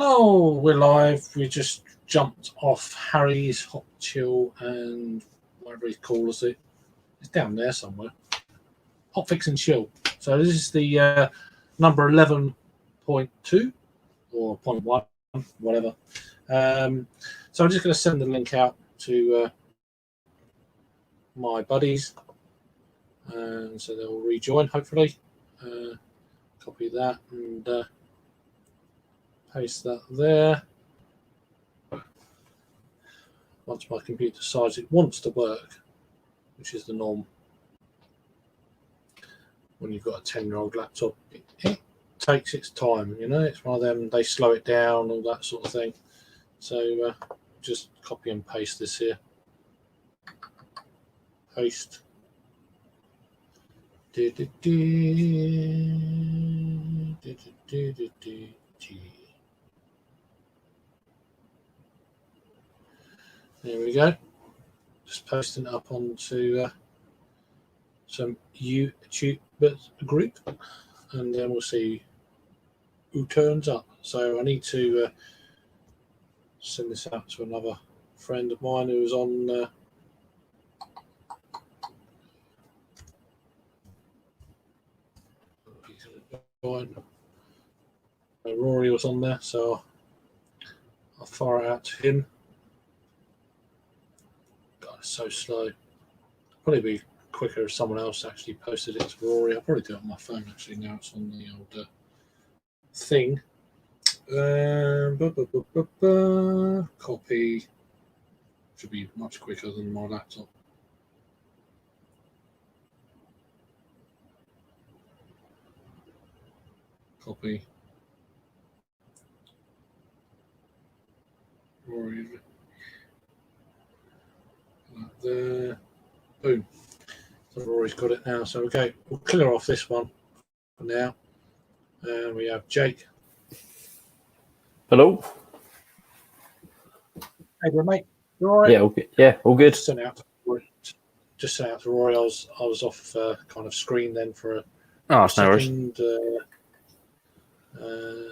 Oh, we're live. We just jumped off Harry's Hot Chill and whatever he calls it. It's down there somewhere. Hopfix and Chill. So this is the number 11.2 or 0.1, whatever. So I'm just going to send the link out to my buddies, and so they'll rejoin hopefully. Copy that and paste that there. Once my computer decides it wants to work, which is the norm when you've got a 10-year-old laptop, it takes its time, you know. It's one of them, they slow it down, all that sort of thing. So just copy and paste this here. Paste. There we go. Just posting it up onto some YouTube group, and then we'll see who turns up. So I need to send this out to another friend of mine who was on. Rory was on there, so I'll fire it out to him. God, it's so slow. Probably be quicker if someone else actually posted it to Rory. I'll probably do it on my phone actually. Now it's on the old thing. Copy should be much quicker than my laptop. Copy. Rory. Like there. Boom. So Rory's got it now. So okay, we'll clear off this one for now. And we have Jake. Hello. Hey there, mate. You all right? Yeah, all good. Yeah, all good. Just sent out to Rory. I was off kind of screen then for a second.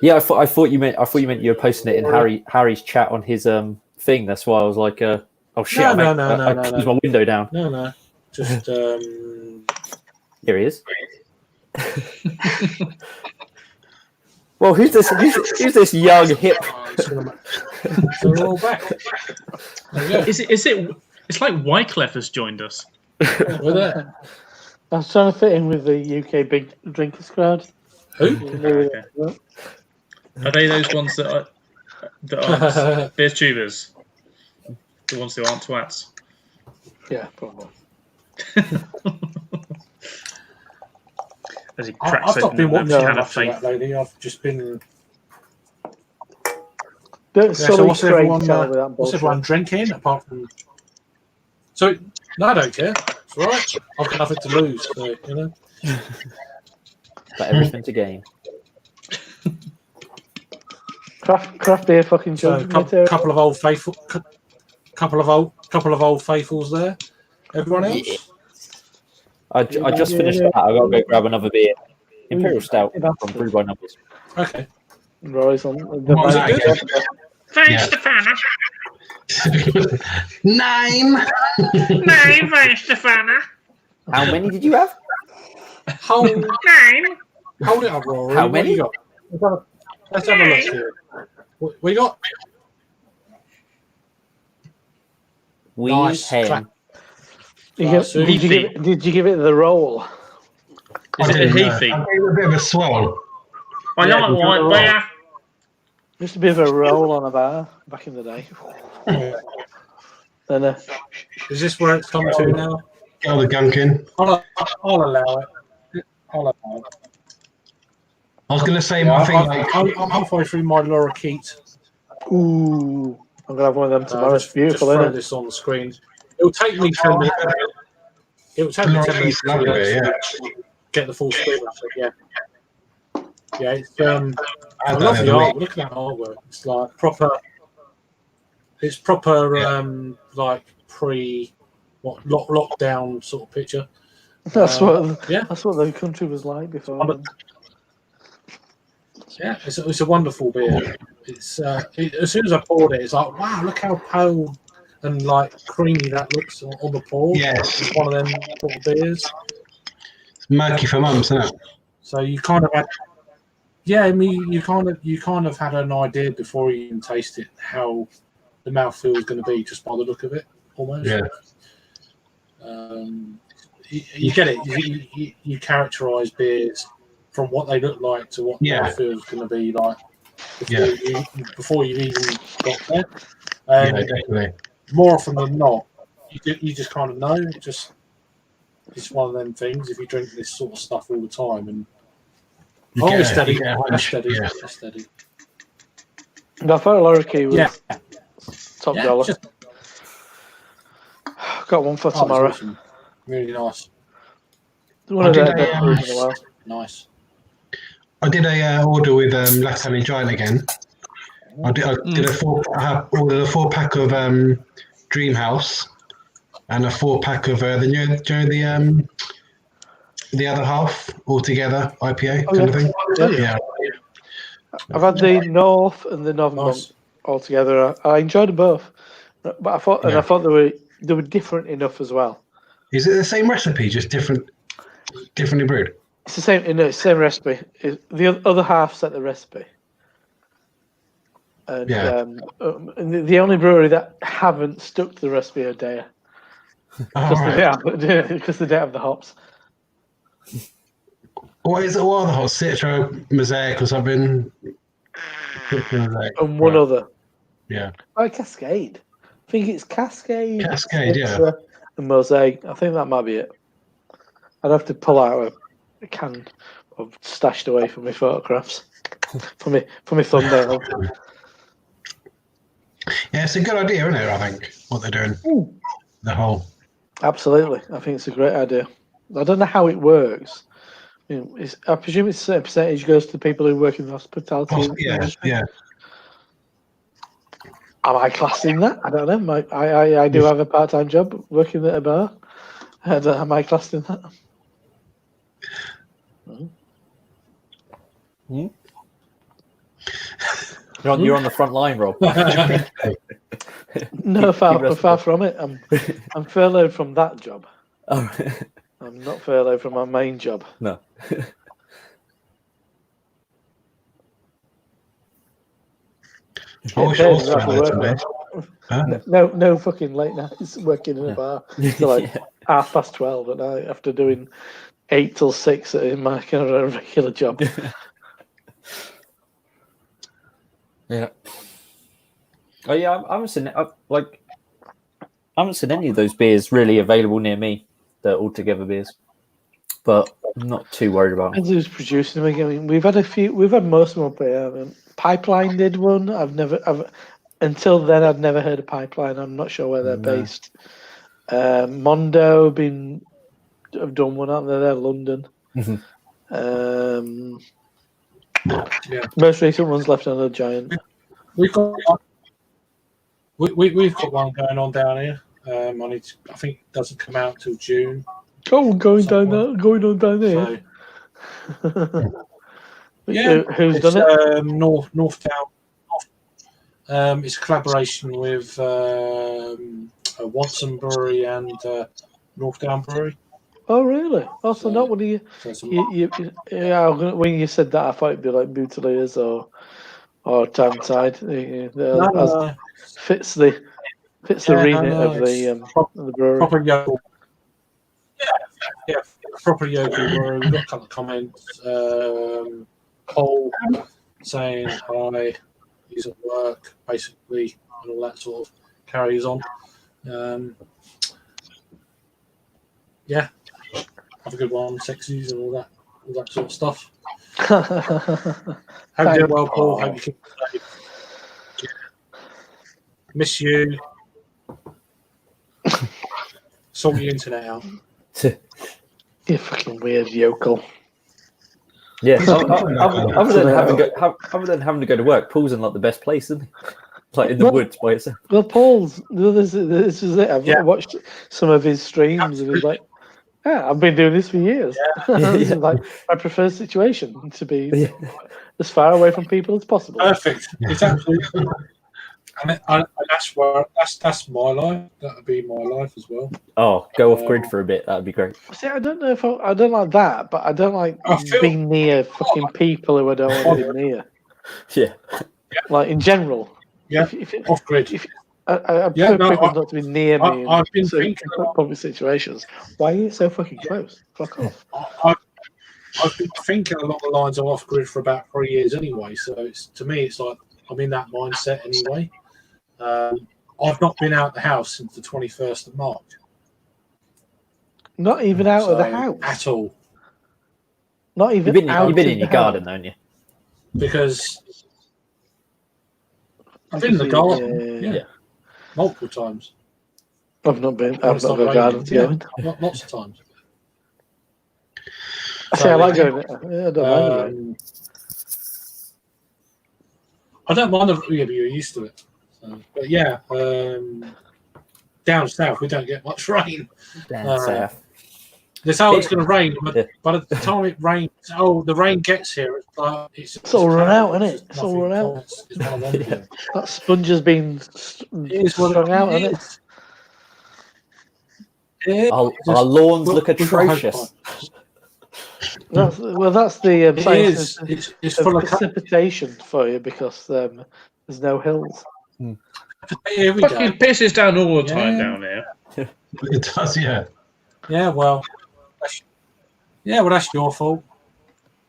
Yeah, I thought you meant you were posting it in Harry's chat on his thing. That's why I was like, oh shit! I closed my window down. No. Just here he is. Well, who's this young hip? So we're all back. Is it? It's like Wyclef has joined us. We're there. I was trying to fit in with the UK big drinkers crowd. Who? Okay. Are they those ones that aren't beer tubers? The ones who aren't twats? Yeah, probably. As he cracks I've not been watching can much of that lady. I've just been. So what's everyone drinking apart from? So no, I don't care. It's all right. I've got nothing to lose, so, you know. But everything to gain. Craft beer, fucking so couple of old faithfuls there. Everyone else. Yeah. I just finished that. I got to go grab another beer. Imperial Stout from Brew by Numbers. Okay. Roy's on Was it good? Thanks, Stefana. Name, thanks, Stefana. How many did you have? Hold it up, Rory. How many? What you got? Let's have a look here. What you got? Nice. Did you give it the roll? Is it a heathy? I gave a bit of a swallow. I like white beer. Just a bit of a roll on a bar back in the day. Then, Is this where it's come to now? Go the gunkin. I'll allow it. I was going to say, I'm halfway through my Laura Keat. ooh, I'm gonna have one of them tomorrow. It's beautiful, just throw isn't it? this on the screen. It'll take me 10 minutes. It'll take me 10 minutes to get the full screen. Yeah. Yeah, it's I love the art. Look at that artwork. It's like proper. It's proper like lockdown sort of picture. That's what the country was like before. Yeah, it's a wonderful beer. It's as soon as I poured it, it's like, wow, look how pale and like creamy that looks on the pour. Yes. It's one of them sort of beers. It's murky for months, isn't it? So you kind of had, yeah, I mean, you kind of had an idea before you even taste it how the mouthfeel was going to be just by the look of it, almost. Yeah. You get it. You characterize beers from what they look like to what the mouthfeel is going to be like before you even got there. Yeah, definitely. More often than not, you just kind of know. It's one of them things. If you drink this sort of stuff all the time, and always steady. I thought Lorikeet was top dollar. Got one for tomorrow. Awesome. Really nice. One of their best beers in a while. Nice. I did a order with Last Time in Giant again. I ordered a 4-pack of Dream House and a 4-pack of the other half altogether IPA kind of thing. Yeah. I've had the North and the Northern Monk all together. I enjoyed them both, but I thought they were different enough as well. Is it the same recipe, just differently brewed? It's the same recipe. The other half set the recipe. And the only brewery that haven't stuck to the recipe are Daya. Because they don't have the hops. What are the hops? Citra, Mosaic or something? And one other. Yeah. Oh, Cascade. I think it's Cascade. Cascade, Citra, and Mosaic. I think that might be it. I'd have to pull out a can of stashed away from my photographs. for my thumbnail. Yeah, it's a good idea, isn't it? I think what they're doing, the whole. Absolutely, I think it's a great idea. I don't know how it works. I presume it's a certain percentage goes to people who work in the hospitality industry. Yeah. Am I classing that? I don't know. I do have a part-time job working at a bar. Am I classed in that? You're on the front line, Rob. No, far from it. I'm furloughed from that job. Oh. I'm not furloughed from my main job. No. No fucking late nights working in a bar till like 12:30 at night after doing 8 till 6 in my kind of regular job. Yeah. Oh yeah, I haven't seen any of those beers really available near me. They're altogether beers, but I'm not too worried about them. And who's producing them again? We've had a few. We've had most of them. Pipeline did one. Until then I'd never heard of Pipeline. I'm not sure where they're based. Mondo have done one out there. They're London. Mm-hmm. Most recent one's Left Hand Giant. We've got one going on down here. I think it doesn't come out till June. Oh, going on down there. So, who's done it? Northtown. It's a collaboration with Watson Brewery and Northdown Brewery. Oh, really? Also, not one of you. When you said that, I thought it'd be like Booteliers or Townside. Fits the remit of the brewery. Proper yokel. Yeah, proper yokel brewery. We've got a couple of comments. Paul saying hi, he's at work, basically, and all that sort of carries on. Have a good one, sexies and all that sort of stuff. Hope you're doing well, Paul. Hope you keep safe. Miss you. Sort your internet out. You fucking weird yokel. Yeah, other than having to go to work, Paul's in like the best place, isn't he? Like in the woods by itself. Well, Paul's this is it. I've watched some of his streams and he's like, I've been doing this for years. This is like my preferred situation to be as far away from people as possible. Perfect. It's absolutely. And that's my life. That would be my life as well. Oh, go off grid for a bit. That'd be great. See, I don't know if I don't like that, but I don't like being near fucking people who I don't want to be near. Yeah. Like in general. Yeah. Off grid. I prefer people not to be near me I've been in thinking public situations. Why are you so fucking close? Fuck off. I've been thinking along the lines of off grid for about 3 years anyway. So to me, it's like I'm in that mindset anyway. I've not been out the house since the 21st of March. Not even out of the house at all. Not even. You've been in your garden, haven't you? Because I've been in the garden, yeah, multiple times. I've not been. I've not got a garden to go in. Lots of times. I like going. I don't mind. I don't mind but you're used to it. So, but yeah, down south we don't get much rain. Down south. This how it's going to rain, but by the time it rains, the rain gets here. It's all run out, isn't it? It's all run out. It's one of them. That sponge has been strung out, isn't it? Our lawns look atrocious. That's the science. It's full of precipitation for you because there's no hills. It fucking pisses down all the time down here. It does, yeah. Yeah, well, that's your fault.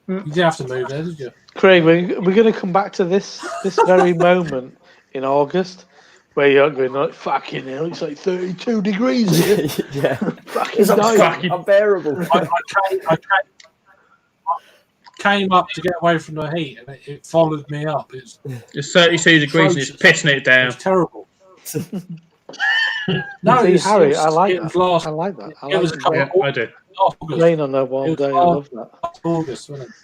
You didn't have to move there, did you? Craig, we're going to come back to this very moment in August where you're going like, fucking hell, it's like 32 degrees here. Yeah. Fucking unbearable. I came up to get away from the heat and it followed me up. It's 32 degrees and it's pissing it down. It's terrible. No, Harry, I like that. I like that. It was I do. Rain on that one day. I love that. August, wasn't it?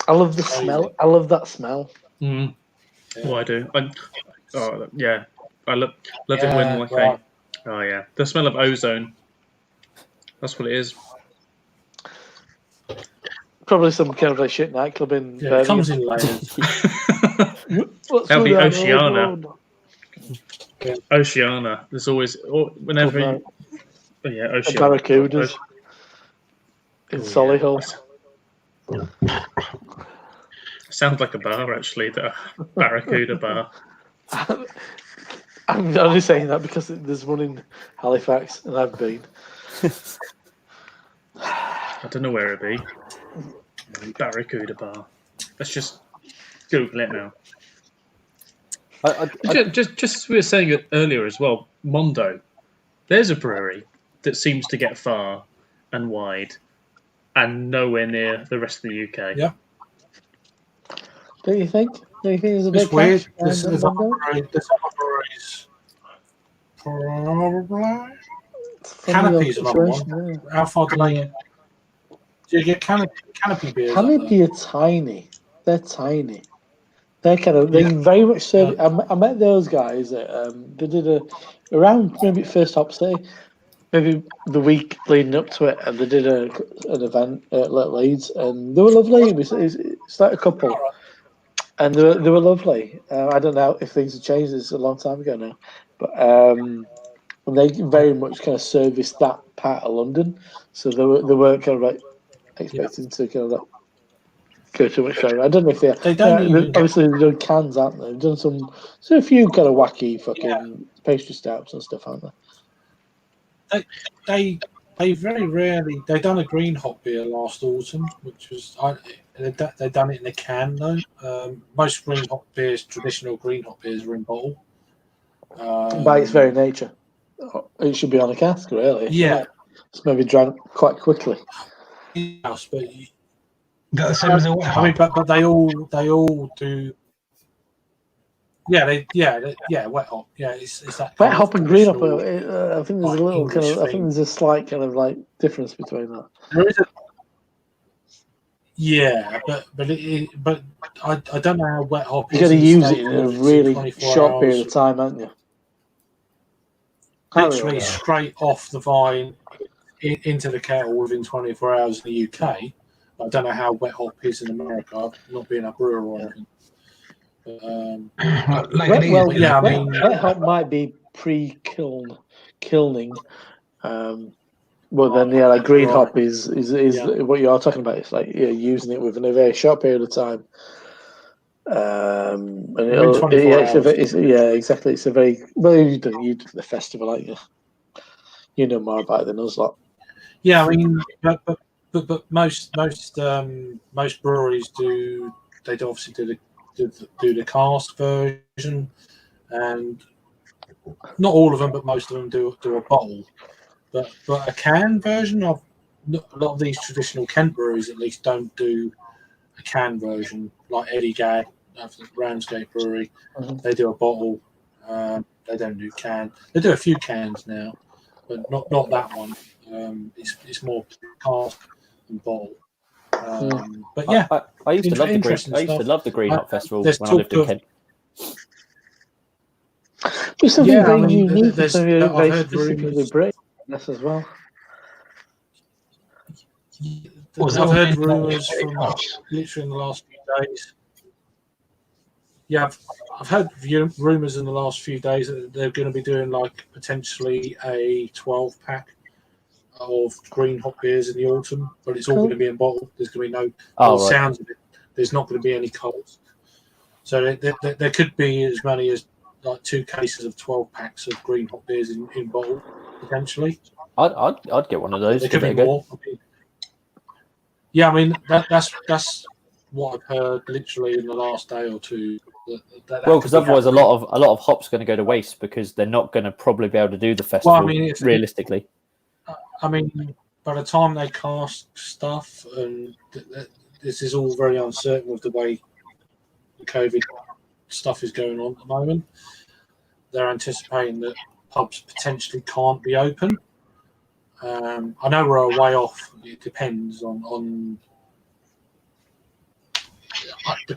I love the smell. I love that smell. Mm. Yeah. Oh, I do. Yeah. I love it when oh yeah, the smell of ozone. That's what it is. Probably some kind of like shit nightclub in Birmingham. It comes in layers. That'll be Oceana. Oceana. There's always whenever. Oceana. Barracudas. In Solihull. Sounds like a bar, actually. The Barracuda bar. I'm only saying that because there's one in Halifax, and I've been. I don't know where it'd be. Barracuda bar. Let's just Google it now. Just as we were saying it earlier as well, Mondo. There's a brewery that seems to get far and wide and nowhere near the rest of the UK. Yeah. Don't you think? Don't you think there's a bit weird? There's other breweries. Probably. Canopy's another one. Yeah. How far do you get Canopy beers? Canopy are tiny. They're tiny. They very much serve. I met those guys. They did around maybe first Hop Day, maybe the week leading up to it, and they did an event at Leeds, and they were lovely. It's like a couple, and they were lovely. I don't know if things have changed. It's a long time ago now, but they very much kind of serviced that part of London, so they weren't kind of like expecting to kind of like go too much further. I don't know if they don't. Obviously, they've done cans, aren't they? They've done a few kind of wacky fucking pastry stouts and stuff, aren't they? They very rarely. They done a green hop beer last autumn, which was they done it in a can though. Most green hop beers, traditional green hop beers, are in bottle. By its very nature, it should be on a cask, really. Yeah, it's maybe drank quite quickly. Yes, but. The same as a wet hop. I mean, but they all do. Yeah, wet hop. Yeah, it's that wet hop and green hop. I think there's a little kind of. I think there's a slight kind of like difference between that. There is a. Yeah, but I don't know how wet hop. You got to use it in a really short period of time, haven't you? Literally straight off the vine into the kettle within 24 hours in the UK. I don't know how wet hop is in America. Not being a brewer or anything. But, yeah, I mean, wet hop might be pre-kilning. But then, like green hop is what you are talking about. It's like using it within a very short period of time. And exactly. It's a very you do the festival, like you know more about it than us lot. Yeah, I mean, but most breweries do. They do obviously do the cask version, and not all of them, but most of them do a bottle. But a can version of a lot of these traditional Kent breweries, at least, don't do a can version. Like Eddie Gadd, Ramsgate Brewery, they do a bottle. They don't do can. They do a few cans now, but not that one. It's more cask and bottle. But yeah, I used to love the Green Hop Festival when I lived in Kent. There's something very unique. Something very specifically British as well. I've heard rumours from literally in the last few days. Yeah, I've heard rumours in the last few days that they're going to be doing like potentially a 12-pack of green hop beers in the autumn, but it's all going to be in bottle. There's going to be sounds of it. There's not going to be any cold. So there could be as many as like 2 cases of 12 packs of green hop beers in bottle potentially. I'd get one of those. There could be more. I mean that's what I've heard literally in the last day or two. Because otherwise a lot of hops going to go to waste because they're not going to probably be able to do the festival realistically. I mean, by the time they cast stuff, and this is all very uncertain with the way the COVID stuff is going on at the moment. They're anticipating that pubs potentially can't be open. I know we're a way off. It depends on the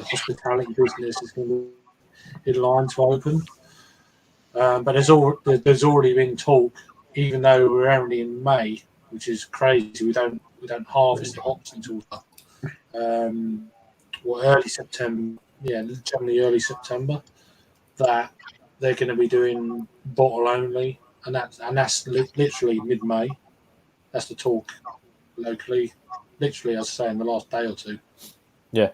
hospitality business is going to be in line to open. But there's already been talk, even though we're only in May, which is crazy. We don't harvest the hops until early September. Yeah, generally early September. That they're going to be doing bottle only, and that's literally mid-May. That's the talk locally. Literally, I was saying the last day or two. Yeah.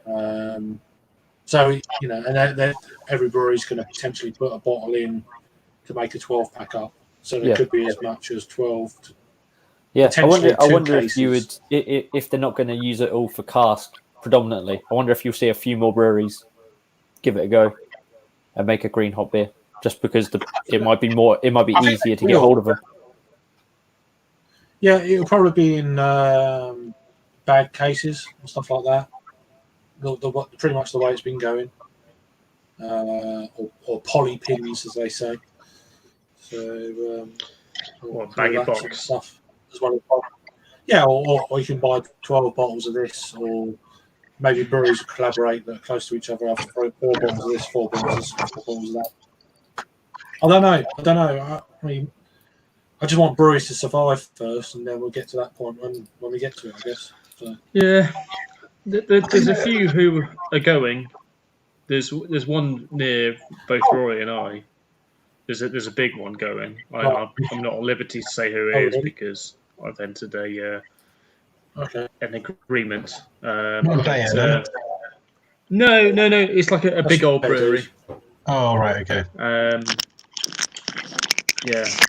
So and every brewery's going to potentially put a bottle in to make a 12-pack up. So there could be as much as 12. I wonder if you would, if they're not going to use it all for cask predominantly. I wonder if you'll see a few more breweries give it a go and make a green hop beer, just because it might be easier to get hold of them. Yeah, it'll probably be in bag cases and stuff like that. Pretty much the way it's been going, or poly pins, as they say. So, or baggy box sort of stuff as well. Yeah, or you can buy 12 bottles of this, or maybe breweries collaborate that are close to each other. Have 4 bottles of this, 4 bottles of this, 4 bottles of that. I don't know. I mean, I just want breweries to survive first, and then we'll get to that point when we get to it, I guess. So. Yeah, there's a few who are going. There's one near both Rory and I. There's a big one going. I'm not at liberty to say who it is because I've entered an agreement. Not Diana. No. It's like a big old brewery. Oh right, okay.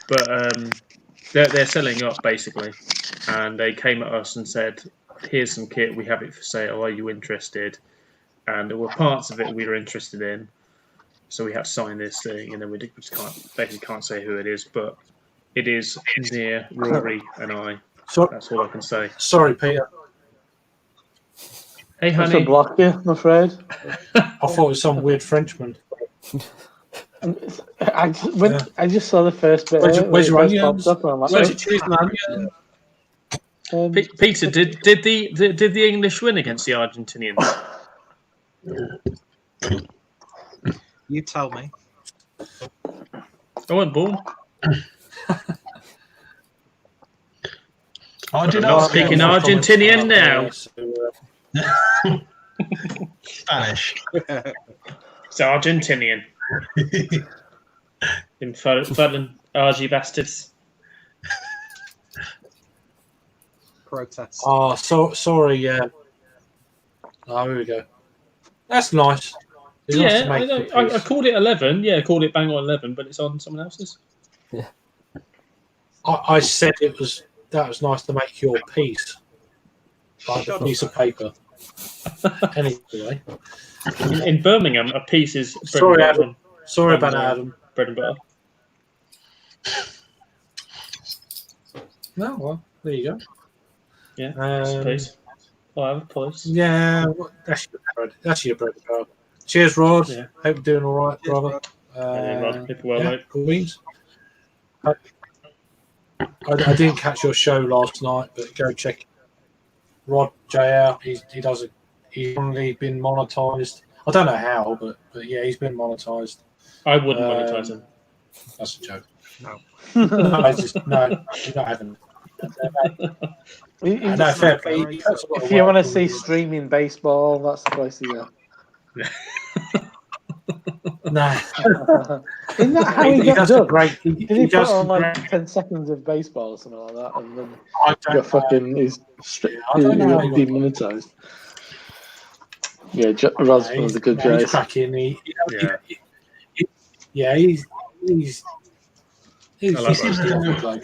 But they're selling up basically, and they came at us and said, "Here's some kit. We have it for sale. Are you interested?" And there were parts of it we were interested in, so we had to sign this thing, and then we just can't say who it is, but it is near Rory and I. So that's all I can say. Sorry, Peter. Hey, honey. That's a block, yeah, I'm afraid. I thought it was some weird Frenchman. I just saw the first bit. Where's your onions? Where's your cheese and onions? Peter, did the English win against the Argentinians? You tell me. I wasn't born. I'm not speaking Argentinian now. Spanish. It's Argentinian. In Fudden, Argy bastards. Protest. Oh, sorry. Yeah. Oh, here we go. That's nice. It's nice to make I called it 11. Yeah, I called it bang on 11, but it's on someone else's. Yeah. I said that was nice to make your piece. Like a piece of paper. Anyway. In Birmingham, a piece is bread Sorry, and butter. Adam. Sorry about that, Adam. Bread and butter. No, well, there you go. Yeah, please. I'll have a place. Yeah, well, that's your bread and butter. Cheers, Rod. Yeah. Hope you're doing all right, Cheers, brother. Rod. Hope you're well, mate. Cool beans. I didn't catch your show last night, but go check it. Rod JR. He's only been monetized. I don't know how, but yeah, he's been monetized. I wouldn't monetize him. That's a joke. No. No, you're not having. No, fair play. If you want to see streaming baseball, that's the place to go. Nah. Isn't that how he got done? Great. Did he put on like 10 seconds of baseball or something like that, and then got fucking demonetized? Yeah, Rod's one of the good guys. He's cracking. He's doing like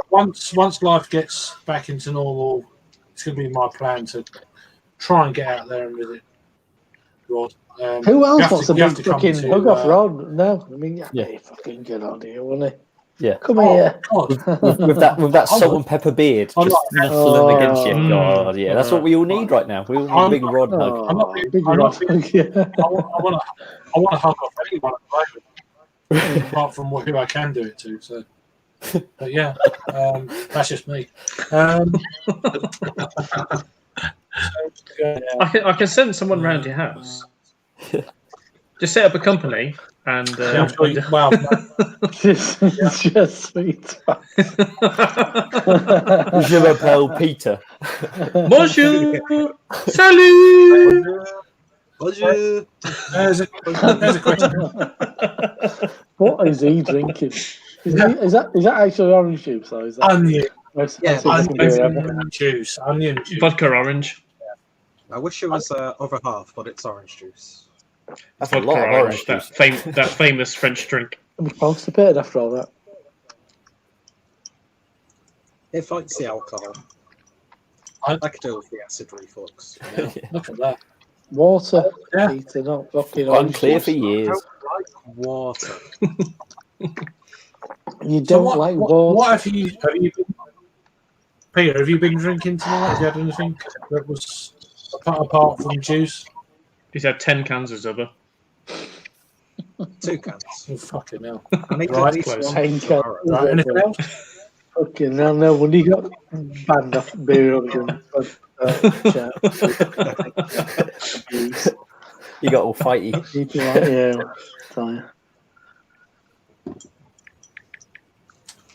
once life ges back into normal, it's going to be my plan to try and get out there and visit Rod. Who else wants to be fucking hug off Rod? No, I mean, yeah, fucking get on here, won't he? Yeah, come here. with that salt and pepper beard, just nuzzling against you. God, yeah, that's what we all need right now. We all need a big Rod hug. I want to hug off anyone at the moment, apart from who I can do it to. So, but yeah, that's just me. I can send someone round your house. Just set up a company and wow, just sweet. Je m'appelle Peter. Bonjour, salut. Bonjour. There's a question. What is he drinking? Is that actually orange juice or is that Onion? Onion juice. Onion juice. Vodka orange. I wish it was other half, but it's orange juice. That's a lot of orange juice. That famous French drink. I'm constipated after all that. It fights the alcohol. I could deal with the acid reflux. Yeah, look at that. Water. Yeah. Peter, not fucking unclear for years. I don't like water. You don't like water. What have you been, Peter? Have you been drinking tonight? Have you had anything that was apart from juice? He's had 10 cans of Zubba. 2 cans. Oh, fucking hell. I need Right, at least close. 1 tomorrow. Right, anything else? Fucking hell, no wonder you got banned off beer again. You got all fighty. Yeah.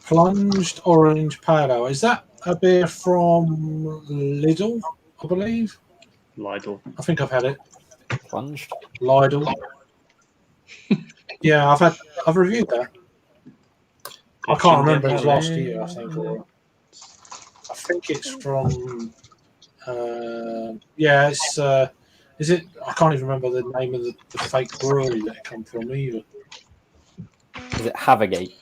Plunged orange pale ale. Is that a beer from Lidl, I believe? Lidl. I think I've had it. Plunged. Lidl. Yeah, I've reviewed that. I can't remember. It was last year, I think. I think it's from. Yeah, it's. Is it? I can't even remember the name of the fake brewery that it come from either. Is it Havergate?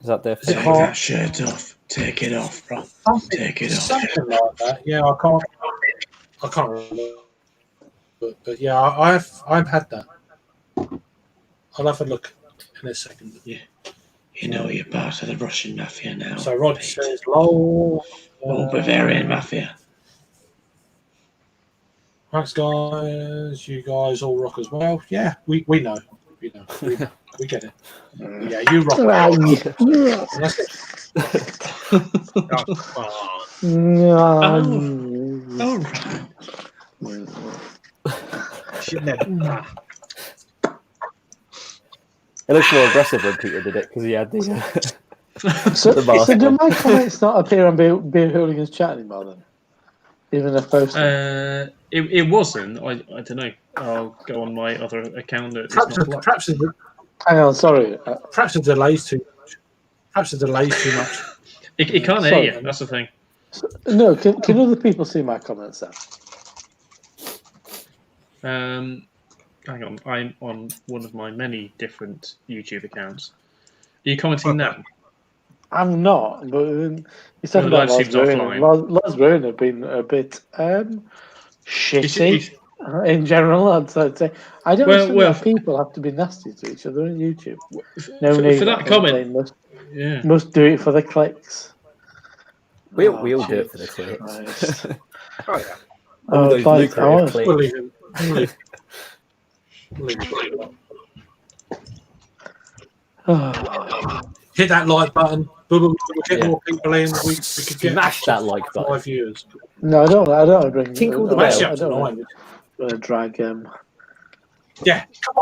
Is that their? Take that shirt off. Take it off, bro. Take it off. Something like that. Yeah, I can't remember. But yeah, I've had that. I'll have a look in a second. Yeah. You know you're part of the Russian mafia now. So Rod says, "Lol, Bavarian mafia." Thanks, guys. You guys all rock as well. Yeah, we know. We get it. Yeah, you rock. That's it. All right. Should never. It looks more aggressive when Peter did it because he had the So do my comments not appear on Beer Hooligans chat anymore then? Even if posted? It wasn't. I don't know. I'll go on my other account. That Perhaps hang on, sorry. Perhaps the delay's too much. Perhaps the delay's too much. It can't hear you. That's the thing. No, can other people see my comments then? Hang on. I'm on one of my many different YouTube accounts. Are you commenting now? I'm not, but you said The about live stream's offline. Los Bruin have been a bit shitty in general. I'd say I don't understand why people have to be nasty to each other on YouTube. No need for that comment. Must do it for the clicks. We all do it for the clicks. Oh yeah. All those lucrative clicks. Hit that like button. We'll get more people in. We could get smash that like button. 5 viewers. No, I don't bring. Tinkle the bell. I don't want to drag Yeah, come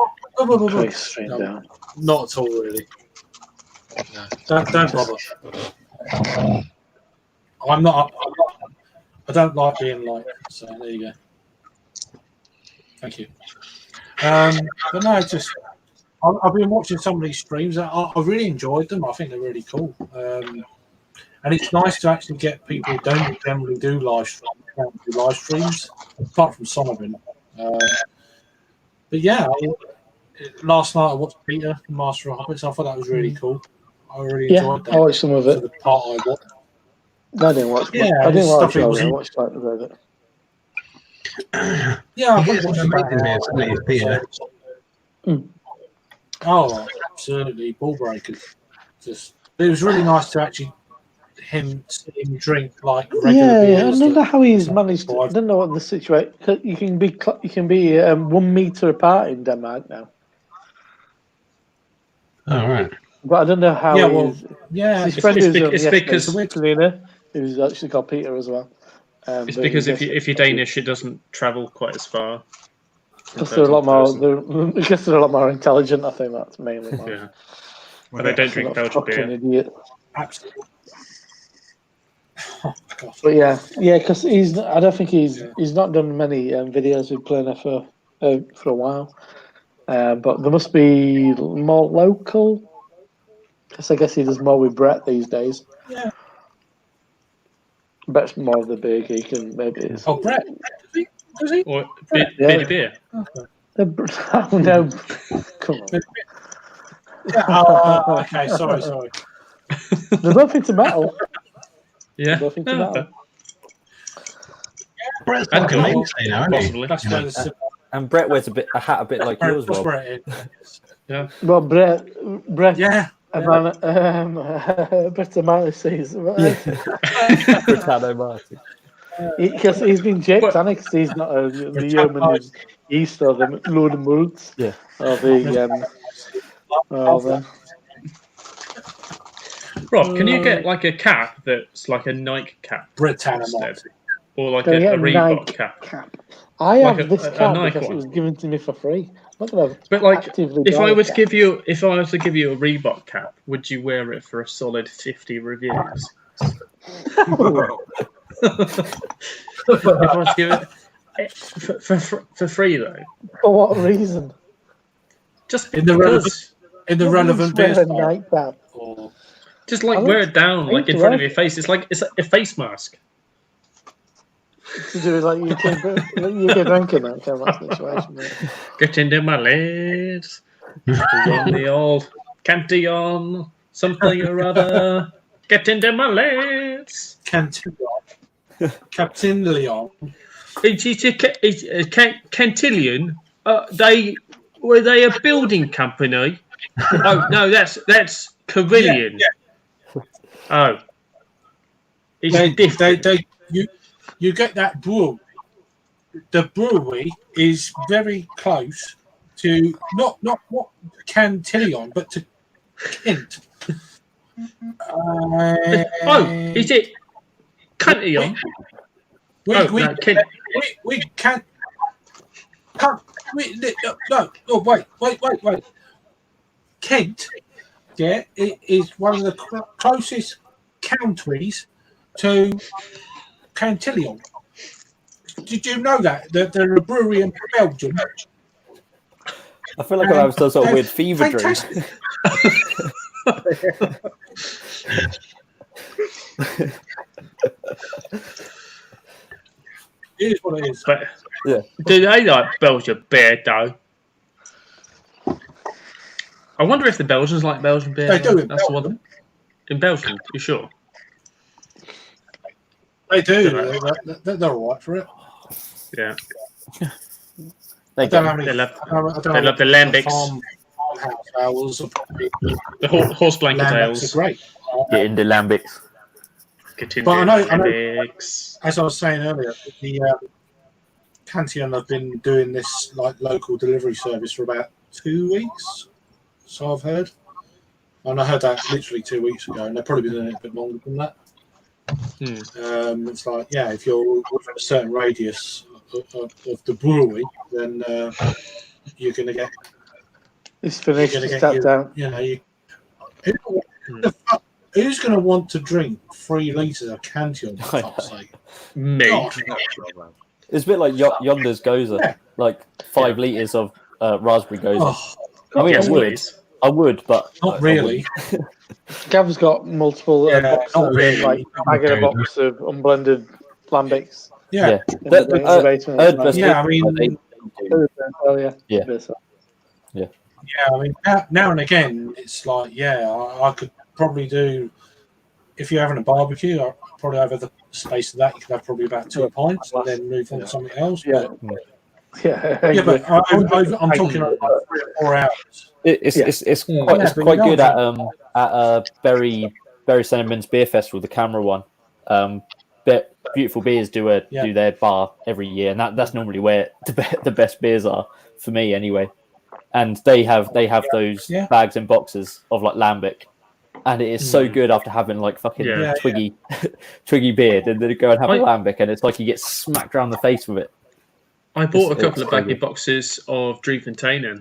on. Stream down. Not at all, really. No, don't bother. I'm not. I don't like being liked, so there you go. Thank you. But no, just I've been watching some of these streams. I really enjoyed them. I think they're really cool. And it's nice to actually get people who don't generally do live streams, apart from some of them. But yeah, last night I watched Peter, Master of Hopfix. I thought that was really cool. I really enjoyed that. I watched some of it. The part I watched. I didn't watch. I didn't watch all of it. I watched like of it. Yeah, I watched amazing Peter. Oh, absolutely, ball breakers. It was really nice to actually see him drink like regular beers. I don't know how he's managed. I don't know what the situation. You can be 1 meter apart in Denmark now. Oh right. But I don't know how. His friend it's because Kalina, who's actually called Peter as well. It's because if you're Danish, it doesn't travel quite as far. Because they're a lot more. Because they're a lot more intelligent. I think that's mainly why. Yeah. But they don't drink Belgian beer. Idiot. Absolutely. But yeah, because I don't think he's not done many videos with Plana for a while. But there must be more local. Because I guess he does more with Brett these days. Yeah. Brett's more of the beer geek, and maybe it's. Oh, Brett. Does he? Or beer. Oh no! Come on. Yeah, okay, sorry. They're both into metal. Yeah. Both into metal. Brett's like a mainstay now, possibly. And Brett wears a hat a bit like yours, Rob. Yeah. Well, Brett. Yeah. Brett Marty says. Brittano Marty. Because he's been Jake Tanix, he's not the yeoman who's east or the Lord of Moods. Yeah. Or the Rob, can you get like a cap that's like a Nike cap instead? Or like a Reebok cap? I like have this cap because it was given to me for free. I'm not gonna but like, if I was to give you a Reebok cap, would you wear it for a solid 50 reviews? If I was to give it for free though. For what reason? Just in the relevant beer night cap. Just like wear it down like in front of your face. It's like a face mask. To do like you can drink in that kind of situation. Mate. Get into my legs. On the old Cantillon, something or other. Get into my legs. Captain Leon. Cantillon. Were they a building company? Oh no, that's Carillion. Yeah. Oh, it's you get that brew. The brewery is very close to not what Cantillon, but to Kent. Is it Cantillon? We can't. No, wait. Kent yeah, it is one of the closest counties to Cantillon. Did you know that they're a brewery in Belgium? I feel like I'm having some sort of weird fever dream. It is what it is. But Yeah. do they like Belgian beer though? I wonder if the Belgians like Belgian beer. They do. That's the one thing. In Belgium, you sure? They do. They're all right for it. Yeah. They love the lambics. The horse blanket ales. Are great. Get into lambics. But I know, as I was saying earlier, the Cantillon have been doing this like local delivery service for about 2 weeks. So I've heard. And I heard that literally 2 weeks ago, and they've probably been doing it a bit longer than that. It's like, yeah, if you're within a certain radius of the brewery, then you're going to get. It's finished. Sat down. You know, who's going to want to drink 3 litres of Cantillon? For fuck's sake? Me. It's a bit like Yonder's Goza, like 5 litres of raspberry Goza. I mean, I would, but not really. Gav's got multiple boxes, really. like I get a box of unblended lambics. Yeah. Yeah, I mean, I mean, now and again, it's like, I could probably do, if you're having a barbecue, I'll probably have the space of that. You could have probably about 2 pints and then move on to something else. Yeah. But I'm talking about 3 or 4 hours. It's quite good at Bury Cinnamons Beer Festival, the camera one. Beautiful Beers do their bar every year, and that's normally where the best beers are for me anyway. And they have those bags and boxes of like lambic, and it is so good after having like fucking twiggy beer, and then go and have a lambic, and it's like you get smacked around the face with it. I bought a couple of baggy boxes of Driefonteinen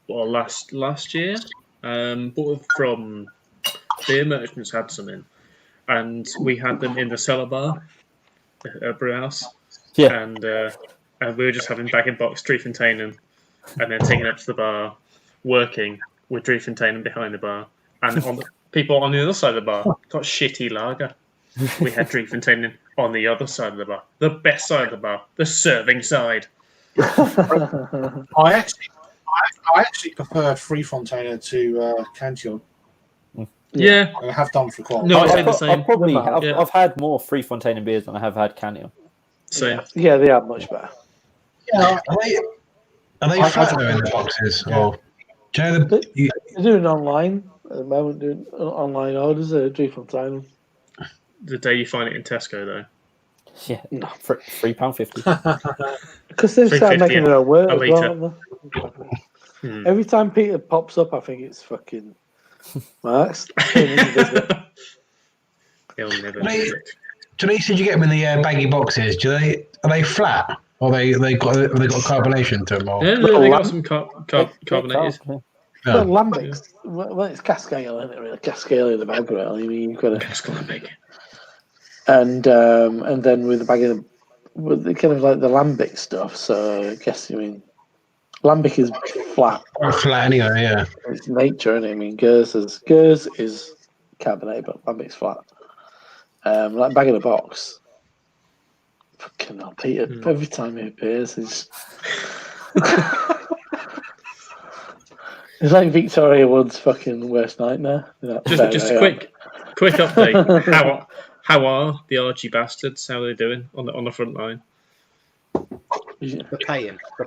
last year. Bought them from Beer Merchants, had some in, and we had them in the cellar bar at Brew House. Yeah. And we were just having bag-in-box Driefonteinen and then taking it up to the bar, working with Driefonteinen behind the bar. And on the people on the other side of the bar got shitty lager. We had Driefonteinen on the other side of the bar, the best side of the bar, the serving side. I actually prefer Driefonteinen to Cantillon. Yeah, I have done for quite a while. I've had more Driefonteinen beers than I have had Cantillon. So yeah, they are much better. Yeah, are they flat though in the boxes? Or do you know they're doing online at the moment, doing online orders at Driefonteinen. The day you find it in Tesco, though. Yeah, no. £3.50. Because they've started making their own work as well. Every time Peter pops up, I think it's fucking Marks. He'll never. Denise, did you get them in the baggy boxes? Are they flat, or have they got carbonation to them? Or? Yeah, they got some carbonated. Well, lambics. Well, it's Cascale, isn't it? Really, Cascale in the bag, really. I mean, you've got a Cascale. And then with the bag with the kind of like the lambic stuff. So I guess lambic is flat. Flat anyway, yeah. It's nature, isn't it? I mean, Gers is carbonated, but lambic's flat. Like bag in a box. Fucking hell, Peter. Every time he appears, it's it's like Victoria Wood's fucking worst nightmare. Just a quick update. How are the Archie bastards? How are they doing on the front line? They're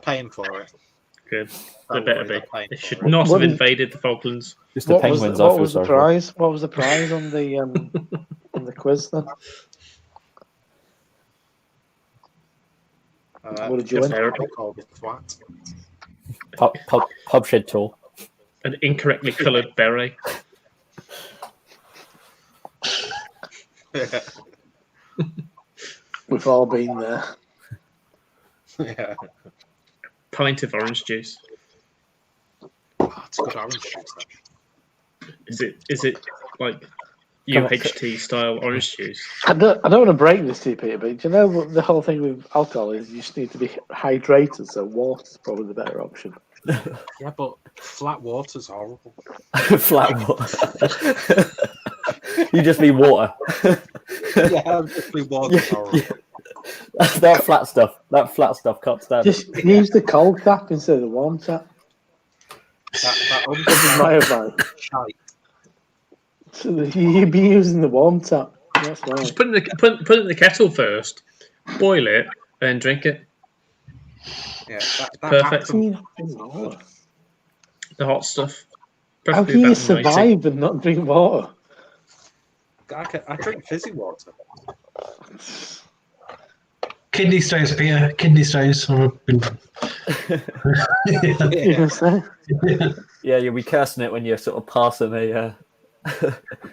paying for it. Good. They better be. They should not have invaded the Falklands. Just the Penguins. What was the prize? What was the prize on the on the quiz then? What did you win? Pub shed tour. An incorrectly coloured beret. We've all been there. Yeah. Pint of orange juice. That's good orange juice. Then. Is it like UHT style orange juice? I don't want to break this to you, Peter, but do you know what the whole thing with alcohol is? You just need to be hydrated, so water's probably the better option. Yeah, but flat water's horrible. Flat water. You just need water. Yeah, just water's horrible. Yeah. That flat stuff cuts down. Just use the cold tap instead of the warm tap. That my advice. shite. So you'd be using the warm tap. That's right. Just put it in the kettle first, boil it, then drink it. Yeah, that Perfect. The hot stuff. How can you survive and not drink water? I drink fizzy water. Kidney stones, Peter. Kidney stones. Yeah, you'll be cursing it when you're sort of passing a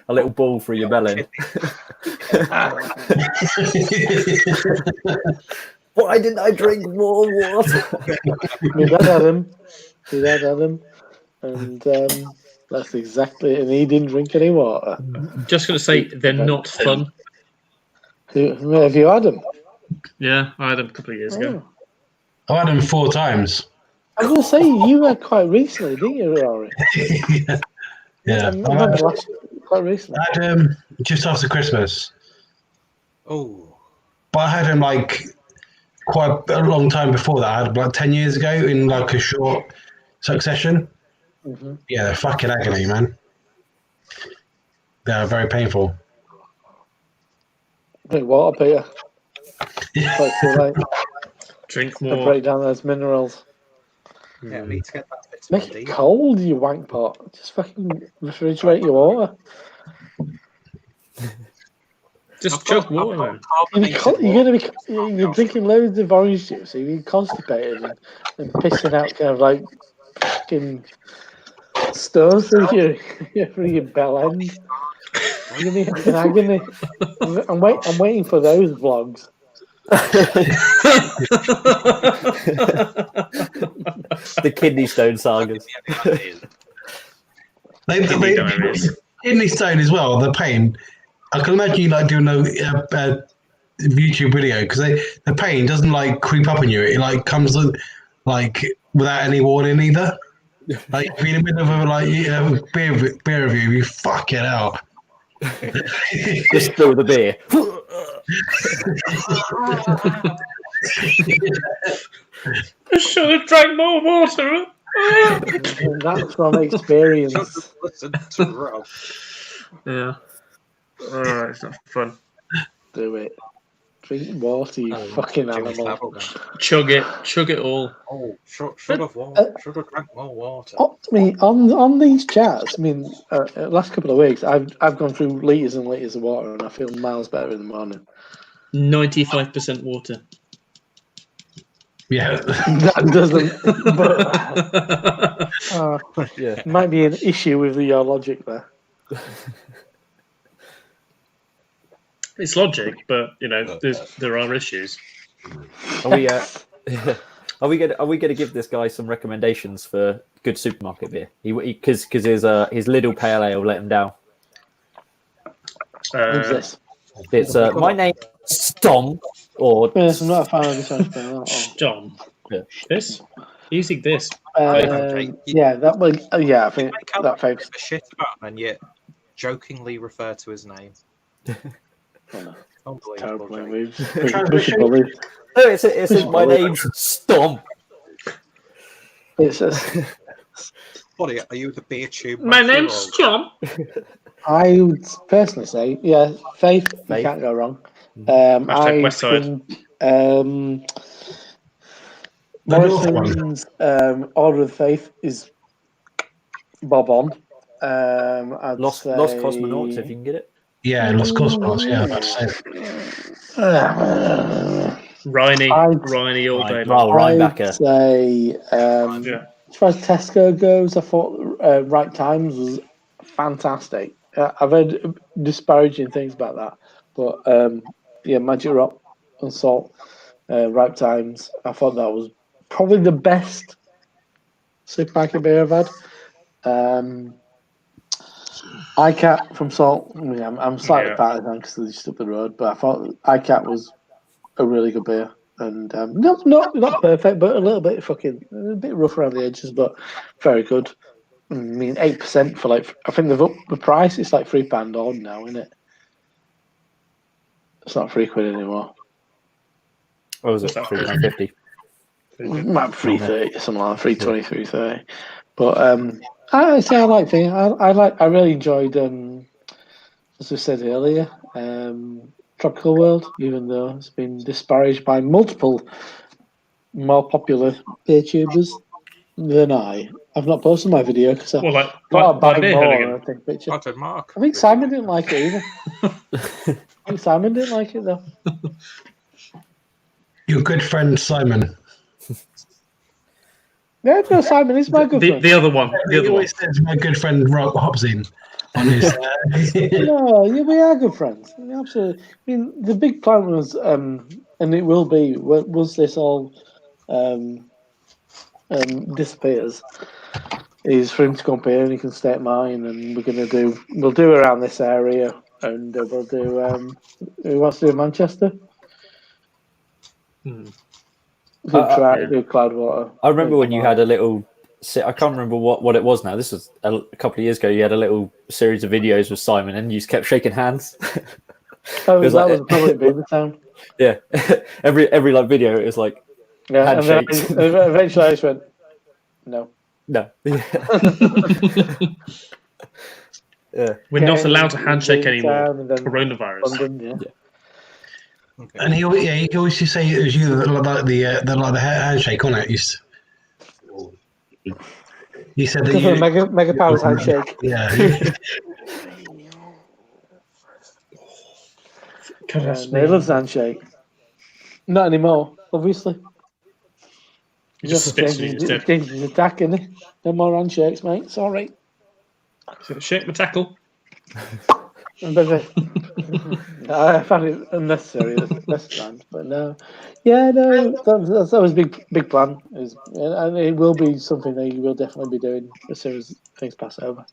little ball through your belly. Why didn't I drink more water? My dad had him. And that's exactly it. And he didn't drink any water. Just going to say, they're not fun. Have you had them? Yeah, I had them a couple of years ago. I had them 4 times. I was going to say, you had quite recently, didn't you, Rory? Yeah. Quite recently. I had them just after Christmas. Oh. But I had them like quite a long time before that. I had them like 10 years ago in like a short succession. Mm-hmm. Yeah, they're fucking agony, man. They're very painful. Drink water, Peter. It's too late. Drink To more. break down those minerals. Yeah, I need to get that vitamin Make D. it cold, you wank pot. Just fucking refrigerate your water. Just chug water, man. You're drinking loads of orange juice, so you're being constipated and pissing out kind of like fucking stones through your bell end. You're gonna be in agony. I'm waiting for those vlogs. The kidney stone sagas. Kidney stone as well. The pain. I can imagine you like doing a YouTube video because the pain doesn't like creep up on you. It like comes like without any warning either. Like if you're in the middle of a beer review, you fuck it out. Just spill the beer. I should have drank more water. That's from experience. Listen to Rob. Yeah. It's not fun. Do it. Drink water, you fucking animal. Chug it all. Oh, should have drank more water. On these chats, I mean, last couple of weeks, I've gone through litres and litres of water, and I feel miles better in the morning. 95% water. Yeah, that doesn't. But Yeah, might be an issue with your logic there. It's logic, but there are issues. Are we? Are we going to give this guy some recommendations for good supermarket beer? Because his Lidl Pale Ale let him down. Who's this? It's my name Stom or Yes, I'm not a fan of this one. John. Yeah. This? Using this. Yeah, that one. Yeah, I think that folks. Shit about him and yet jokingly refer to his name. Terrible. No, it's my name's Stom. It's What are you the beer tube? My name's John. I would personally say, yeah, Faith. You can't go wrong. I think Morrison's Order of Faith is bob on. Lost Cosmonauts, if you can get it. Yeah, Los Cosmos. Yeah, that's it. Riney all day long. I'd say, as far as Tesco goes, I thought Right Times was fantastic. I've heard disparaging things about that, but Magic Rock and Salt, Right Times, I thought that was probably the best supermarket beer I've had. iCat from Salt. I mean, I'm slightly partisan because they're just up the road, but I thought iCat was a really good beer, and not perfect, but a little bit a bit rough around the edges, but very good. I mean, 8% for I think they've upped the price. It's like £3 on now, isn't it? It's not £3 anymore. What was it? £3.50. About 3.30, something like 3.20, 3.30. But I like things. I really enjoyed, as we said earlier, Tropical World, even though it's been disparaged by multiple more popular beer tubers than I. I've not posted my video because I thought I'd buy more. I think picture. I said Mark. I think Simon didn't like it either. I think Simon didn't like it though. Your good friend Simon. Yeah, no, Simon is my good friend. The other one. He always says my good friend Rob Hopzine on his. No, yeah, we are good friends. Absolutely. I mean, the big plan was, and it will be, once this all disappears, is for him to come here and he can stay at mine, and we'll do around this area, and we'll do. Who wants to do Manchester? Do Cloudwater. I remember when you had a little. I can't remember what it was now. This was a couple of years ago. You had a little series of videos with Simon, and you just kept shaking hands. Oh, that was probably Beaver Town. Yeah, every video it was like handshakes. And then eventually I just went, no. Yeah. We're not allowed to handshake anymore. Coronavirus. London, yeah. Okay. And he always used to say it was you that like the handshake on it. He said that you mega powers handshake. Yeah. He loves handshake. Not anymore, obviously. He just spits me instead. He's attacking it. No more handshakes, mate. Sorry. Shake my tackle. I found it unnecessary this time, but no. Yeah, no, that was big plan. And it will be something that you will definitely be doing as soon as things pass over.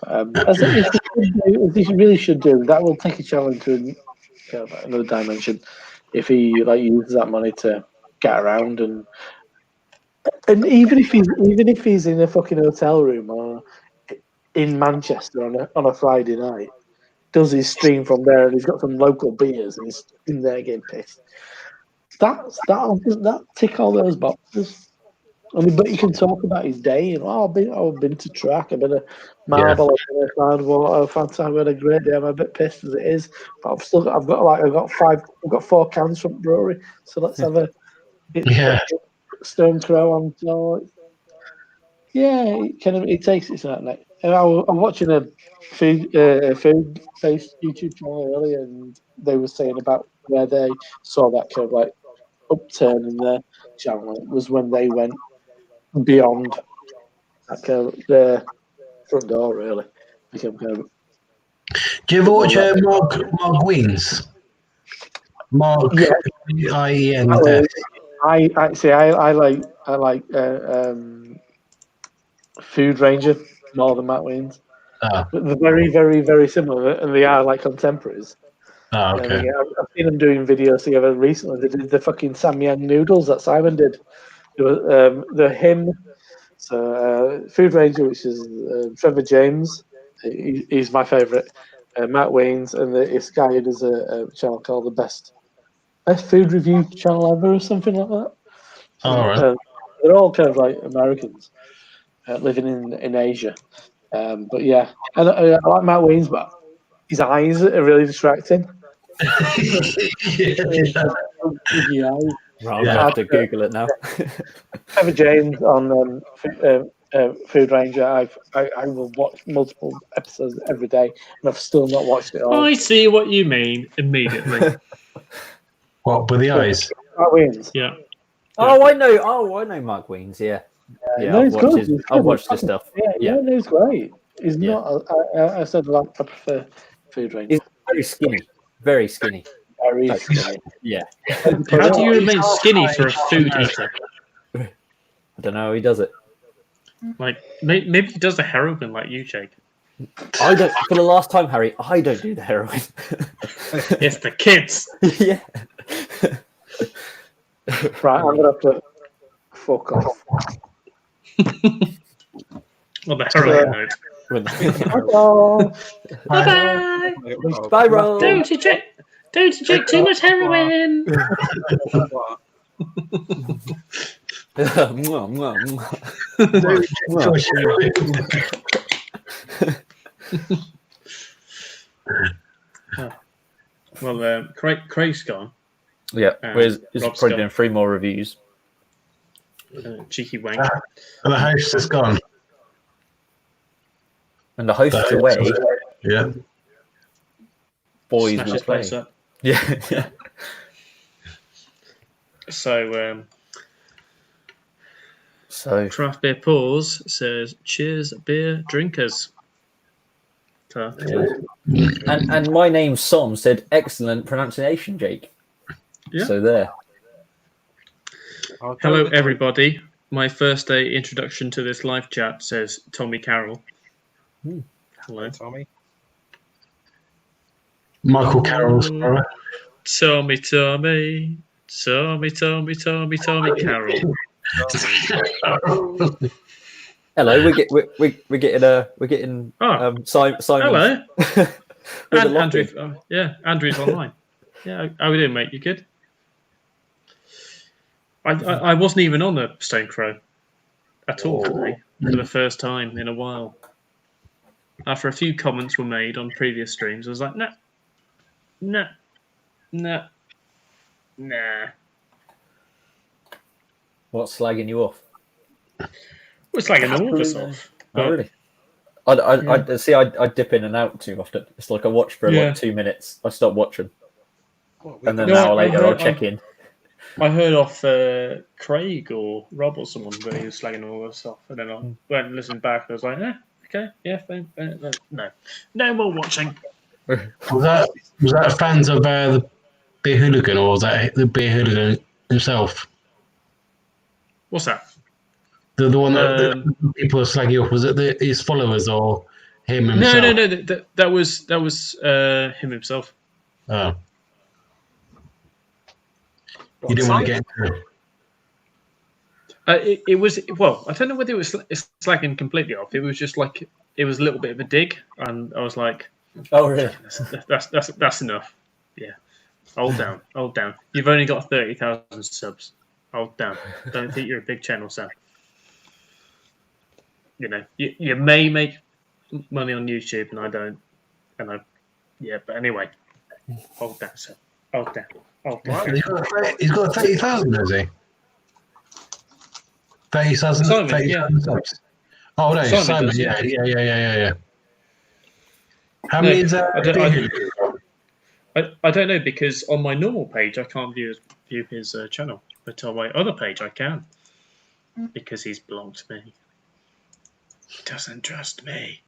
But, as he really should do, that will take a challenge to another dimension if he uses that money to get around and even if he's in a fucking hotel room or in Manchester on a Friday night, does his stream from there, and he's got some local beers, and he's in there getting pissed. That'll tick all those boxes. I mean, but you can talk about his day, and I've been to track, I've been to Marble, I've been to Cloudwater, fantastic, I've had a great day. I'm a bit pissed as it is, but I've got 4 cans from brewery, so let's have a Stone Crow on. So yeah, it takes it to that next. I'm watching a food-based YouTube channel earlier, and they were saying about where they saw that kind of upturn in their channel. It was when they went beyond that kind of their front door, really. Became kind of. Do you ever watch Mark Wiens? Mark IENS. I like Food Ranger more than Matt Wiens. But they're very, very, very similar, and they are like contemporaries. Oh, okay. I've seen them doing videos together recently. They did the fucking Samyang noodles that Simon did. The him, so Food Ranger, which is Trevor James. He's my favourite. Matt Wiens, and this guy who does a channel called the Best Food Review Channel Ever or something like that. All right. They're all kind of like Americans living in Asia. But yeah, I like Matt Wiens, but his eyes are really distracting. Right, I'll have to Google it now. Trevor James on Food Ranger. I will watch multiple episodes every day, and I've still not watched it all. I see what you mean immediately. What, with the eyes? Matt Wiens. Yeah. Oh, I know Mark Wiens. Yeah. No, I've watched his stuff. Yeah, no, he's great. He's not. I said I prefer Food Ranger. He's very skinny. Very skinny. Very skinny. Yeah. How do you remain skinny for a food eater? I don't know how he does it. Like maybe he does the heroin like you, Jake. I don't. For the last time, Harry, I don't do the heroin. It's the kids. Yeah. Right, I'm gonna have to fuck off. On the heroin note. Bye. Bye. Bye, Roll. Don't inject too much heroin. Mwah, mwah, mwah. Well, Craig's gone. Yeah, he's Rob's probably gone. doing 3 more reviews. Cheeky wank. And the host is gone. And the host is away. Yeah. Boys Smash will his play. place up. Yeah. So, Craft Beer Pause says, cheers, beer drinkers. So, And my name's Som said, excellent pronunciation, Jake. Yeah. So there. Hello, everybody. My first day introduction to this live chat, says Tommy Carroll. Hello. Tommy. Michael Carroll's brother. Tommy Carroll. Hello, we're getting Simon. Hello. With And a Andrew. lock-in. Andrew's online. Yeah, how we doing, mate? You good? I wasn't even on the Stone Crow at all today for the first time in a while. After a few comments were made on previous streams, I was like, nah. What's slagging you off? Well, it's like all of us off. Oh, really? I see. I dip in and out too often. It's like I watch for like 2 minutes. I stop watching, and then an hour later I'll check in. I heard off Craig or Rob or someone that he was slagging all this off, and then I went and listened back. And I was like, okay, yeah, fine, no more watching. Was that fans of the Beer Hooligan, or was that the Beer Hooligan himself? What's that? The one that people are slagging off, was it his followers or him himself? No. That was him himself. Oh. You didn't want to get into it. It was, well, I don't know whether it was slagging completely off. It was just like, it was a little bit of a dig, and I was like, oh, really? That's enough. Yeah. Hold down. You've only got 30,000 subs. Hold down. Don't think you're a big channel, Sam. You know, you may make money on YouTube, and I don't. But anyway, hold down, Sam. Hold down. He's got 30,000, has he? 30,000 subs. Oh no, Simon. Yeah. How many is that? I don't know, because on my normal page I can't view his channel, but on my other page I can, because he's blocked me. He doesn't trust me.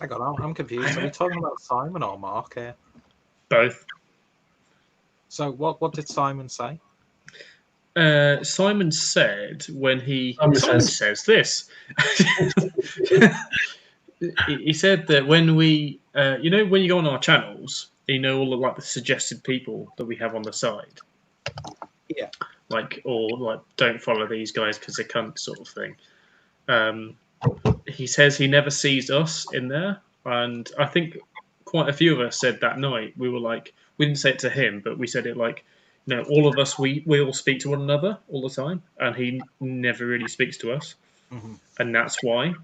Hang on, I'm confused. Are we talking about Simon or Mark here? Both. So what did Simon say? Simon said when he says this. He said that when we, when you go on our channels, you know all of like the suggested people that we have on the side. Yeah. Or don't follow these guys because they're cunts sort of thing. He says he never sees us in there, and I think quite a few of us said that night. We were like, we didn't say it to him, but we said it like, all of us, we all speak to one another all the time, and he never really speaks to us, and that's why.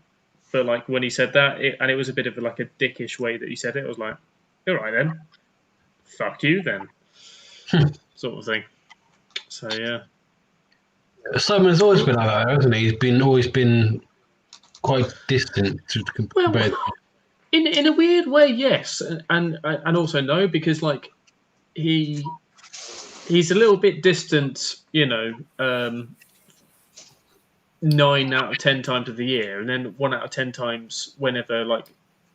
But like when he said that, it was a bit of a dickish way that he said it. I was like, all right then, fuck you then, sort of thing. So yeah. Simon's always been like that, hasn't he? He's always been quite distant compared. In a weird way, yes, and also no, because he's a little bit distant, 9 out of 10 times of the year, and then 1 out of 10 times whenever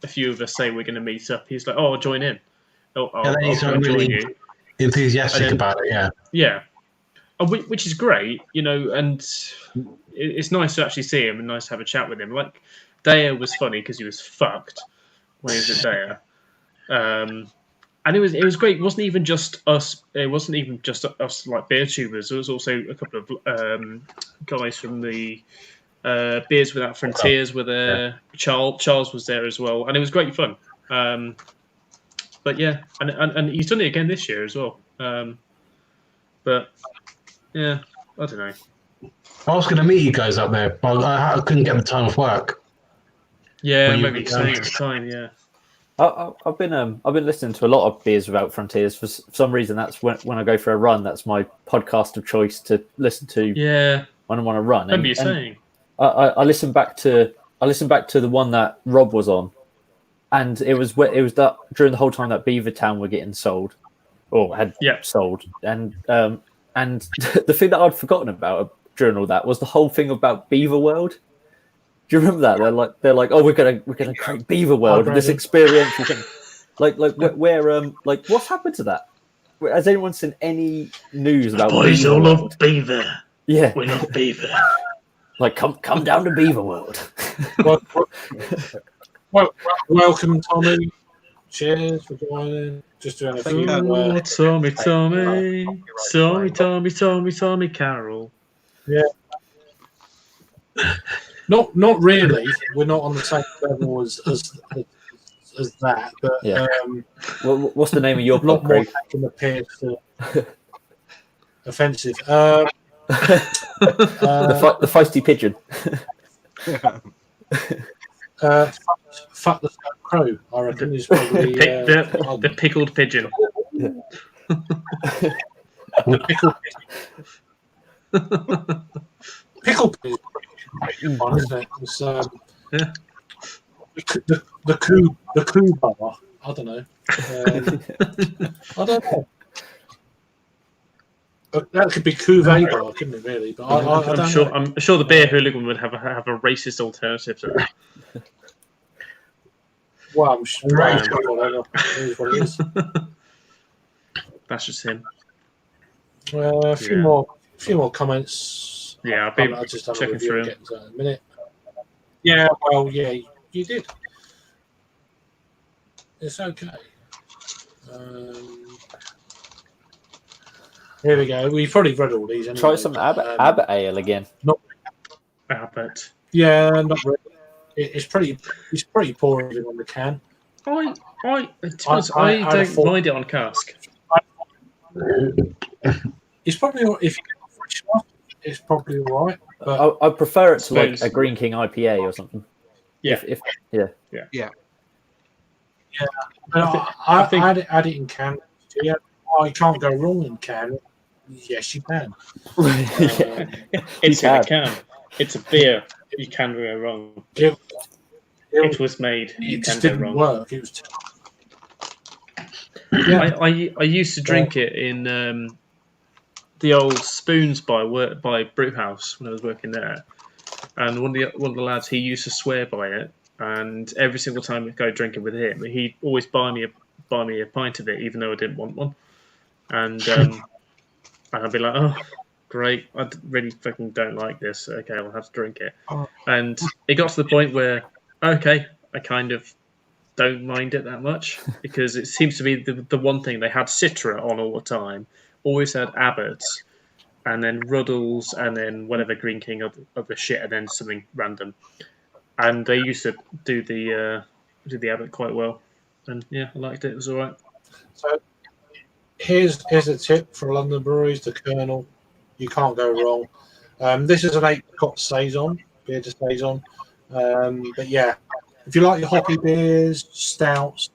a few of us say we're going to meet up, he's like, "Oh, I'll join in." And then he's not really enthusiastic about it. Yeah. Yeah. which is great, and it's nice to actually see him and nice to have a chat with him. Like Daya was funny because he was fucked when he was at Daya, and it was great. It wasn't even just us. It wasn't even just us like beer tubers. There was also a couple of guys from the Beers Without Frontiers were there. Charles was there as well, and it was great fun. But yeah, and he's done it again this year as well. But yeah, I don't know. I was going to meet you guys up there, but I couldn't get the time off work. Yeah, maybe saying at the time. Yeah, I've been listening to a lot of Beers Without Frontiers. For some reason, that's when I go for a run. That's my podcast of choice to listen to. Yeah, when I want to run. Remember you saying? I listened back to the one that Rob was on, and it was that during the whole time that Beaver Town were getting sold, or had sold, and the thing that I'd forgotten about during all that was the whole thing about Beaver World. Do you remember that? They're like, oh, we're gonna create Beaver World, this experiential thing. Like where what's happened to that? Has anyone seen any news about? Boys all love Beaver. Yeah, we love Beaver. Like come down to Beaver World. Well, welcome, Tommy. Cheers for joining. Just doing a few. Tommy, Carol. Yeah. Not really. We're not on the same level as that. But yeah. What's the name of your blog, Craig? Appears offensive. The feisty pigeon. Fuck the crow, I reckon, is probably the pickled pigeon. The pickled pigeon. Pickled pigeon. Honestly, it's, the coup bar. I don't know. I don't know. That could be Cuvée bar, couldn't it? Really, but I'm sure the beer hooligan would have a racist alternative to that. Well, I'm sure whatever. It is what it is. That's just him. A few more comments. Yeah, I'll just have checking through in a minute. Yeah, well, yeah, you did. It's okay. Here we go. We've probably read all these. Anyway. Try some Abbott Ale again. Not Abbott. Yeah, not really. It's pretty poor on the can. I don't mind it on cask. It's probably, if you get fresh stuff, it's probably all right. But I prefer it to like a Green King IPA or something. Yeah. Yeah. I think add it in can. Yeah. Oh, you can't go wrong in can. Yes, you can. It's in a can. It's a beer. You can go wrong. It was made. You can go wrong. Work. It was. I used to drink it in the old Spoons by Brewhouse when I was working there, and one of the lads, he used to swear by it, and every single time I go drinking with him, he'd always buy me a pint of it, even though I didn't want one, and I'd be like, oh, great, I really fucking don't like this. Okay, I'll have to drink it, and it got to the point where, okay, I kind of don't mind it that much because it seems to be the one thing. They had Citra on all the time, always had Abbott's, and then Ruddles, and then whatever Green King of the shit, and then something random. And they used to do the Abbott quite well, and yeah, I liked it. It was all right. So here's a tip for London breweries: the Colonel. You can't go wrong. This is an 8-pot saison, beer to saison. But yeah. If you like your hoppy beers, stouts,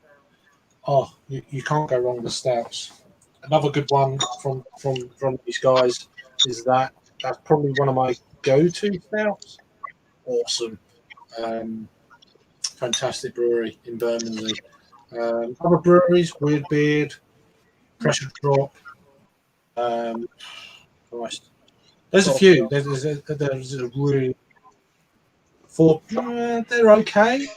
you can't go wrong with stouts. Another good one from these guys is that's probably one of my go-to stouts. Awesome, fantastic brewery in Bermondsey. Other breweries: Weird Beard, Pressure Drop. Christ, there's a few. There's a really. They're okay.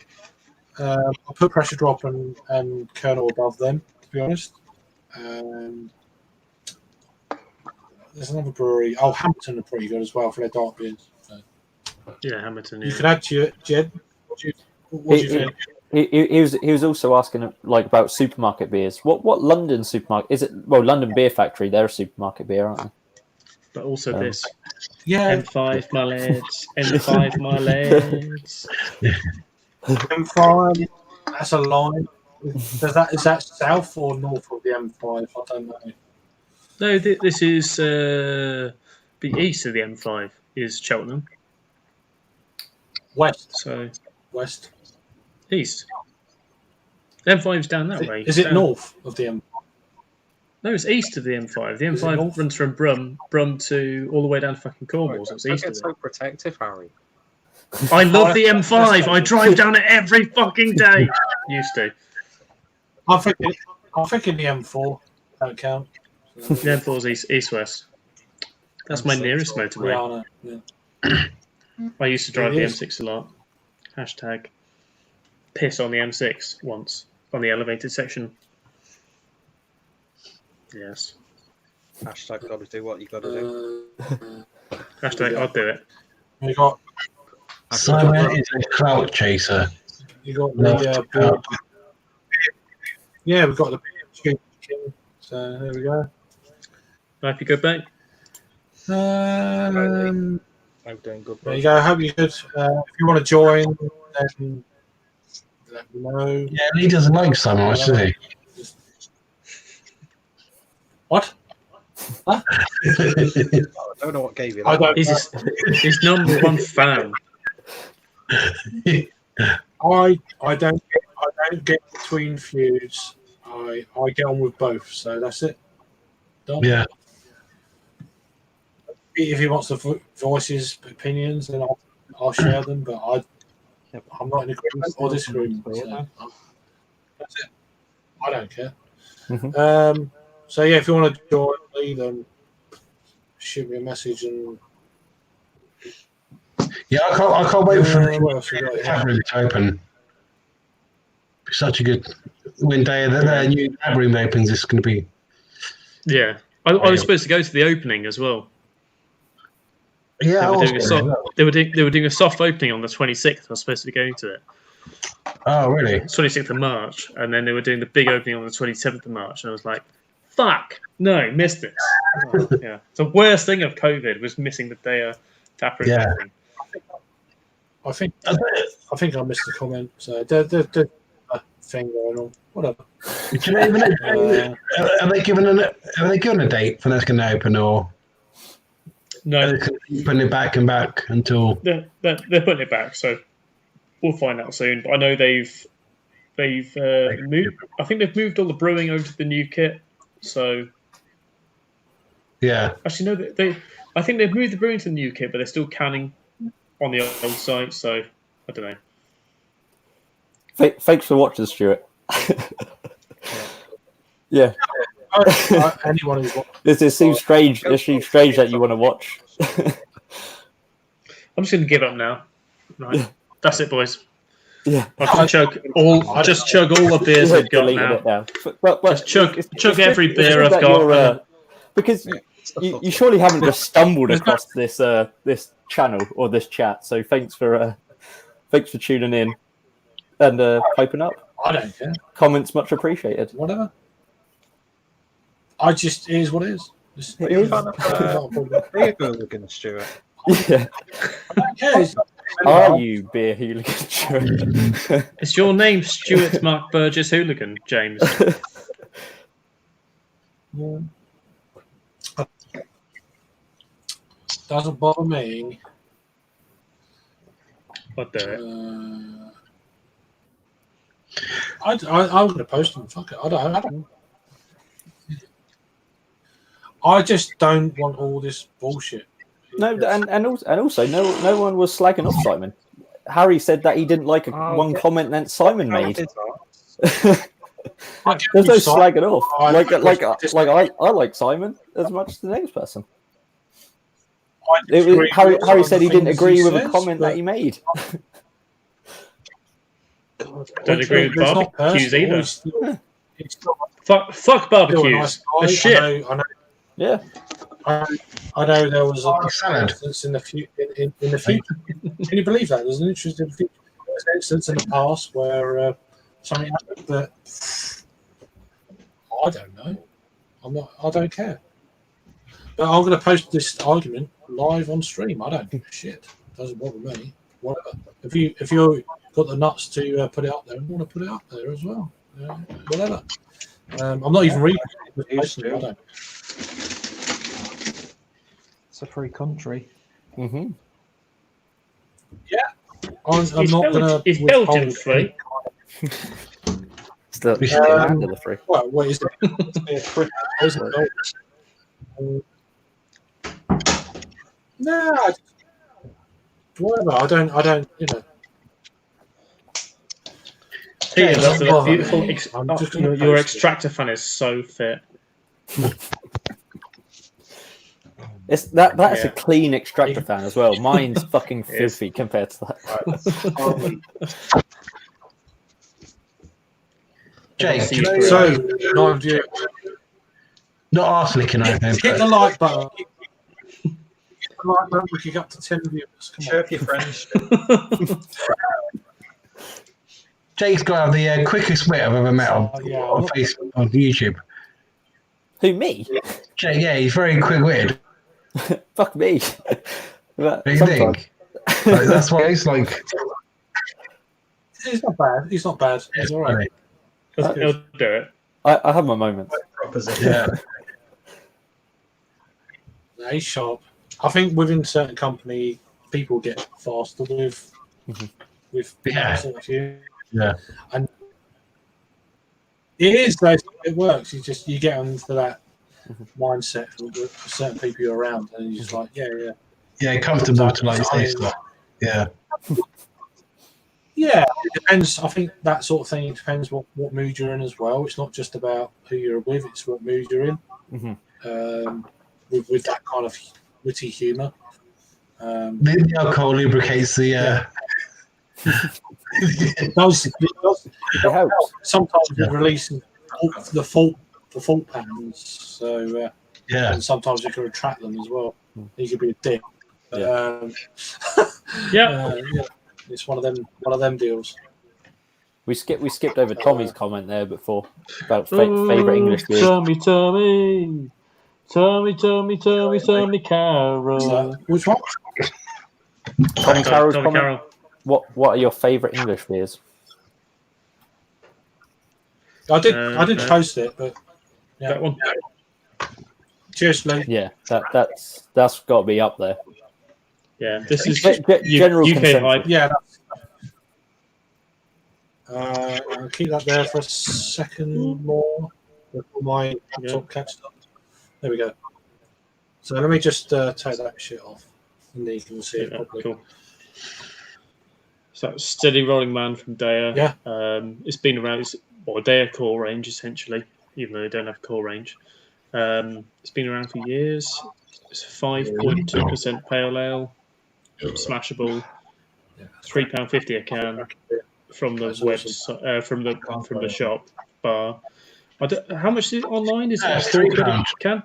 I'll put Pressure Drop and Colonel above them, to be honest. there's another brewery. Oh, Hampton are pretty good as well for their dark beers. So. Yeah, Hamilton. Yeah. You can add to it, Jed. What do you think? He was also asking like about supermarket beers. What London supermarket is it? Well, London Beer Factory, they're a supermarket beer, aren't they? But also this. Yeah. M5 my lads. M5 my lads. M5. That's a line. Is that south or north of the M5? I don't know. No, this is the east of the M5 is Cheltenham. West. So West. East. The M5's down that way. Is it north of the M5? No, it's east of the M5. The M5 runs from Brum to all the way down to fucking Cornwall. So it's east of it. So protective, Harry. I love the M5. I drive down it every fucking day. Used to. I'm thinking the M4. Don't count. The M4 is east-west. That's my nearest motorway. Yeah. I used to drive the M6 a lot. Hashtag piss on the M6 once on the elevated section. Yes. Hashtag got to do what you got to do. Hashtag I'll do it. We got Simon is a clout chaser. you got the yeah, we've got the chicken. So there we go. Hope you go back. I'm doing good. There you go. Hope you could. If you want to join, then let me know. Yeah, Lee doesn't like Simon much, does he? What? Huh? I don't know what gave you that. I don't. He's his number one fan. I don't get between feuds. I get on with both, so that's it. Done. Yeah. If he wants to voice his opinions, then I'll share them. But I'm not in agreement or disagreement. So that's it. I don't care. Mm-hmm. So yeah, if you want to join me, then shoot me a message and. Yeah, I can't wait for the tap room to open. Such a good when the new tap room opens. It's going to be. Yeah, I was supposed to go to the opening as well. Yeah, they were doing a soft opening on the 26th. I was supposed to be going to it. Oh, really? 26th of March, and then they were doing the big opening on the 27th of March, and I was like, "Fuck, no, missed this." Oh, yeah, the worst thing of COVID was missing the day of taproom. Yeah. Opening. I think I missed the comment. So the thing going on. Whatever. Do you know, are they given a date when that's going to open, or No, they're putting it back and back until they're putting it back, so we'll find out soon. But I know they've moved. I think they've moved all the brewing over to the new kit. So yeah. actually, no, I think they've moved the brewing to the new kit, but they're still canning on the old site. So I don't know. Thanks for watching, Stuart. Yeah. Anyone who's watching. It seems strange. It seems strange that you want to watch. I'm just going to give up now. Right, that's it, boys. Yeah. I'll chug all the beers I've got now. Well, just chug every beer I've got. Because you surely haven't just stumbled across this channel or this chat. So thanks for tuning in and piping up. I don't care. Comments much appreciated. Whatever. It is what it is. It is. Hooligan, Stuart. Yeah. Okay. Are you beer hooligan, Stuart? Is your name Stuart Mark Burgess Hooligan, James? Yeah. Doesn't bother me. I'll do it. I'm going to post them. Fuck it. I don't. I just don't want all this bullshit. No, and also, no one was slagging off Simon. Harry said that he didn't like one comment that Simon made. There's no slagging off. I like Simon as much as the next person. Harry said he didn't agree with a comment that he made. Don't agree with barbecues either. Fuck barbecues. They're shit. I know. Yeah. I know there was a salad. instance in the future. In the future, can you believe that? There's an interesting future. There was an instance in the past where something happened, but I don't know. I don't care. But I'm going to post this argument live on stream. I don't give a shit. Doesn't bother me. Whatever. If you got the nuts to put it up there, I want to put it up there as well. Whatever. I'm not even reading it. I don't. It's a free country. Mm-hmm. Yeah. I'm not going to. Is Belgium free? It's the land of the free. Well, what is it? No, whatever. I don't. You know. Peter, that's a Well, beautiful. Your extractor fan is so fit. That's a clean extractor fan as well. Mine's fucking filthy compared to that. Jake, so 9 viewers. Not arse licking, I think. Hit the like button. Hit the like button. We can get up to 10 viewers. Come Share on. with your friends. Jake's got the quickest wit I've ever met on Facebook, on YouTube. Who, me? Jake, yeah, he's very quick-witted. Fuck me. What do you think? Like, that's why he's like... He's not bad. He's not bad. He's all right. He'll do it. I have my moments. Yeah. No, he's sharp. I think within certain company, people get faster with sort of you. Yeah. And it is though. It works. You get into that mindset for certain people you're around, and you're just like, Yeah, comfortable to like say stuff. Yeah. Yeah, it depends. I think that sort of thing. It depends what mood you're in as well. It's not just about who you're with; it's what mood you're in. With that kind of witty humour. The alcohol lubricates the. It does. It helps. Sometimes it releases the fault patterns. So and sometimes you can retract them as well. You could be a dick. It's one of them deals. We skipped over Tommy's comment there before about favourite English beers. Tommy, Carroll. Which one? Tommy Carroll's comment. Carroll. What are your favourite English beers? I did post it, but that one. Cheers, Lee. Yeah, that's got to be up there. Yeah, this is general UK hype. Yeah. I'll keep that there for a second more before my laptop catches up. There we go. So let me just take that shit off, and then you can see it properly. Cool. So Steady Rolling Man from Daya. Yeah. It's been around. It's a Daya core range essentially, even though they don't have core range. It's been around for years. It's 5.2% pale ale, smashable, £3.50 a can from the website, from the shop bar. How much is it online? Is it £3 a can?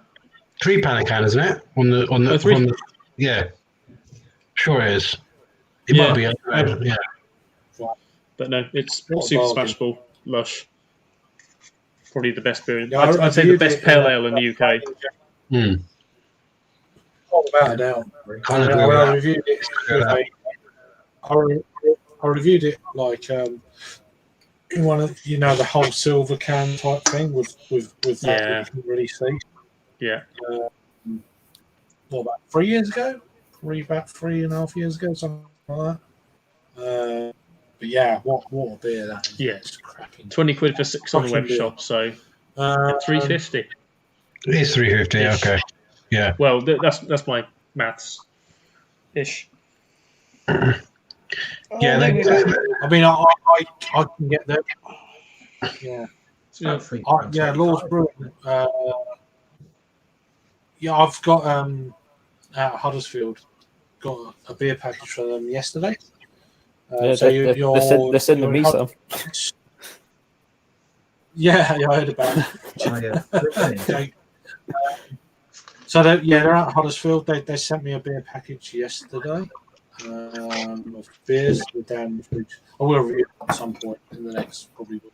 £3 a can, isn't it? On the yeah, sure it is. It might be. Yeah. But no, it's super smashable, lush. Probably the best beer. Yeah, I'd say the best pale ale in the UK. All about it now. I reviewed it. I reviewed it like in one of the whole silver can type thing with that you can really see. Yeah. What, about 3 years ago? About 3.5 years ago, something like that. But yeah, what a beer that is. Yeah, it's cracking. 20 quid for 6 on the web shop, so £3.50. It is £3.50. Okay. Yeah. Well, that's my maths ish. Yeah, I mean, I can get there. Yeah. Lord's Brewing. I've got at Huddersfield got a beer package for them yesterday. They're sending me some. Yeah, I heard about it. So they're at Huddersfield. They sent me a beer package yesterday of beers. They're down in the fridge. I will review it at some point in the next probably week.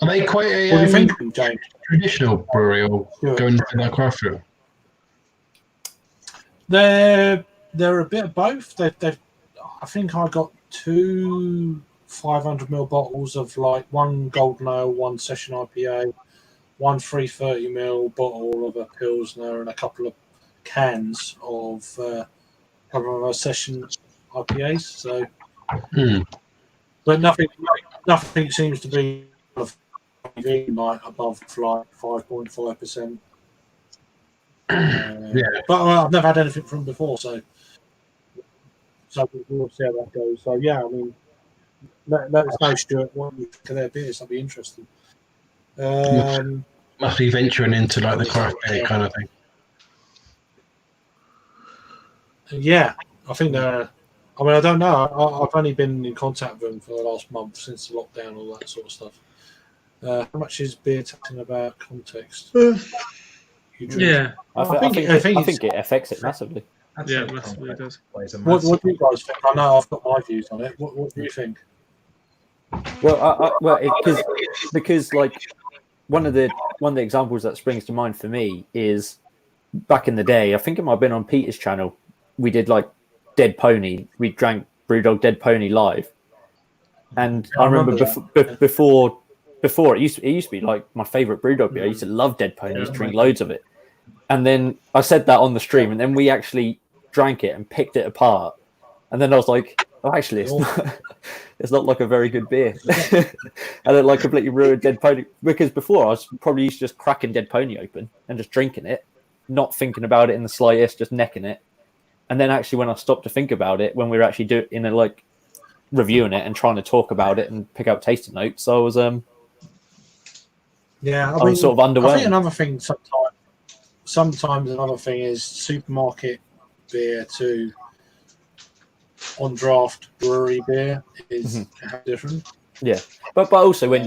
Are they quite a What do you think, James? traditional brewery or going to that craft brew? They're a bit of both. I think I got 2 500ml bottles of like one Golden Ale, one Session IPA, one 330ml bottle of a Pilsner, and a couple of cans of a couple of our Session IPAs. So, but nothing seems to be like above like 5.5%. But I've never had anything from before, so we'll see how that goes. So yeah, I mean, let us know, Stuart, what you think of their beers. That'd be interesting. Must be venturing into like the craft beer kind of thing. Yeah, I think they're. I mean, I don't know. I've only been in contact with them for the last month since the lockdown, all that sort of stuff. How much is beer talking about context? Yeah, I think it affects it massively. Yeah, massively it does. What do you guys think? I know I've got my views on it. What do you think? Well, because like one of the examples that springs to mind for me is back in the day. I think it might have been on Peter's channel. We did like Dead Pony. We drank Brewdog Dead Pony live, and I remember before it used to be like my favorite Brewdog beer. I used to love Dead Pony. I used to drink loads of it, and then I said that on the stream, and then we actually drank it and picked it apart, and then I was like, oh, actually, it's not like a very good beer. And it like completely ruined Dead Pony, because before I was probably used to just cracking Dead Pony open and just drinking it, not thinking about it in the slightest, just necking it. And then actually when I stopped to think about it, when we were actually reviewing it and trying to talk about it and pick out tasting notes, I was I was sort of underwhelmed. I think another thing sometimes another thing is supermarket beer to on draft brewery beer is different. Yeah, but also when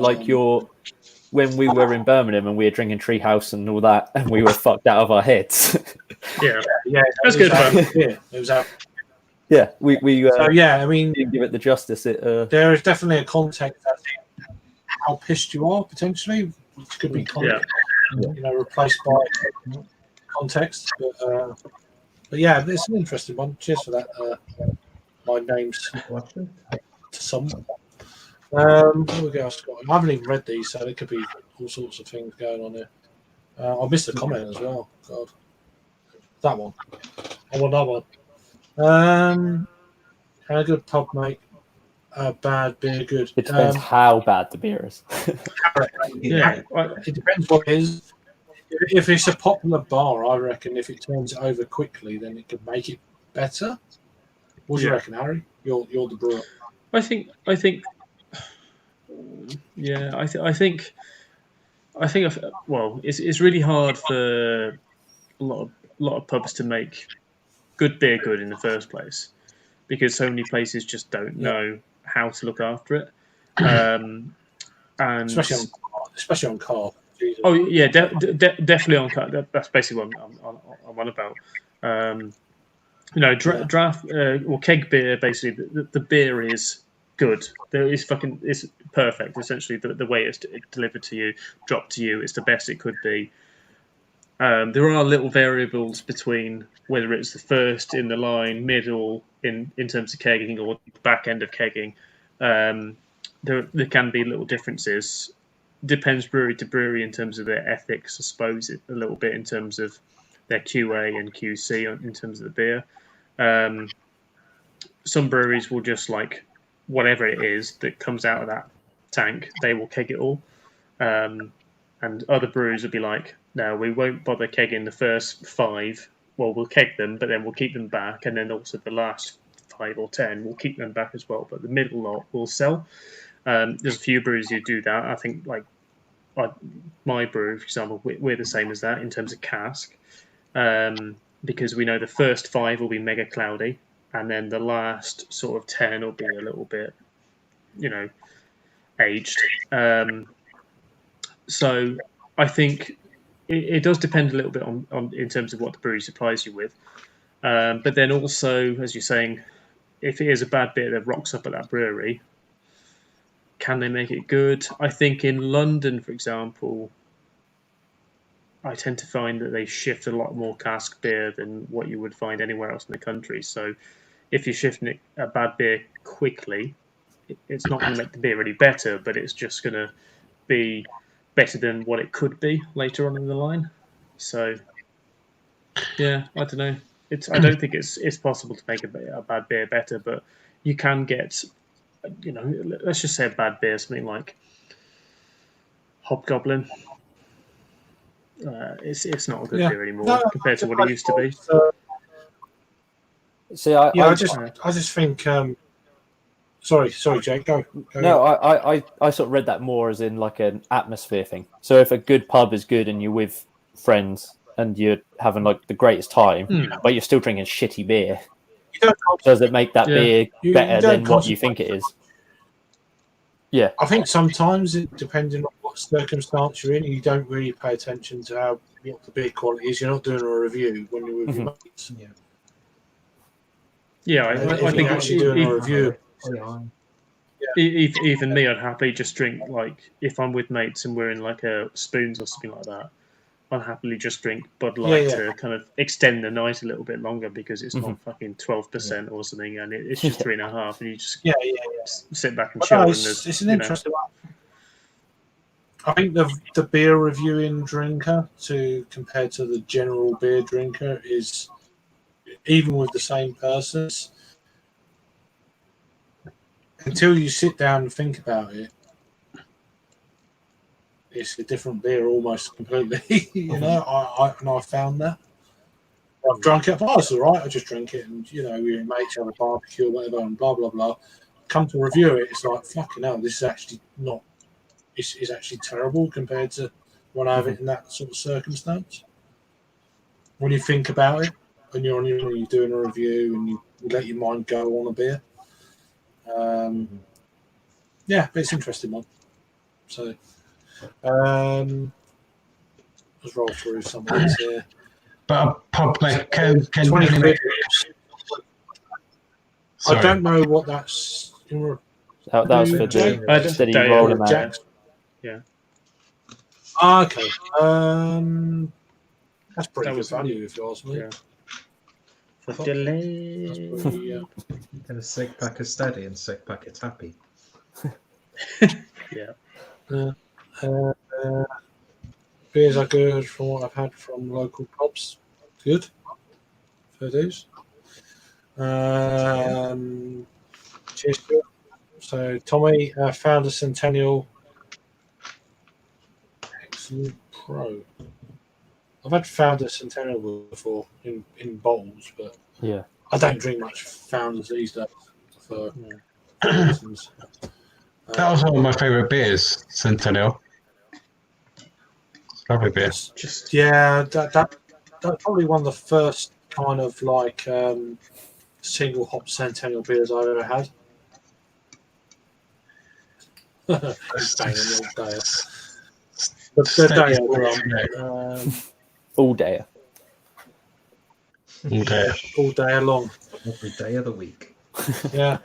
when we were in Birmingham and we were drinking Treehouse and all that, and we were fucked out of our heads. Yeah, that's good fun. Yeah, it was out. Yeah, we so yeah, I mean, didn't give it the justice. There is definitely a context as in how pissed you are potentially, which could be replaced by context. But yeah, it's an interesting one. Cheers for that. My name's to someone. What we go, Scott? I haven't even read these, so there could be all sorts of things going on here. I missed a comment as well. God, that one. I want that one. How good pub make bad beer good? It depends how bad the beer is. Yeah, it depends what it is. If it's a popular bar, I reckon if it turns it over quickly, then it could make it better. What do you reckon, Harry? You're the brewer. I think. Yeah, I think. Well, it's really hard for a lot of pubs to make good beer good in the first place, because so many places just don't know how to look after it, and especially on carb. Jesus. Oh yeah, definitely on carb. That's basically what I'm on about. Draft or keg beer. Basically, the beer is good. It's perfect. Essentially, the way it's delivered to you, dropped to you, it's the best it could be. There are little variables between whether it's the first in the line, middle in terms of kegging, or back end of kegging. There can be little differences. Depends brewery to brewery in terms of their ethics, I suppose, a little bit in terms of their QA and QC in terms of the beer. Some breweries will just like whatever it is that comes out of that tank, they will keg it all. And other breweries will be like, no, we won't bother kegging the first 5. Well, we'll keg them, but then we'll keep them back. And then also the last 5 or 10, we'll keep them back as well. But the middle lot we'll sell. There's a few breweries who do that. I think like my brew, for example, we're the same as that in terms of cask. Because we know the first 5 will be mega cloudy. And then the last sort of 10 will be a little bit, aged. So I think it does depend a little bit on in terms of what the brewery supplies you with. But then also, as you're saying, if it is a bad beer that rocks up at that brewery, can they make it good? I think in London, for example, I tend to find that they shift a lot more cask beer than what you would find anywhere else in the country. So if you're shifting a bad beer quickly, it's not going to make the beer any better, but it's just going to be better than what it could be later on in the line. So, yeah, I don't know. I don't think it's possible to make a bad beer better, but you can get, let's just say a bad beer, something like Hobgoblin. It's not a good beer anymore compared to what it used to be. See, I just think. Sorry, Jake. Go. No, I sort of read that more as in like an atmosphere thing. So if a good pub is good and you're with friends and you're having like the greatest time, but you're still drinking shitty beer, does it make that beer better than what you think it is? Yeah, I think sometimes, depending on what circumstance you're in, you don't really pay attention to what the beer quality is. You're not doing a review when you're with your mates. Yeah, I think actually doing a review. Even me, I'd happily just drink, like, if I'm with mates and we're in like a Spoons or something like that, I'll happily just drink Bud Light to kind of extend the night a little bit longer because it's not fucking 12% or something, and it's just 3.5, and you just sit back and chill. It's an interesting one. I think the beer reviewing drinker compared to the general beer drinker is, even with the same persons, until you sit down and think about it, it's a different beer almost completely. I found that. I've drunk it. Oh, it's all right. I just drink it, and we mates have a barbecue or whatever, and blah blah blah. Come to review it, it's like fucking hell. This is actually not. It's actually terrible compared to when I have it in that sort of circumstance. When you think about it, and you're doing a review, and you let your mind go on a beer. But it's an interesting one. So. Let's roll through some of these here. But a pub can 20 really I don't know what that's. That was for the steady rolling out. Yeah. Okay. That's pretty good value if you ask me. Yeah. For delay. Get a 6-pack of steady and 6-pack of tappy. Yeah. Beers are good from what I've had from local pubs. Good. Fair dues. Cheers. So, Tommy found a Centennial Excellent Pro. I've had Founder Centennial before in bottles, but I don't drink much Founders these days for reasons. That was one of my favourite beers, Centennial. Lovely beer. That's probably one of the first kind of like single hop Centennial beers I've ever had. All day. All day long. Every day of the week. Yeah.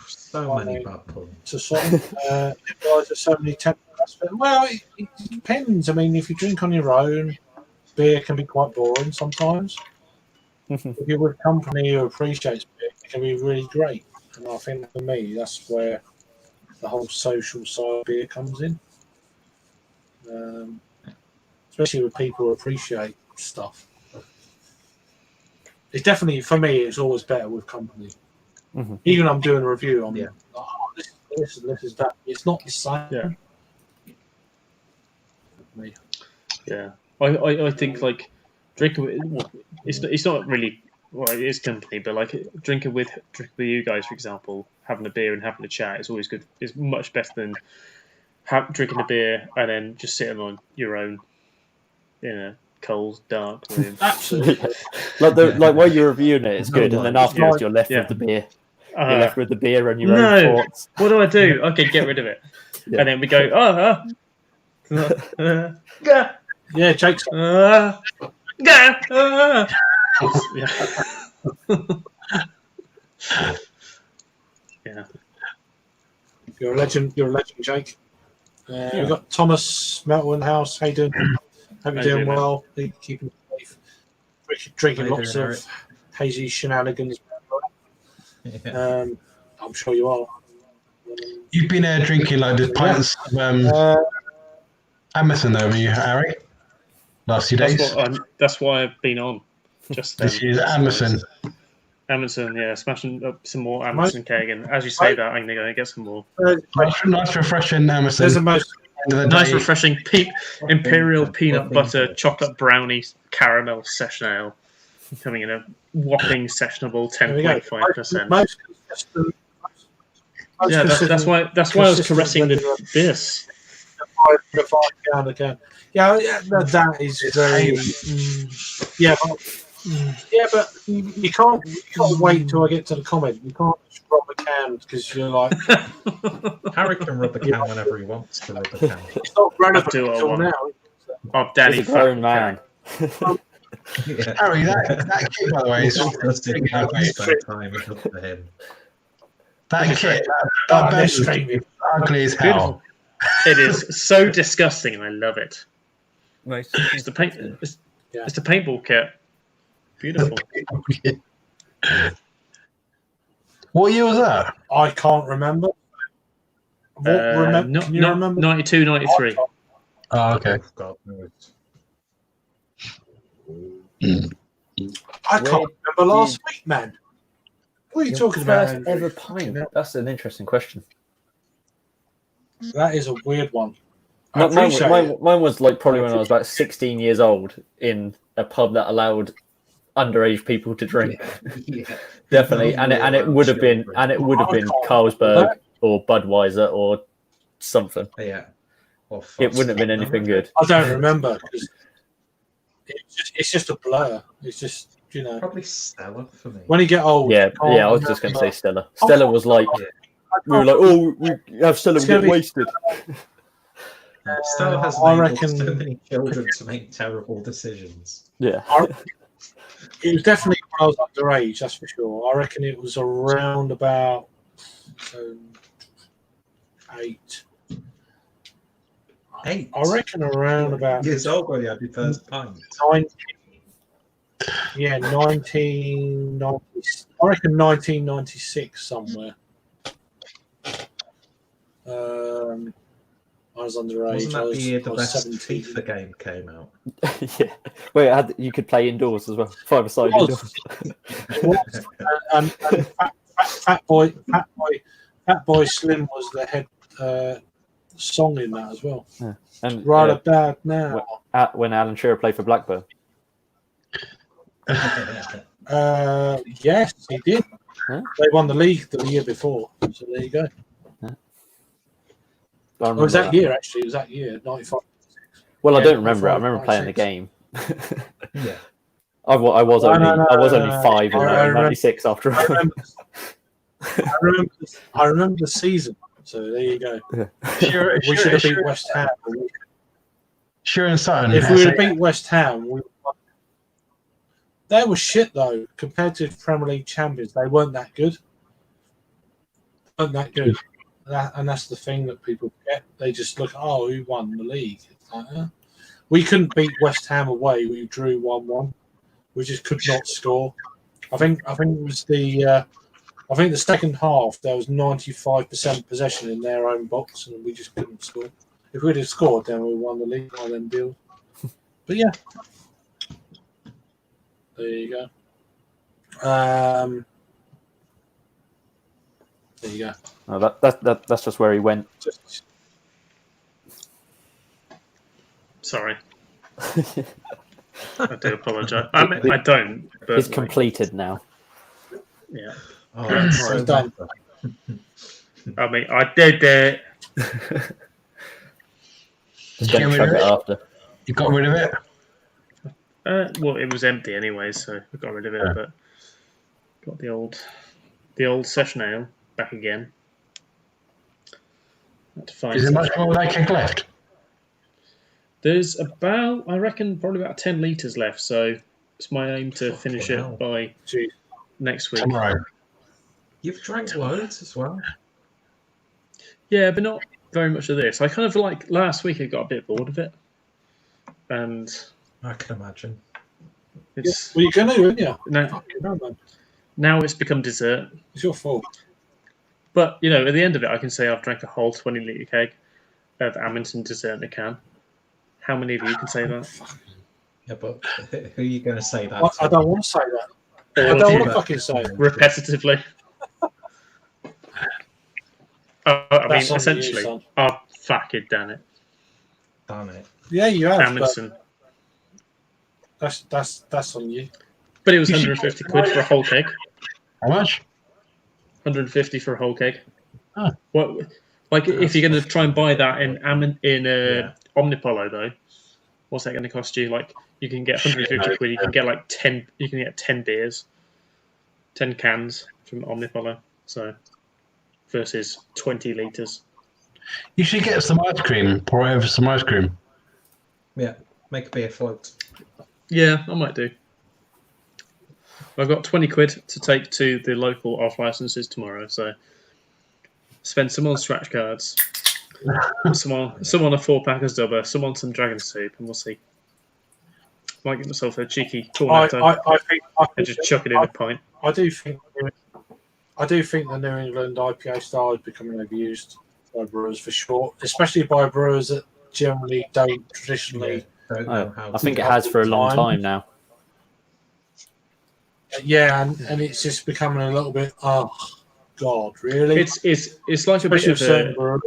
So many bad puns. So many temperatures. Well, it depends. I mean, if you drink on your own, beer can be quite boring sometimes. If you're with company who appreciates beer, it can be really great. And I think for me, that's where the whole social side of beer comes in. Especially with people who appreciate stuff. It's definitely, for me, it's always better with company. Even I'm doing a review, I'm this is that. It's not the same. Yeah. I think like drinking with, it's not really, well, it is company, but like drinking with you guys, for example, having a beer and having a chat is always good. It's much better than drinking a beer and then just sitting on your own in a cold, dark room. Absolutely. like while you're reviewing it, it's good, and then afterwards you're left with the beer. You're left with the beer and your own thoughts. What do I do? Okay, get rid of it. And then we go, Yeah, Jake's. Yeah. Yeah. You're a legend. You're a legend, Jake. We've got Thomas Melton House. How you doing? Hope you're doing well. Keeping safe. Drinking lots of hazy shenanigans. Yeah. I'm sure you are. You've been drinking like the pints of Amazon over you, Harry. Last few days. That's why I've been on. Just then. This is Amazon. Amazon, yeah, smashing up some more Amazon keg, and as you say that, I'm going to go and get some more. Nice refreshing Amazon. There's the most nice refreshing imperial peanut butter chocolate brownie caramel session ale, coming in a whopping sessionable 10.5%. Yeah, that's why I was caressing this. The 5 pound again. Yeah, that is very. But you can't wait till I get to the comment. You can't just rub a can because you're like. Harry can rub the can whenever he wants to rub the can. It's not relevant until now. Oh, Danny, he's a grown man. Yeah. Harry, that kit, by the way, is that kit. That ugly as hell. It is so disgusting, and I love it. Nice. It's the paintball kit. Beautiful. What year was that? I can't remember. Can you remember? 92, 93. Oh, okay. God knows. I can't remember last week, man. What are you talking about? First ever pint? That's an interesting question. That is a weird one. Mine was like probably when I was about 16 years old in a pub that allowed underage people to drink. Yeah. Definitely, and it would have been Carlsberg or Budweiser or something. Yeah. It wouldn't have been anything good. I don't remember. It's just a blur. It's just, Probably Stella for me. When you get old. Yeah, I was just going to say Stella. Stella was like, we were like, we have Stella, we get wasted. Stella has enabled so many children to make terrible decisions. Yeah. It was definitely when I was underage, that's for sure. I reckon it was around about 8. 8? I reckon around about years old when you had your first pint. 1990. I reckon 1996 somewhere. I was underage. Wasn't that the year the best 17. FIFA game came out? Yeah. Wait, you could play indoors as well. 5-a-side indoors. and Fat Boy Slim was the head song in that as well. Yeah. And right about now. When Alan Shearer played for Blackburn. Yes, he did. Huh? They won the league the year before. So there you go. It was that year, actually. It was that year, 95. Well, I don't remember it. I remember playing the game. Yeah. I was only 5 in 96 after all. I remember the season. So there you go. Sure, we should have beat West Ham. Sure and Sutton. If we would have beat West Ham, they were shit though compared to Premier League champions. They weren't that good. And that's the thing that people forget. They just look, who won the league? It's like, we couldn't beat West Ham away. We drew 1-1. We just could not score. I think it was the second half there was 95% possession in their own box, and we just couldn't score. If we'd have scored, then we won the league. One of them deals. But yeah, there you go. There you go. Oh, that's just where he went. Sorry. I do apologise. I don't. But it's completed now. Yeah. Oh, it's done. I mean, I did it. Just don't chug it after. You got rid of it? Well, it was empty anyway, so I got rid of it. But got the old session ale back again. Is there much more of that keg left? There's about, I reckon, probably about 10 litres left. So it's my aim to finish it hell. by next week. Tomorrow. You've drank loads as well. Yeah, but not very much of this. I kind of like last week I got a bit bored of it. And I can imagine. it's Well, you're going to, aren't you? now, Fucking hell, man. now it's become dessert. It's your fault. But, you know, at the end of it, I can say I've drank a whole 20-litre keg of Amundsen dessert in a can. How many of you can say that? Yeah, but who are you going to say that I to? don't want to say that. I All don't of want you, to fucking say it. repetitively. I mean, That's on you, essentially, son. I've fucking done it. Damn it. Yeah, you have. But Amundsen. that's on you. But it was 150 quid for a whole keg. How much? 150 for a whole keg. Oh. What? Like, if you're going to try and buy that in Omnipolo, though, what's that going to cost you? Like, you can get 150 quid. You can get like 10. You can get 10 beers, 10 cans from Omnipolo. So, versus 20 litres. You should get some ice cream. Pour over some ice cream. Yeah, make a beer float. Yeah, I might do. I've got 20 quid to take to the local off licenses tomorrow, so spend some on scratch cards, some on a 4-pack of Zubba, some on some dragon soup, and we'll see. Might get myself a cheeky cornetto I think and just chuck it in a pint. I do think the New England IPA style is becoming abused by brewers for sure, especially by brewers that generally don't traditionally. Don't know how I think it to- has for a long time now. Yeah, and it's just becoming a little bit. Oh God, really? It's like a bit Especially of with certain a breweries.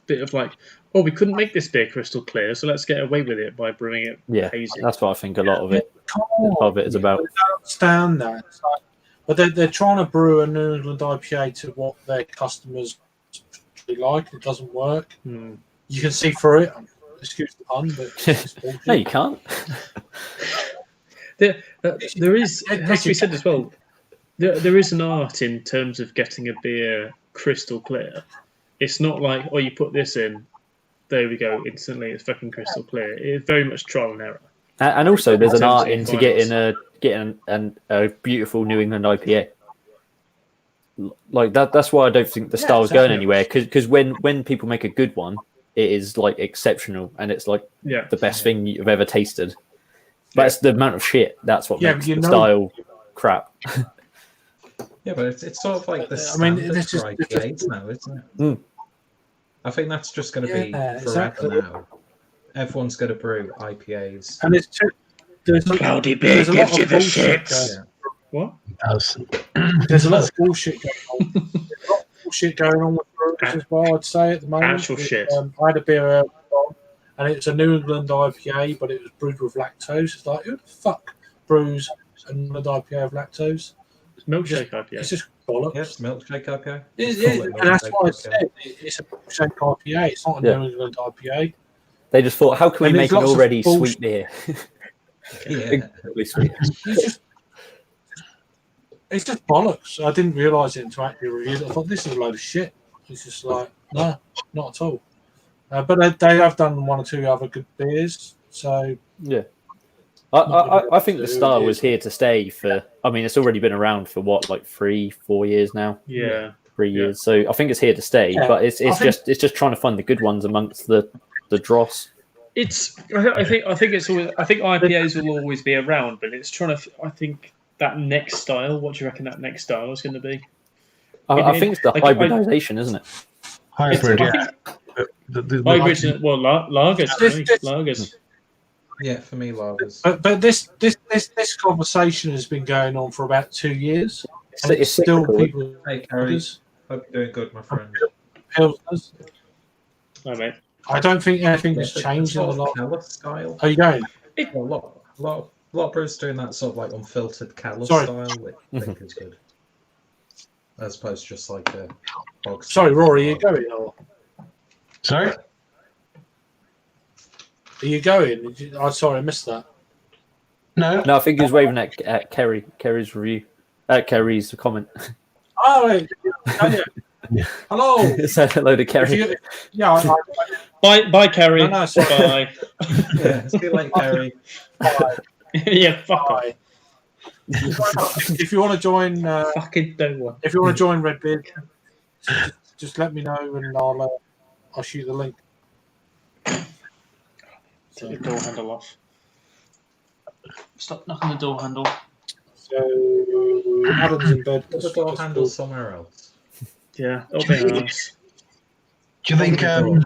bit of like, oh, we couldn't make this beer crystal clear, so let's get away with it by brewing it Yeah, hazy. that's what I think a lot of it. Come A lot of on, it is about. I don't understand that. It's like, but they're trying to brew a New England IPA to what their customers really like. It doesn't work. Hmm. You can see through it. Excuse the pun, but it's bullshit. No, you can't. There is, it has to be said as well, there is an art in terms of getting a beer crystal clear. It's not like, oh, you put this in, there we go, instantly it's fucking crystal clear. It's very much trial and error. And also, there's an art Terms of into getting a beautiful New England IPA. Like that. That's why I don't think the style's going anywhere. Because when people make a good one, it is like exceptional, and it's like the best thing you've ever tasted. But it's the amount of shit. That's what makes the style crap. Yeah, but it's sort of like the standard for IPAs now, isn't it? Mm. I think that's just going to be forever now. Everyone's going to brew IPAs. And there's Cloudy beer gives you the shits. What? It There's a lot of bullshit going on. There's a lot of bullshit going on with brewers as well, I'd say, at the moment. Actual shit. I had a beer earlier on, and it's a New England IPA, but it was brewed with lactose. It's like, who the fuck brews a New England IPA with lactose? Milkshake IPA. It's just bollocks. Yes, milkshake IPA. And that's why I said it's a milkshake IPA. It's not a New England IPA. They just thought, how can we And make an there's lots of already bullshit. sweet beer? Yeah. Incredibly sweet. It's just bollocks. I didn't realise it until I actually reviewed it. I thought this is a load of shit. It's just like, no, not at all. But they have done one or two other good beers. So yeah, I think the style was here to stay for. I mean, it's already been around for what, like 3-4 years now. Yeah, 3 years. So I think it's here to stay. Yeah. But it's just trying to find the good ones amongst the dross. I think IPAs will always be around, but it's trying to. I think that next style. What do you reckon that next style is going to be? I think it's the hybridization, isn't it? Hybrid, yeah. Hybrid, well, lagers. Lagers. Yeah, for me, lagers. But this conversation has been going on for about 2 years. And It's still cyclical. people. Hey, Kerry. Hope you're doing good, my friend. Pilsners. Oh, mate. I don't think anything has Yeah, changed in a sort of lot. Keller style. Are you going? A lot of brewers doing that sort of like unfiltered Keller Sorry. style, which I think is good. As opposed to just like a bog Sorry, style. Rory, are you going? Or Sorry? are you going? Sorry, I missed that. No. No, I think he was waving at Kerry's review. Kerry's comment. Oh, wait. Hello. Say hello to Kerry. Yeah. Bye, Kerry. No, sorry. Bye. Yeah, see you later, Kerry. Yeah, fuck off. If you want to join, Fucking don't want. if you want to join Redbeard, just let me know and I'll shoot the link. Take the door handle off. Stop knocking the door handle. So Adam's in bed. Put the door handle somewhere else. Yeah, that'll be nice. Do you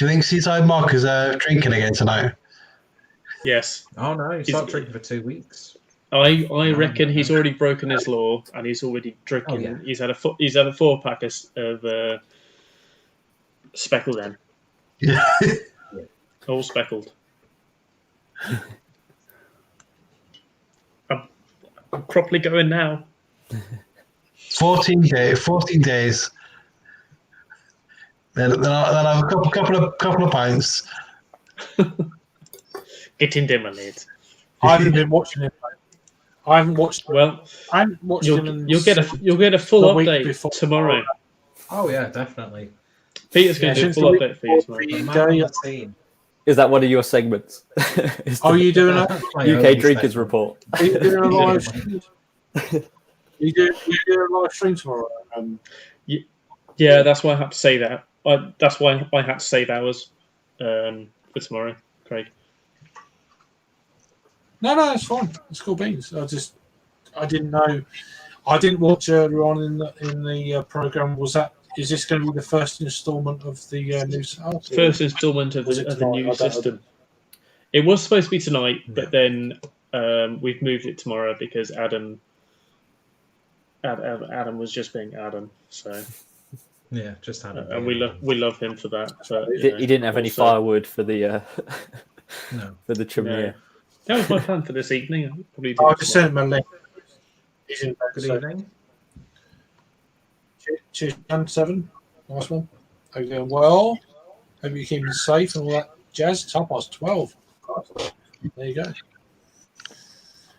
think Seaside Mark is drinking again tonight? Yes. Oh no, he's not drinking for 2 weeks. I reckon he's already broken his law and he's already drinking. Oh, yeah. He's had a 4-pack of speckled M. Yeah. All speckled. I'm properly going now. 14 days. Then I'll have a couple of pints. Get in there, my lad. I haven't been watching him. I haven't watched. Well, I haven't watched him. You'll get a full the week update before. tomorrow. Oh yeah, definitely. Peter's going to do a full update for you tomorrow. The man on the team. Is that one of your segments? Are you doing a UK Drinkers Report? Are you doing a live stream? You do a live stream tomorrow? Yeah, that's why I had to say that. That's why I had to save hours for tomorrow, Craig. No, it's fine. It's cool beans. I didn't know. I didn't watch earlier on in the program. Is this going to be the first instalment of the new setup? First instalment of the new system. It was supposed to be tonight, but then we've moved it tomorrow because Adam was just being Adam. So yeah, just Adam. And we love him for that. But, he didn't have any firewood for the no for the chimney. No. That was my plan for this evening. I'll just send him a link. He's in bed, Good evening. Cheers, Jan 7. Nice one. Hope you're doing well. Hope you're keeping safe and all that jazz. It's 12:30. There you go.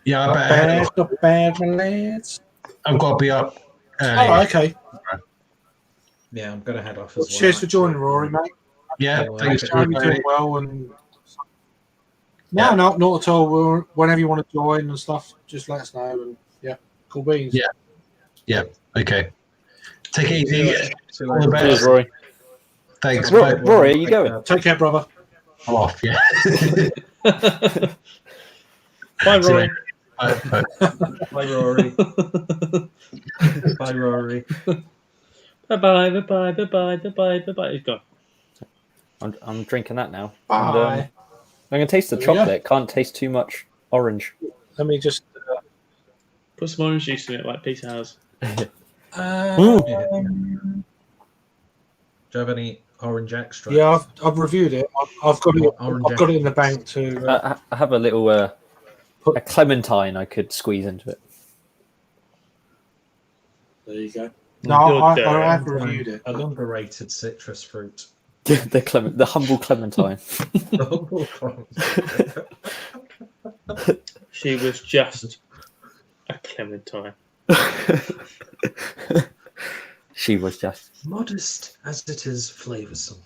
Yeah, Not bad, my lads. I've got to be up. Oh, okay. Yeah, I'm going to head off as well. Cheers for joining, Rory, mate. Yeah, thanks. Hope you're doing well. And no, not at all. Whenever you want to join and stuff, just let us know. And yeah, cool beans. Yeah. Okay. Take it easy. All the best. Cheers, Rory. Thanks. Rory, are you going? Take care, brother. I'm off. Yeah. Bye, Rory. Bye. Bye, Rory. Bye, Rory. Bye. He's gone. I'm drinking that now. Bye. And, I'm going to taste the There we go. chocolate. Can't taste too much orange. Let me just. Put some orange juice in it like Peter has. Do you have any orange extract? Yeah, I've reviewed it. I've got it. I've got it in the bank too. I have a little a clementine I could squeeze into it. There you go. No, I have reviewed it. An underrated citrus fruit. the humble clementine. The humble clementine. She was just a clementine. She was just modest as it is flavoursome.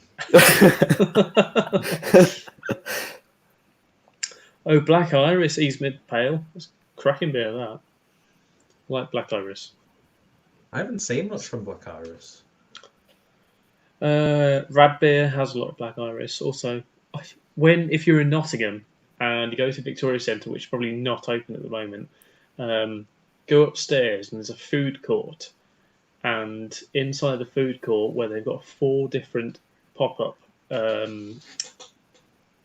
Oh, Black Iris, East Mid Pale. That's cracking beer, that. I like Black Iris. I haven't seen much from Black Iris. Rad Beer has a lot of Black Iris. Also, if you're in Nottingham and you go to Victoria Centre, which is probably not open at the moment, go upstairs and there's a food court. And inside the food court, where they've got 4 different pop-up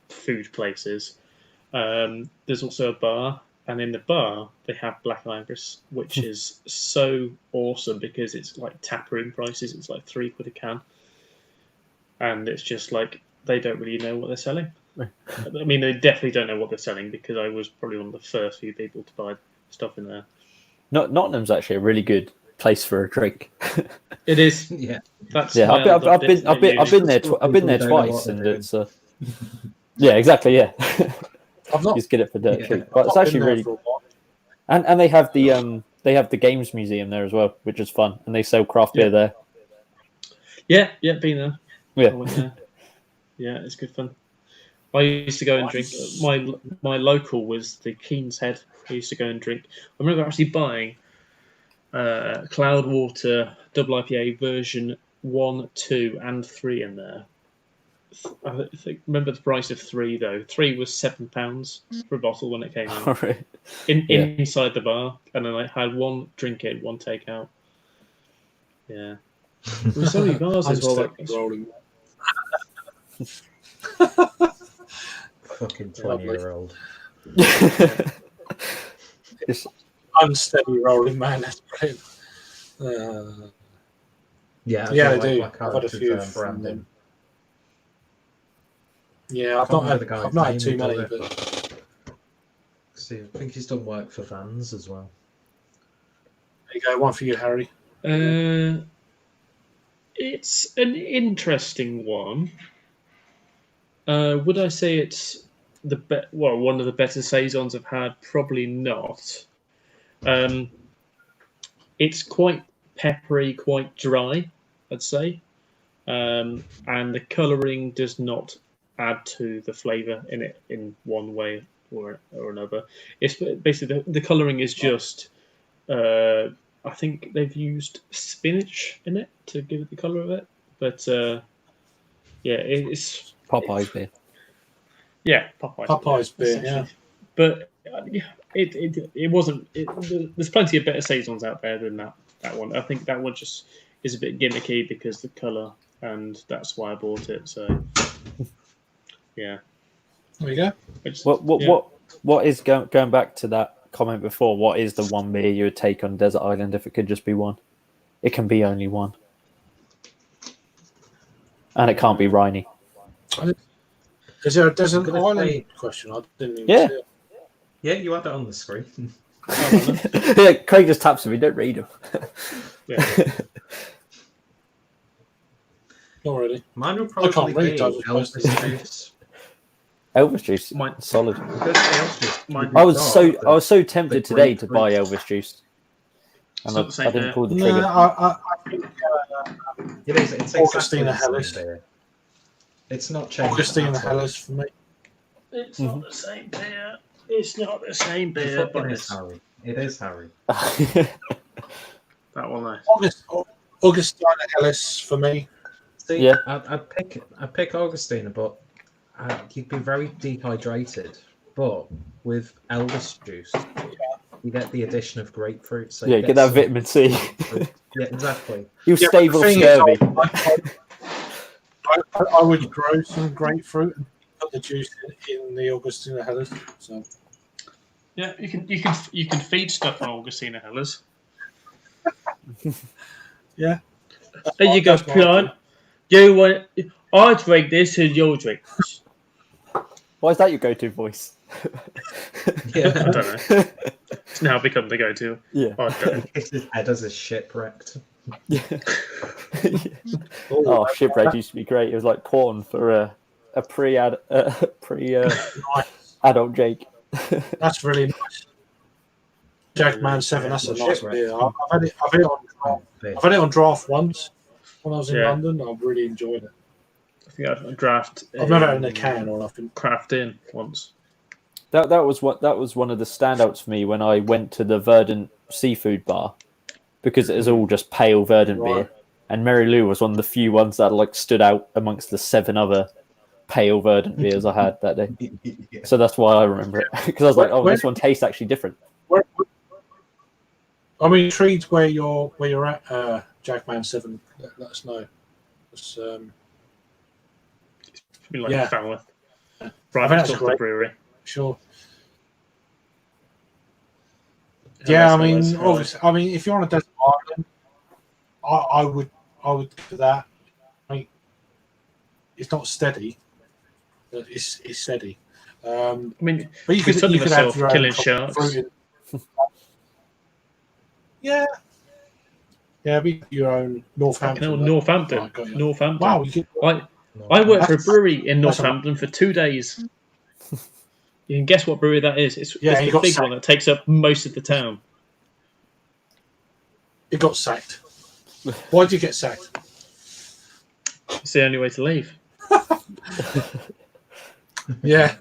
food places, there's also a bar. And in the bar, they have Black Iris, which is so awesome because it's like tap room prices. It's like £3 a can. And it's just like, they don't really know what they're selling. I mean, they definitely don't know what they're selling because I was probably one of the first few people to buy stuff in there. Nottingham's actually a really good place for a drink. It is. Yeah. I've been there twice, and it's yeah, exactly, yeah. I've not. Just get it for dirt cheap, but it's actually really. And they have the games museum there as well, which is fun, and they sell craft beer there. Yeah, been there. Yeah. I went there. Yeah, it's good fun. I used to go and drink. My local was the Keen's Head. I used to go and drink. I remember actually buying Cloudwater double IPA version 1, 2, and 3 in there. I think, remember the price of 3 though. 3 was £7 for a bottle when it came out. Right. Inside the bar, and then I had 1 drink in, 1 take out. Yeah, there were so many bars as well. Like, rolling. Fucking 20-year-old. It's, Unsteady rolling, man. That's brilliant. Yeah, Yeah, like I do. my I've had a character's, few from Brandon. them. Yeah, I've Can't not remember had, the I've guy's not had too name, many, does but See, I think he's done work for Vans as well. there you go. One for you, Harry. it's an interesting one. Would I say it's one of the better saisons I've had? Probably not. It's quite peppery, quite dry, I'd say, and the colouring does not add to the flavour in it in one way or another. It's basically the colouring is just. I think they've used spinach in it to give it the colour of it, but yeah, it's Popeye's beer. yeah, Popeye's beer, yeah. But it wasn't. There's plenty of better saisons out there than that one. I think that one just is a bit gimmicky because the colour, and that's why I bought it. So yeah, There you go. What is going back to that comment before? What is the one beer you would take on Desert Island if it could just be one? It can be only one, and it can't be Rhiney. Is there a Desert Island question? I didn't even see it. Yeah, you had that on the screen. Yeah, Craig just taps me. Don't read him. yeah. Not really. Mine would I can't probably read. be I was supposed to Elvis say. juice. Elvis juice, Mine- solid. Because Elvis juice might be I was dark, so tempted the today to buy grapefruit. Elvis juice, and It's not the same I didn't beer. pull the No, trigger. I think It is. It's Augustina exactly the Hellas. same beer. It's not changed. Augustina at all. Hellas for me. It's not the same beer. It's not the same It beer, fucking but is, it's Harry. It is Harry. that one. Though. Augustina Hellas for me. See, Yeah. I'd pick Augustina, but you'd be very dehydrated. But with Elvis juice, you get the addition of grapefruit. So Yeah, get that vitamin C. Yeah, exactly. You Yeah, stable the thing is, scurvy. I would grow some grapefruit and put the juice in the Augustina Hellas. So Yeah, you can feed stuff on Augustina Hellas. yeah. There you go, Pion. You want? I drink this, and you'll drink this. Why is that your go-to voice? Yeah. I don't know. It's now become the go-to. Yeah. I don't know. His head as a shipwrecked. Yeah. Oh, shipwreck used to be great. It was like porn for a pre-adult Jake. That's really nice. Jackman 7. That's a nice beer. I've had it on draft once when I was in London. I really enjoyed it. I think I've draft. I've never had it in a can or nothing. Craft in once. That was one of the standouts for me when I went to the Verdant seafood bar, because it was all just pale Verdant beer, and Mary Lou was one of the few ones that like stood out amongst the 7 other pale Verdant beers I had that day. Yeah. So that's why I remember it, because I was like, oh, this one tastes actually different. I'm intrigued where you're at, Jackman 7. Let us know. It's, Like Falmouth. I think Right that's next to the great. brewery. Sure. And Yeah, that's I mean, if you're on a desert island, I would go for that. I mean, it's not steady, but it's steady. I mean, But you could could have your own killing sharks. fruit in- Yeah. Yeah, be your own Northampton. Northampton. Oh, got you. Northampton. Wow, you could, I worked for a brewery in That's a- Northampton for 2 days. You can guess what brewery that is. It's Yeah, you the got big sacked. one that takes up most of the town. it got sacked. Why did you get sacked? It's the only way to leave. Yeah,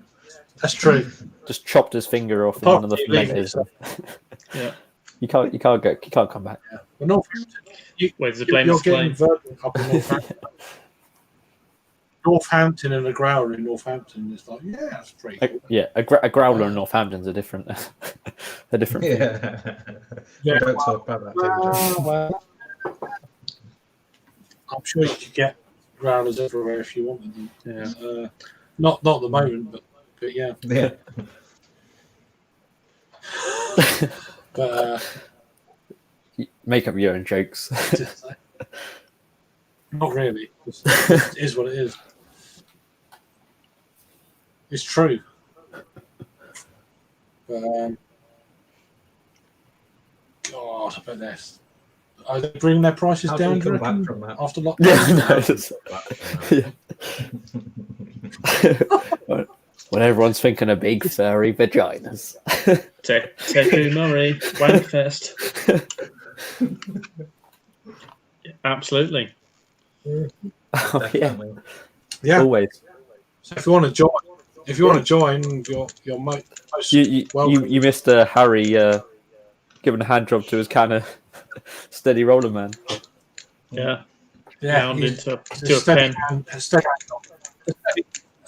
that's true. Just chopped his finger off in one of the fermenters. Yeah. You can't come back. Yeah. Well, Northampton, Where's the blame? you're getting verbal up in Northampton. Northampton and a growler in Northampton is like, yeah, that's pretty cool. A growler in Northampton's a different, a different. Yeah. Yeah. Don't talk about that. Well, I'm sure you could get growlers everywhere if you wanted them. Yeah. Not at the moment, but yeah. Yeah. But Make up your own jokes. not really. It is what it is. It's true. But, God, I bet this. Are they bringing their prices How do down we come back from that? after lockdown? Yeah. When everyone's thinking of big furry vaginas. Teku Murray, Wankfest. Absolutely. Oh, yeah. Yeah. Always. So if you want to join, you're most welcome. You missed Harry giving a hand job to his kind of steady roller man. Yeah. Yeah, Round into a steady pen.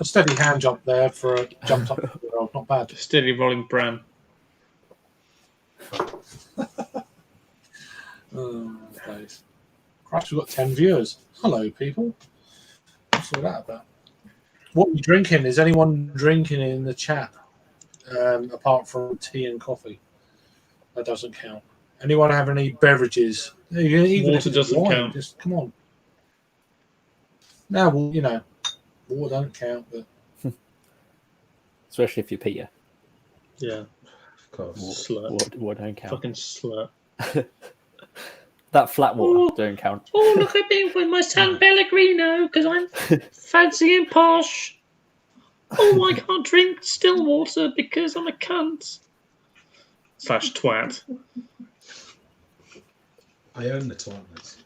A steady hand job there for a jumped up world. Not bad. Steady rolling Bram. Oh, nice. Christ, we've got 10 viewers. Hello, people. What's all that about? What are you drinking? Is anyone drinking in the chat? Apart from tea and coffee. That doesn't count. Anyone have any beverages? Even Water doesn't count. Just come on. No, well, water don't count, but Especially if you're Peter. Yeah. Of course. Slut. Water don't count. Fucking slut. That flat water don't count. Oh, look at me with my San Pellegrino because I'm fancy and posh. Oh, I can't drink still water because I'm a cunt. / twat. I own the twatness.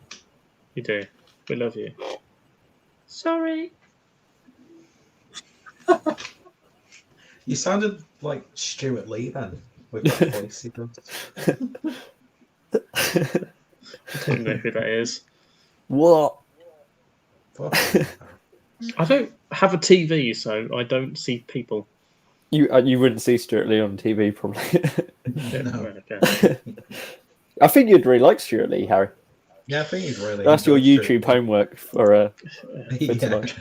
You do. We love you. Sorry. You sounded like Stuart Lee then, with that voice he does. I don't know who that is. What? I don't have a TV, so I don't see people. You wouldn't see Stuart Lee on TV, probably. No. Okay. I think you'd really like Stuart Lee, Harry. Yeah, I think he's really. That's your YouTube homework for tonight.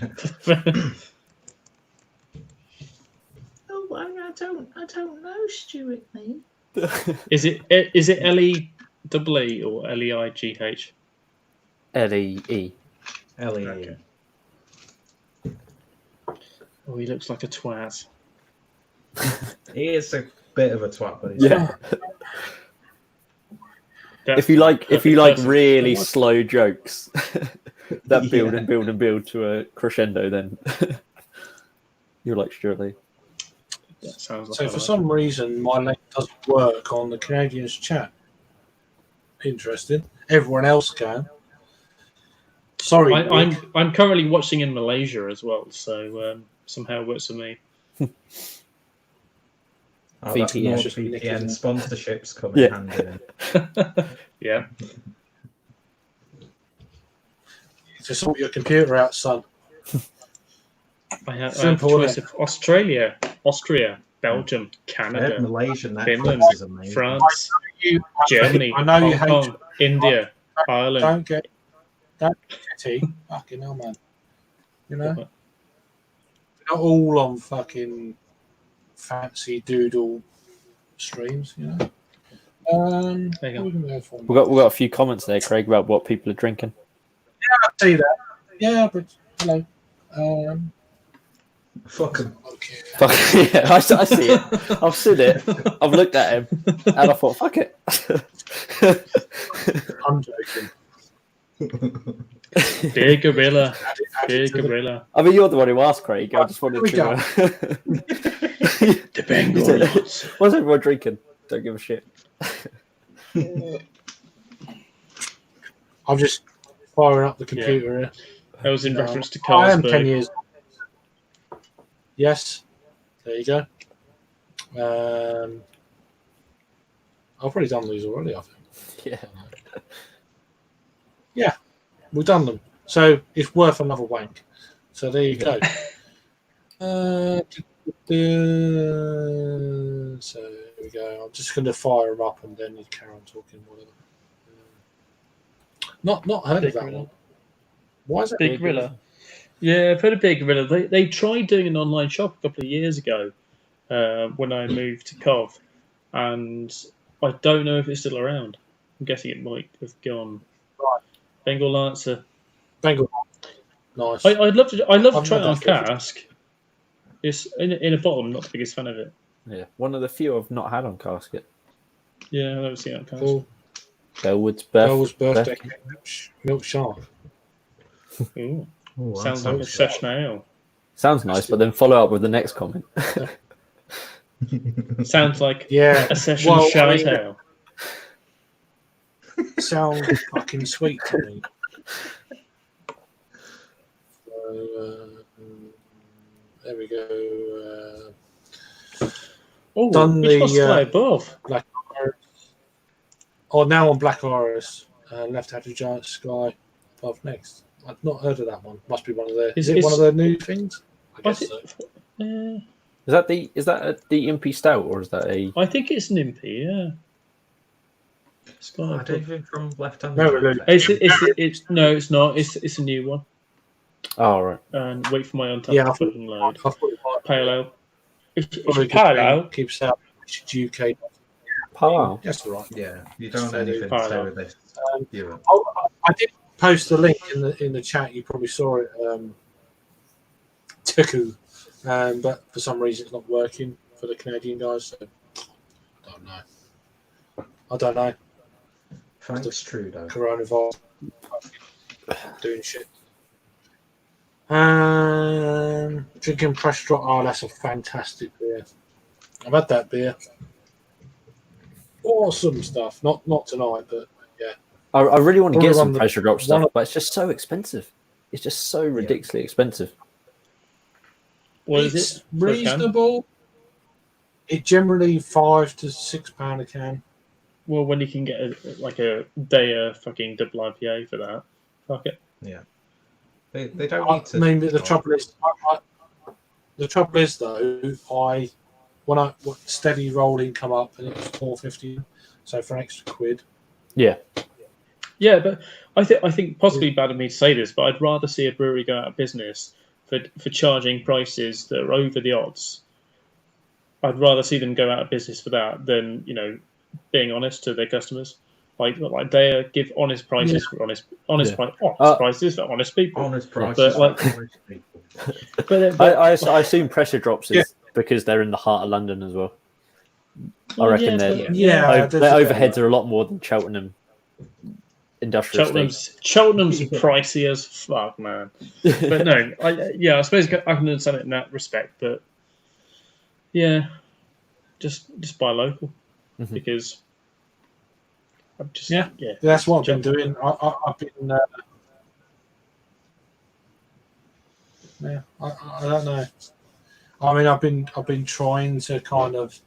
Oh, I don't know, Stuart Lee. Is it L-E-E-E or L-E-I-G-H? L-E-E. Ellie. Okay. Oh, he looks like a twat. He is a bit of a twat, but he's Yeah. If you like really slow jokes that build and build and build to a crescendo, then you'll like Stuart Lee. That sounds like so for some reason my link doesn't work on the Canadians chat. Interesting. Everyone else can. Sorry, I'm currently watching in Malaysia as well, so somehow it works for me. Oh, that's VPN. NordVPN sponsorships coming hand in. Yeah. Just sort your computer out, son. I have a Simple, choice of Australia, Austria, Belgium, Canada, Malaysian, Finland, is amazing. France, Germany, I know you Hong hate Kong, India, Ireland. Don't get tea. Fucking hell, man. We're not all on fucking fancy doodle streams, There you go. We've got a few comments there, Craig, about what people are drinking. I see that. Yeah, but hello. Fuck him. Okay. Yeah, I see it. I've seen it. I've looked at him, and I thought, fuck it. I'm joking. Big gorilla. Big gorilla. I mean, you're the one who asked, Craig. I just wanted to. The Bengal nuts. What's everyone drinking? Don't give a shit. I'm just firing up the computer here. That was in No, reference to I am 10 Carlsberg. years. Yes. There you go. I've already done these already, I think. Yeah. We've done them. So it's worth another wank. So there you go. So here we go. I'm just going to fire them up and then you carry on talking. Whatever. Not heard of that one. Why is it Big Gorilla? Yeah, I've heard of Big Gorilla. They tried doing an online shop a couple of years ago when I moved to Cov, and I don't know if it's still around. I'm guessing it might have gone. Right. Bengal Lancer. Bengal. Nice. I'd love to. I'd love to I've try it had on that cask. It's in a bottle. I'm not the biggest fan of it. Yeah. One of the few I've not had on casket. Yeah, I've never seen it on cask. Cool. Bellwood's birthday milk shark. Ooh. Ooh, Sounds like a session ale. Sounds nice, but then follow up with the next comment. Sounds like Yeah. a session Well, shower I mean, ale. Sounds fucking sweet to me. So, there we go. Oh, done which the, was Sky above? Black Iris. Oh, now on Black Iris. Left-handed giant sky above next. I've not heard of that one. Must be one of their. Is it one of their new things? I guess so. Is that the Impy Stout or is that a? I think it's an Impy, yeah. Sky I above. don't think from left hand. No, really. It's no, it's not. It's a new one. Oh right. And wait for my untapped Yeah, fucking load. I thought it might Pale ale. It's probably pale ale. keeps out UK. Wow. That's all right. Yeah, you don't have Fair anything to dues. say with this. Europe. I did post the link in the chat. You probably saw it, Tuku, but for some reason it's not working for the Canadian guys. So I don't know. Thanks, Trudeau. Coronavirus doing shit. Drinking Press Drop. Oh, that's a fantastic beer. I've had that beer. Awesome stuff. Not tonight, but yeah. I really want to Probably get some one of the- pressure drop one stuff, of- but it's just so expensive. It's just so ridiculously expensive. What is It's it? For a can? reasonable. It generally £5 to £6 a can. Well, when you can get a day fucking double IPA for that, fuck it. Yeah. They don't need to. I mean, the trouble is though, when I steady rolling come up and it was $4.50, so for an extra quid. Yeah. Yeah, but I think possibly bad of me to say this, but I'd rather see a brewery go out of business for charging prices that are over the odds. I'd rather see them go out of business for that than being honest to their customers. Like they give honest prices for honest prices for honest people. Honest prices. But, for honest people. but I assume pressure drops is because they're in the heart of London as well. I reckon their overheads are a lot more than Cheltenham industrial estate. Cheltenham's pricey as fuck, man. But no, I suppose I can understand it in that respect. But yeah, just buy local because I'm just That's what I've been doing. I've been. I don't know. I mean, I've been trying to kind of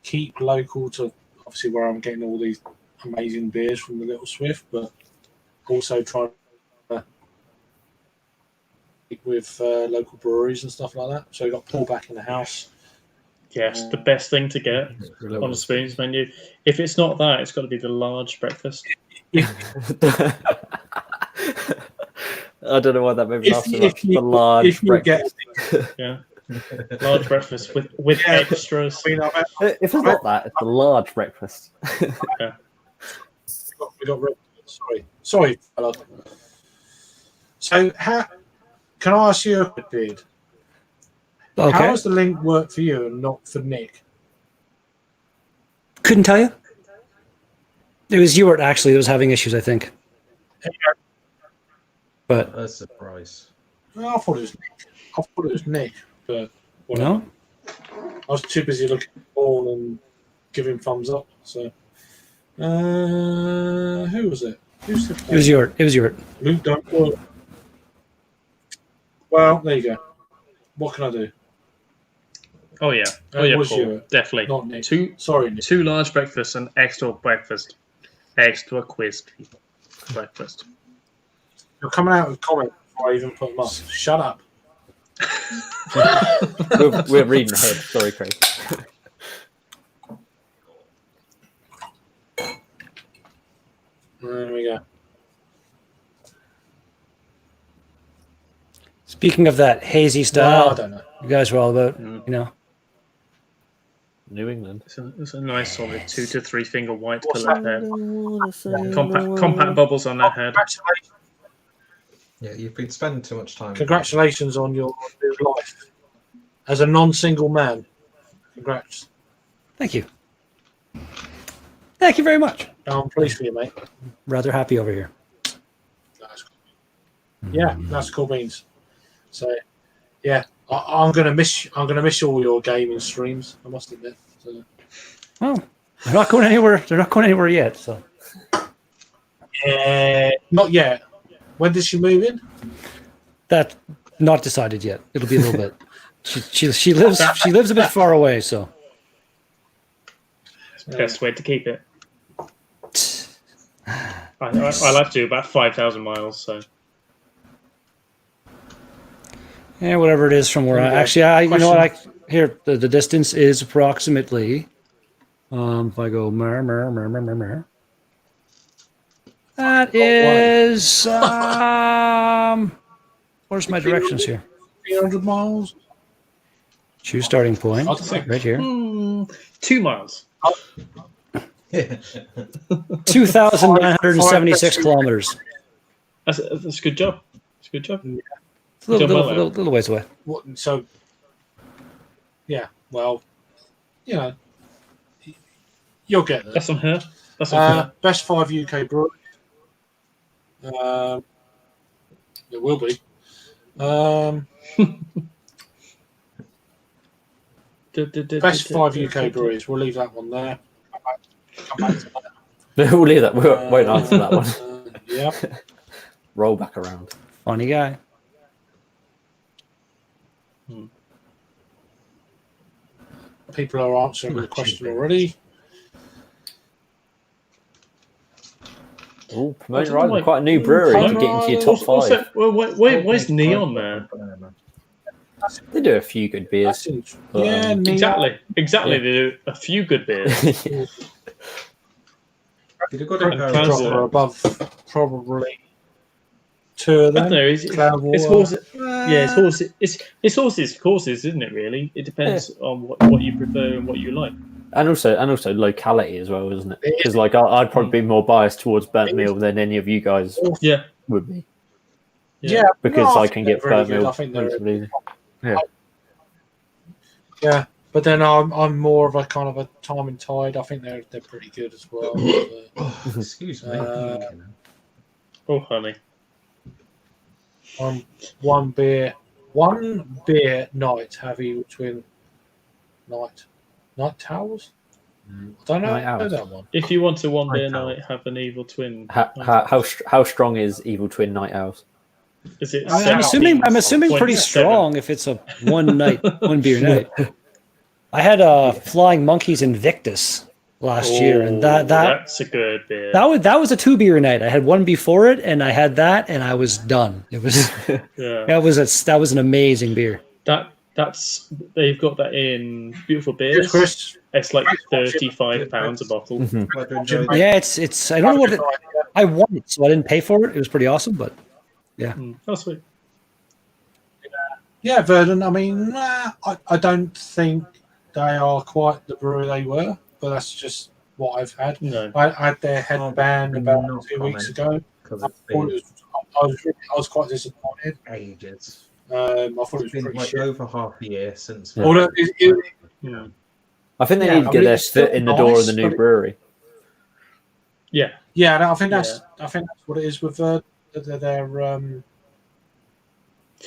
keep local to obviously where I'm getting all these amazing beers from the Little Swift, but also trying to keep with local breweries and stuff like that. So we got Paul back in the house. Yes, the best thing to get on the Spoons menu. If it's not that, it's got to be the large breakfast. I don't know why that made me laugh so much. The large breakfast. Yeah. Large breakfast with extras. If it's not that, it's the large breakfast. Yeah. We got sorry, fella. So can I ask you a quick bit? Okay. How does the link work for you and not for Nick? Couldn't tell you. It was Ewart actually that was having issues, I think. But a surprise. I thought it was Nick. But whatever. No, I was too busy looking at the ball and giving thumbs up. So, who was it? Who said that? it was Ewart. It was Ewart. Luke Duncan. Well, there you go. What can I do? Oh yeah, was Paul, you? definitely. Not Nick. Two Sorry, Nick. 2 large breakfasts and extra breakfast, extra quiz breakfast. You're coming out with comments before I even put them up. Shut up. We're reading ahead. Sorry, Craig. There we go. Speaking of that hazy style, Well, I don't know. you guys were all about, New England. It's a nice solid 2 to 3 finger white coloured head. Compact bubbles on that head. Yeah, you've been spending too much time. Congratulations on your new life as a non-single man. Congrats. Thank you. Thank you very much. I'm pleased for you, mate. Rather happy over here. That's cool. Yeah, that's cool beans. So, yeah, I'm gonna miss all your gaming streams. I must admit. So. Well, they're not going anywhere. They're not going anywhere yet. So, not yet. When does she move in? That's not decided yet. It'll be a little bit. She lives a bit far away, so. It's the best way to keep it. I like to do about 5,000 miles, so. Yeah, whatever it is from where you know what, here the distance is approximately. If I go that is where's my directions here? 300 miles. Choose starting point. Right here. 2 miles. 2,976 kilometers. That's a good job. It's a good job. Yeah. It's a little ways away. So, yeah, well, you know, you'll get there. That's on her. That's on her. Best 5 UK breweries. It will be. Best 5 UK breweries. We'll leave that one there. Come back to that. We'll leave that. We won't answer that one. Yeah. Roll back around. Funny guy. People are answering the question already. Oh, promoting right. Quite a new brewery to get into your top 5. Where's Neon there? They do a few good beers. Yeah, exactly. They do a few good beers. Did you go to above probably 2 of them? I don't know. It's horses, isn't it? Really, it depends on what you prefer and what you like. And also locality as well, isn't it? Because like I'd probably be more biased towards burnt meal than any of you guys would be. Yeah, because I can get burnt really meal. I think relatively easy. Yeah. Yeah, but then I'm more of a kind of a time and tide. I think they're pretty good as well. Excuse me. Oh, honey. One beer night have Evil Twin night towers. I don't know that one. If you want a one beer night, have an Evil Twin. How strong is Evil Twin Night Owls? Is it? I'm assuming pretty strong if it's a one beer night. I had Flying Monkeys Invictus last year, and that's a good beer. That was a 2 beer night. I had one before it, and I had that, and I was done. It was that was an amazing beer. They've got that in Beautiful Beers. Chris. It's like £35 a bottle. Mm-hmm. Yeah, it's I don't know what I won it, so I didn't pay for it. It was pretty awesome, but yeah. Oh, sweet. Yeah, Verdun. I mean, I don't think they are quite the brewery they were, but that's just what I've had. No. I had their headband about 2 weeks ago. I was quite disappointed. Ages. I thought it was been pretty like shit. over half a year since. Although I think they need to get their foot in the door of the new brewery. Yeah. Yeah, I think that's what it is with their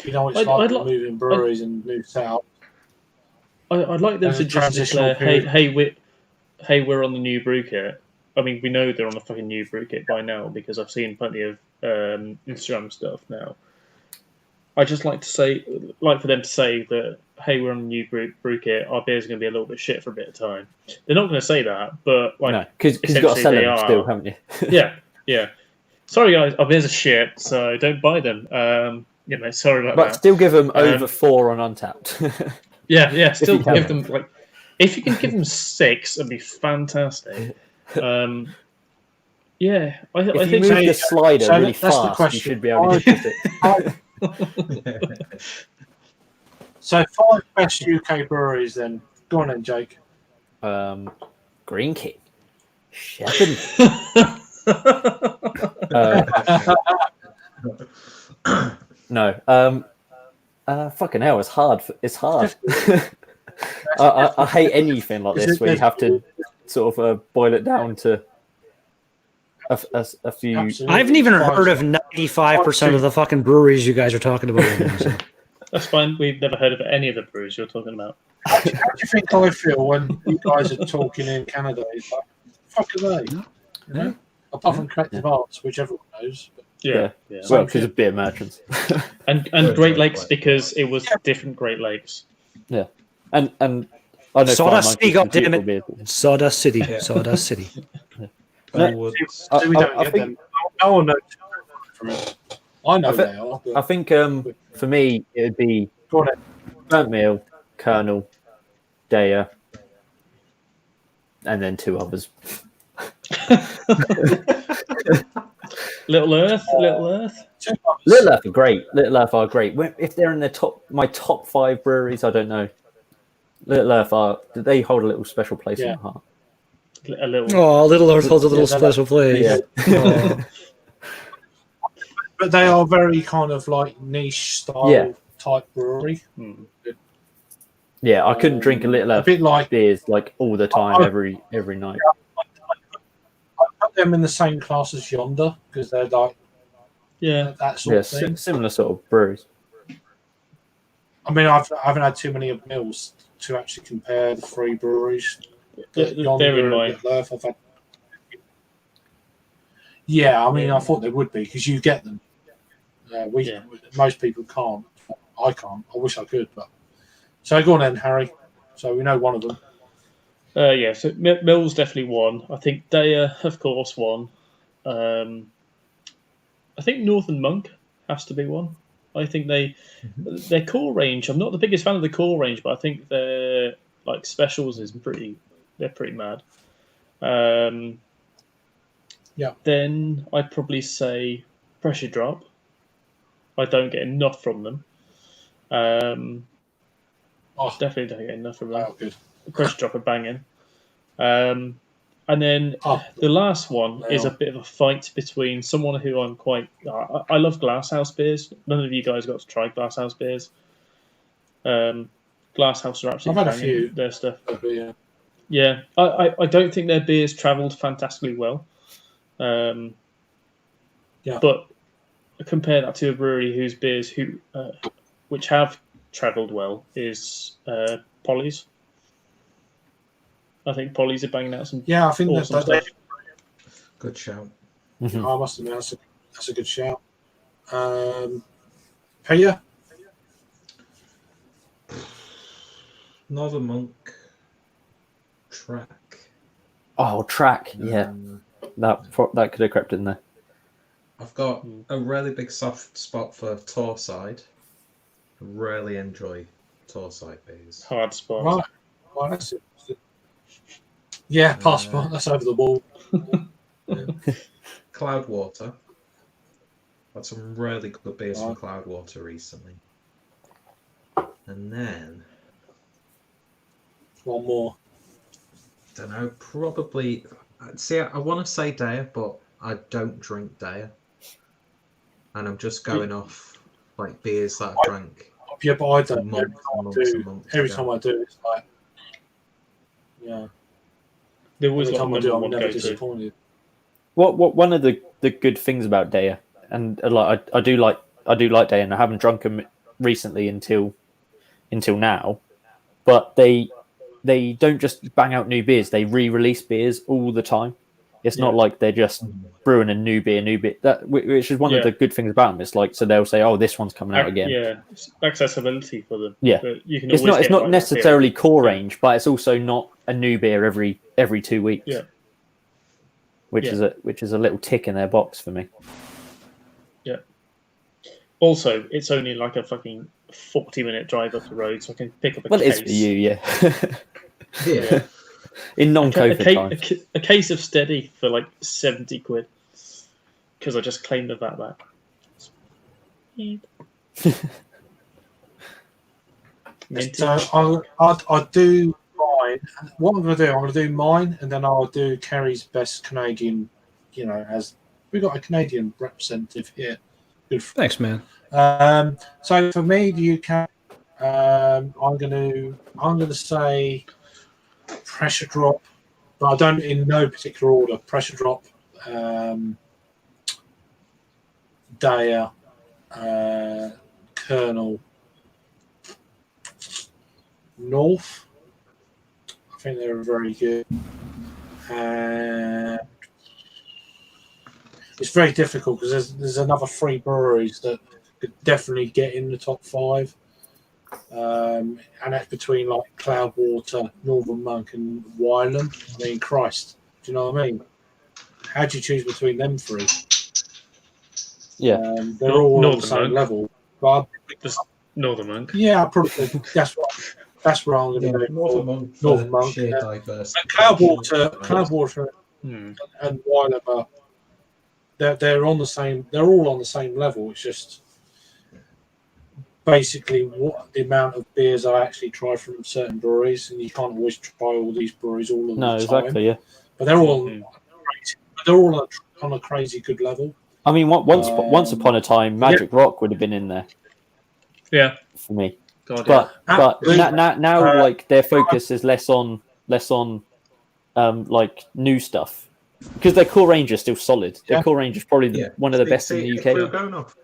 you know, it's like moving breweries and new setup. I'd like them to just declare, hey, we're on the new brew kit. I mean, we know they're on a fucking new brew kit by now because I've seen plenty of Instagram stuff now. I just like to say, like for them to say that, hey, we're on a new brew kit, our beers are going to be a little bit shit for a bit of time. They're not going to say that, but like, no, because you've got to sell them still, haven't you? yeah. Sorry, guys, our beers are shit, so don't buy them. Sorry about that. But still give them over 4 on Untapped. Yeah. Still give them like, if you can give them 6, it'd be fantastic. Yeah, I if you think move the slider really fast, the question. You should be able to hit it. So 5 best UK breweries then. Go on then, Jake. Green King. Shepard. No. Fucking hell, it's hard. It's hard. I hate anything like this where you have to sort of boil it down to a few. Absolutely. I haven't even heard of 95% of the fucking breweries you guys are talking about right now. So. That's fine. We've never heard of any of the breweries you're talking about. How do you think I feel when you guys are talking in Canada? It's like, fuck are they? You know? Apart from Collective Arts, which everyone knows. But Yeah. Well, because of beer merchants. and Great Lakes because it was different Great Lakes. Yeah. And I know Sawdust City, goddammit. it. Sawdust City. Sawdust City. No, so we don't get them. No one knows from it. I know they are. I think for me it would be Burnt Meal, Colonel, Daya, and then 2 others. Little Earth. Little Earth are great. If they're in my top 5 breweries, I don't know. Little Earth they hold a little special place in my heart. Little Earth holds a little special place. Yeah. But they are very kind of like niche style type brewery. Yeah, I couldn't drink a Little Earth bit like beers like all the time, every night. I put them in the same class as Yonder because they're like that sort of thing. Similar sort of breweries. I mean, I haven't had too many meals to actually compare the 3 breweries. They're in my. Yeah, I mean, I thought they would be because you get them. Most people can't. I can't. I wish I could, but so go on then, Harry. So we know one of them. So Mill's definitely one. I think Daya, of course, one. I think Northern Monk has to be one. I think their core range. I'm not the biggest fan of the core range, but I think their like specials is they're pretty mad. Then I'd probably say Pressure Drop. I don't get enough from them. Definitely don't get enough from them. Oh, good. Pressure Drop are banging. And then the last one is a bit of a fight between someone who I'm quite. I love Glasshouse beers. None of you guys got to try Glasshouse beers. Glasshouse are absolutely I've had a few. Their stuff. Yeah. I don't think their beers travelled fantastically well. But compare that to a brewery whose beers which have travelled well is Polly's. I think Polly's are banging out some. Yeah, I think awesome stuff. Good shout. I must admit that's a good shout. Peter? Northern Monk. Track. Oh, Track. Yeah, that could have crept in there. I've got a really big soft spot for Torside. I really enjoy Torside beers. Hard spot. Right. Well, that's it. Yeah, passport. That's over the wall. Cloudwater. Had some really good beers from Cloudwater recently. And then one more. Don't know. Probably. See, I want to say Daya, but I don't drink Daya, and I'm just going off like beers that I've drank. Yeah, but I don't. Every time I do, it's like, There was every time I do, I'm never disappointed. What one of the good things about Daya, and like I do like Daya, and I haven't drunk them recently until now, but they don't just bang out new beers; they re-release beers all the time. It's not like they're just brewing a new beer. Which is one of the good things about them. It's like, so they'll say, "Oh, this one's coming out again." Yeah, it's accessibility for them. Yeah, but you can it's always not necessarily core range, but it's also not a new beer every 2 weeks. Yeah, which is a little tick in their box for me. Yeah. Also, it's only like a fucking 40-minute drive up the road, so I can pick up a case. Well, it is for you, yeah. Yeah. In non-COVID times. A case of Steady for like 70 quid. Because I just claimed the VAT back. So I'll do mine. What I'm going to do, I'm going to do mine, and then I'll do Kerry's best Canadian, as we've got a Canadian representative here. Good. Thanks, man. So for me, the UK, I'm going to say Pressure Drop, but I don't in no particular order. Pressure Drop, Daya, Colonel, North. I think they're very good. It's very difficult because there's another 3 breweries that could definitely get in the top 5. And that's between like Cloudwater, Northern Monk, and Wylam. I mean, Christ, do you know what I mean? How do you choose between them 3? Yeah, they're all on the same level. But Northern Monk. Yeah, probably that's where I'm going to go. Northern Monk. Cloudwater, and Wylam are. They're on the same. They're all on the same level. It's just basically what the amount of beers I actually try from certain breweries, and you can't always try all these breweries all of the time. No, exactly, yeah. But they're all on a crazy good level. I mean, once upon a time, Magic Rock would have been in there. Yeah, for me. God, but now like their focus is less on like new stuff. Because their core range is still solid. Their core range is probably one of the best in the UK. If we're going off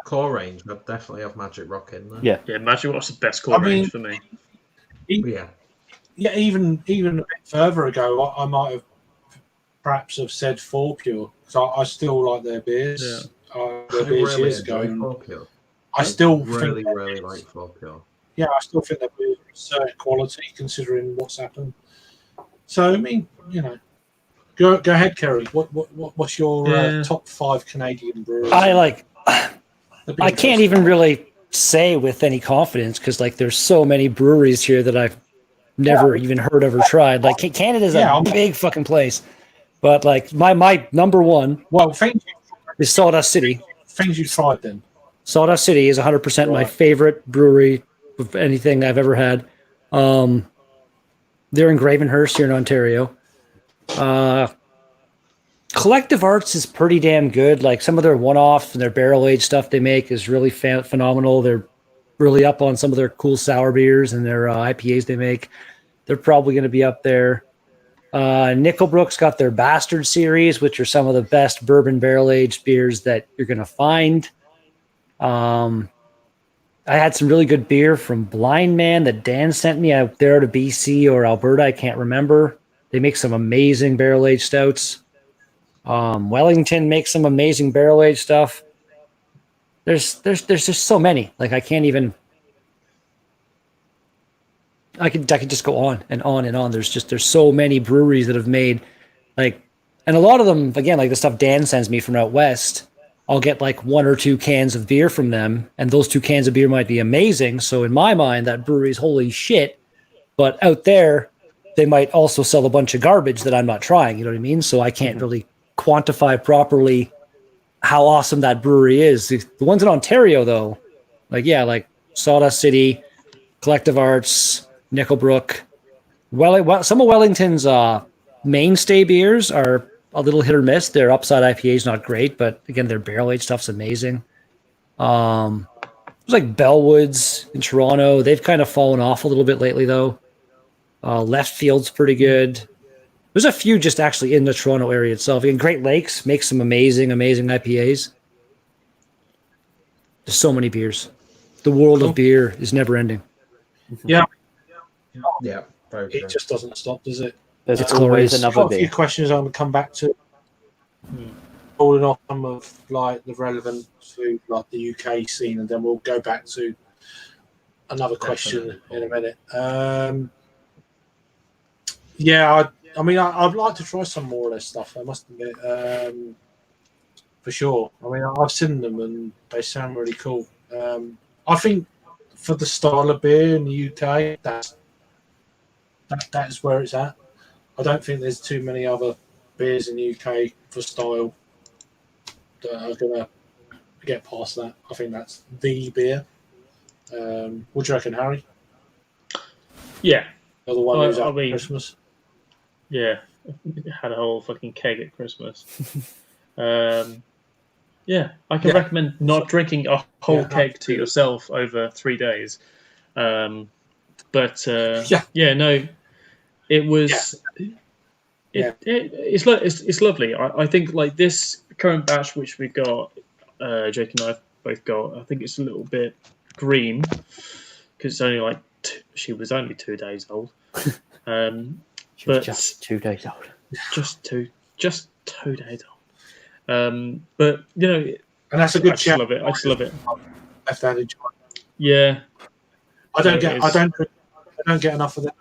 core range, I'd definitely have Magic Rock in there. Yeah, Magic Rock's the best core range for me. Yeah, even a bit further ago, I might have perhaps have said 4 Pure because I still like their beers. Their beers years ago. I still really like 4 Pure. Yeah, I still think they're beers of certain quality considering what's happened. So I mean, Go ahead, Kerry. What's your top 5 Canadian breweries? I can't even really say with any confidence because there's so many breweries here that I've never even heard of or tried. Like Canada's a big fucking place, but my number one is Sawdust City. Things you tried then. Sawdust City is 100% my favorite brewery of anything I've ever had. They're in Gravenhurst here in Ontario. Collective Arts is pretty damn good. Like some of their one-off and their barrel-aged stuff they make is really phenomenal. They're really up on some of their cool sour beers and their IPAs they make. They're probably going to be up there. Nickelbrook's got their Bastard series, which are some of the best bourbon barrel-aged beers that you're going to find. I had some really good beer from Blind Man that Dan sent me out there to BC or Alberta. I can't remember. They make some amazing barrel-aged stouts. Wellington makes some amazing barrel-aged stuff. There's just so many. I can't even. I could just go on and on and on. There's so many breweries that have made and a lot of them again the stuff Dan sends me from out west. I'll get 1 or 2 cans of beer from them, and those 2 cans of beer might be amazing. So in my mind, that brewery's holy shit. But out there, they might also sell a bunch of garbage that I'm not trying. You know what I mean? So I can't really quantify properly how awesome that brewery is. The ones in Ontario, though, Sawdust City, Collective Arts, Nickelbrook. Some of Wellington's mainstay beers are a little hit or miss. Their Upside IPA is not great, but again, their barrel-aged stuff's amazing. There's Bellwoods in Toronto. They've kind of fallen off a little bit lately, though. Left Field's pretty good. There's a few just actually in the Toronto area itself. Again, Great Lakes makes some amazing IPAs. There's so many beers. The world of beer is never ending. Yeah. Yeah. It just doesn't stop, does it? There's always another beer. A few questions I'm going to come back to. pulling off some of like the relevant to like the UK scene, and then we'll go back to another question in a minute. I mean, I'd like to try some more of their stuff. I must admit, for sure. I mean, I've seen them and they sound really cool. I think for the style of beer in the UK, that's where it's at. I don't think there's too many other beers in the UK for style that are gonna get past that. I think that's the beer. What do you reckon, Harry? Yeah. The other one who's at Christmas. Yeah, had a whole fucking keg at Christmas. Yeah, I can recommend not drinking a whole keg to yourself over 3 days. No, it was. It's lovely. I think like this current batch which we got, Jake and I both got. I think it's a little bit green because it's only like she was only 2 days old. She was just 2 days old. Just two days old. But you know, and that's a good. I just love it. I just love it. Left-handed. Yeah. I don't get enough of them.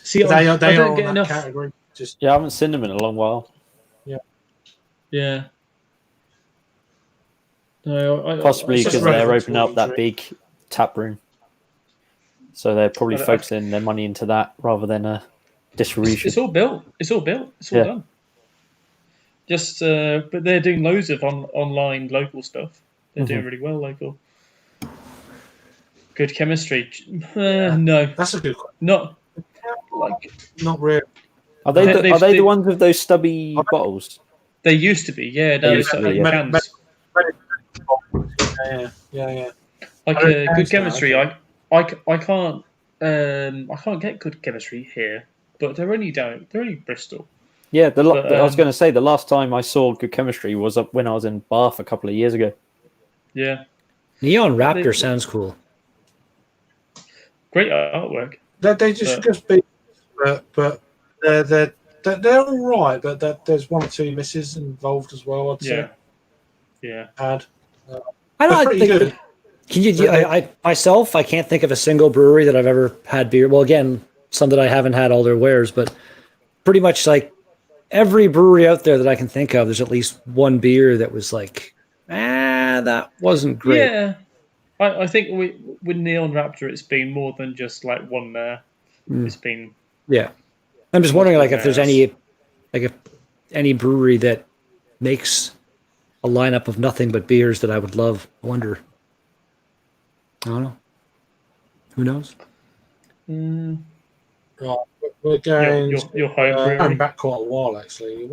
See, they I don't are get in enough. that category. I haven't seen them in a long while. Yeah. No, possibly because they're opening up that big tap room, so they're probably focusing their money into that rather than distribution. It's all built. It's all done. Just, but they're doing loads of online local stuff. They're doing really well local. Good chemistry. No, that's a good question. Not really. Are they the ones with those stubby bottles? They used to be, yeah. No, it's cans. Yeah. Like good chemistry. I can't get good chemistry here, but they're only Bristol. Yeah, I was going to say the last time I saw good chemistry was when I was in Bath a couple of years ago. Yeah, Neon Raptor sounds cool. Great artwork. They just be, but they're all right. But there's one or two misses involved as well. I'd say. Yeah. I don't think. Good. Can you? I myself, I can't think of a single brewery that I've ever had beer. Well, again, some that I haven't had all their wares, but pretty much like every brewery out there that I can think of, there's at least one beer that was like, that wasn't great. Yeah, I think with Neon Raptor, it's been more than just like one there. It's been. Yeah, I'm just wondering like if there's any brewery that makes a lineup of nothing but beers that I would love. I wonder. I don't know. Who knows? Right, we're going. Your home brewery. Going back quite a while, actually.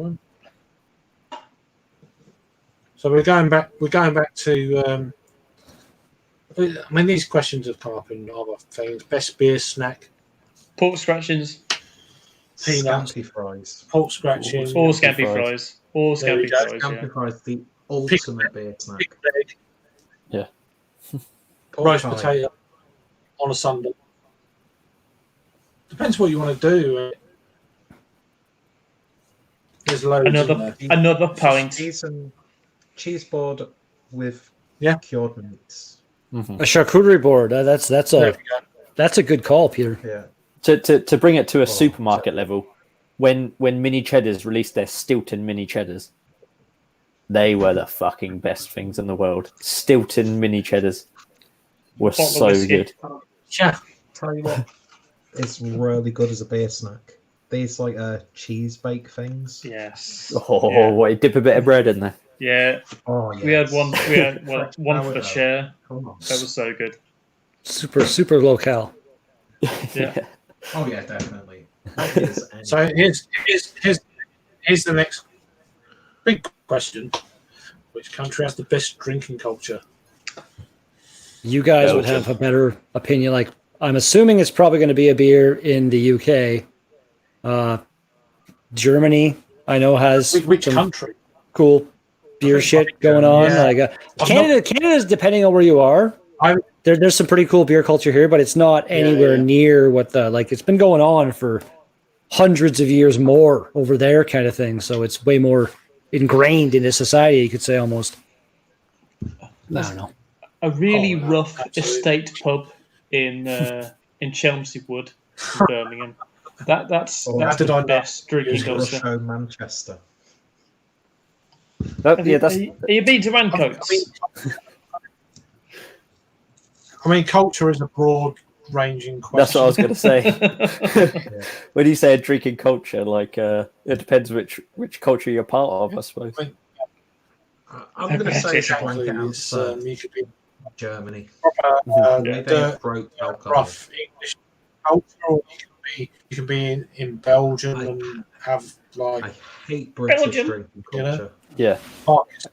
So we're going back. We're going back to. I mean, these questions have come up in other things. Best beer snack. Pork scratchings. Peanuts. Scampi fries. Pork scratchings. Or scampi fries. Or scampi fries. Scampi fries, the ultimate beer snack. Yeah. Roast potato on a Sunday. Depends what you want to do. There's loads. Another pint. Cheese board with cured meats. Mm-hmm. A charcuterie board. That's a good call, Peter. Yeah. To bring it to a supermarket level, when Mini Cheddars released their Stilton Mini Cheddars, they were the fucking best things in the world. Stilton Mini Cheddars were so good. Yeah. Tell you what, it's really good as a beer snack. These like cheese bake things. Yes. What, dip a bit of bread in there. Yeah. Oh yeah. We had one for the share. That was so good. Super low-cal. Yeah. Oh yeah, definitely. So here's the next big question: which country has the best drinking culture? You guys would have a better opinion. Like, I'm assuming it's probably going to be a beer in the UK. Germany, I know, has which country? Cool beer shit going on. Yeah. Like Canada's depending on where you are. There's some pretty cool beer culture here, but it's not anywhere near what it's been going on for hundreds of years more over there kind of thing. So it's way more ingrained into society. You could say almost. I don't know. A really Oh, rough absolutely. estate pub in Chelmsford Wood, in Birmingham. That's How did I the know? best drinking It was culture. Rusho, Manchester. Have you that's been to Rancoats? I mean, culture is a broad-ranging question. that's what I was going to say. When you say a drinking culture, like it depends which culture you're part of, I suppose. I'm going to say it's a Exactly. blanket It's, answer. you could be Germany. proper, They approach alcohol. rough English culture, or you can be in Belgium and have like. I hate British Belgium. drinking culture. Yeah. Market,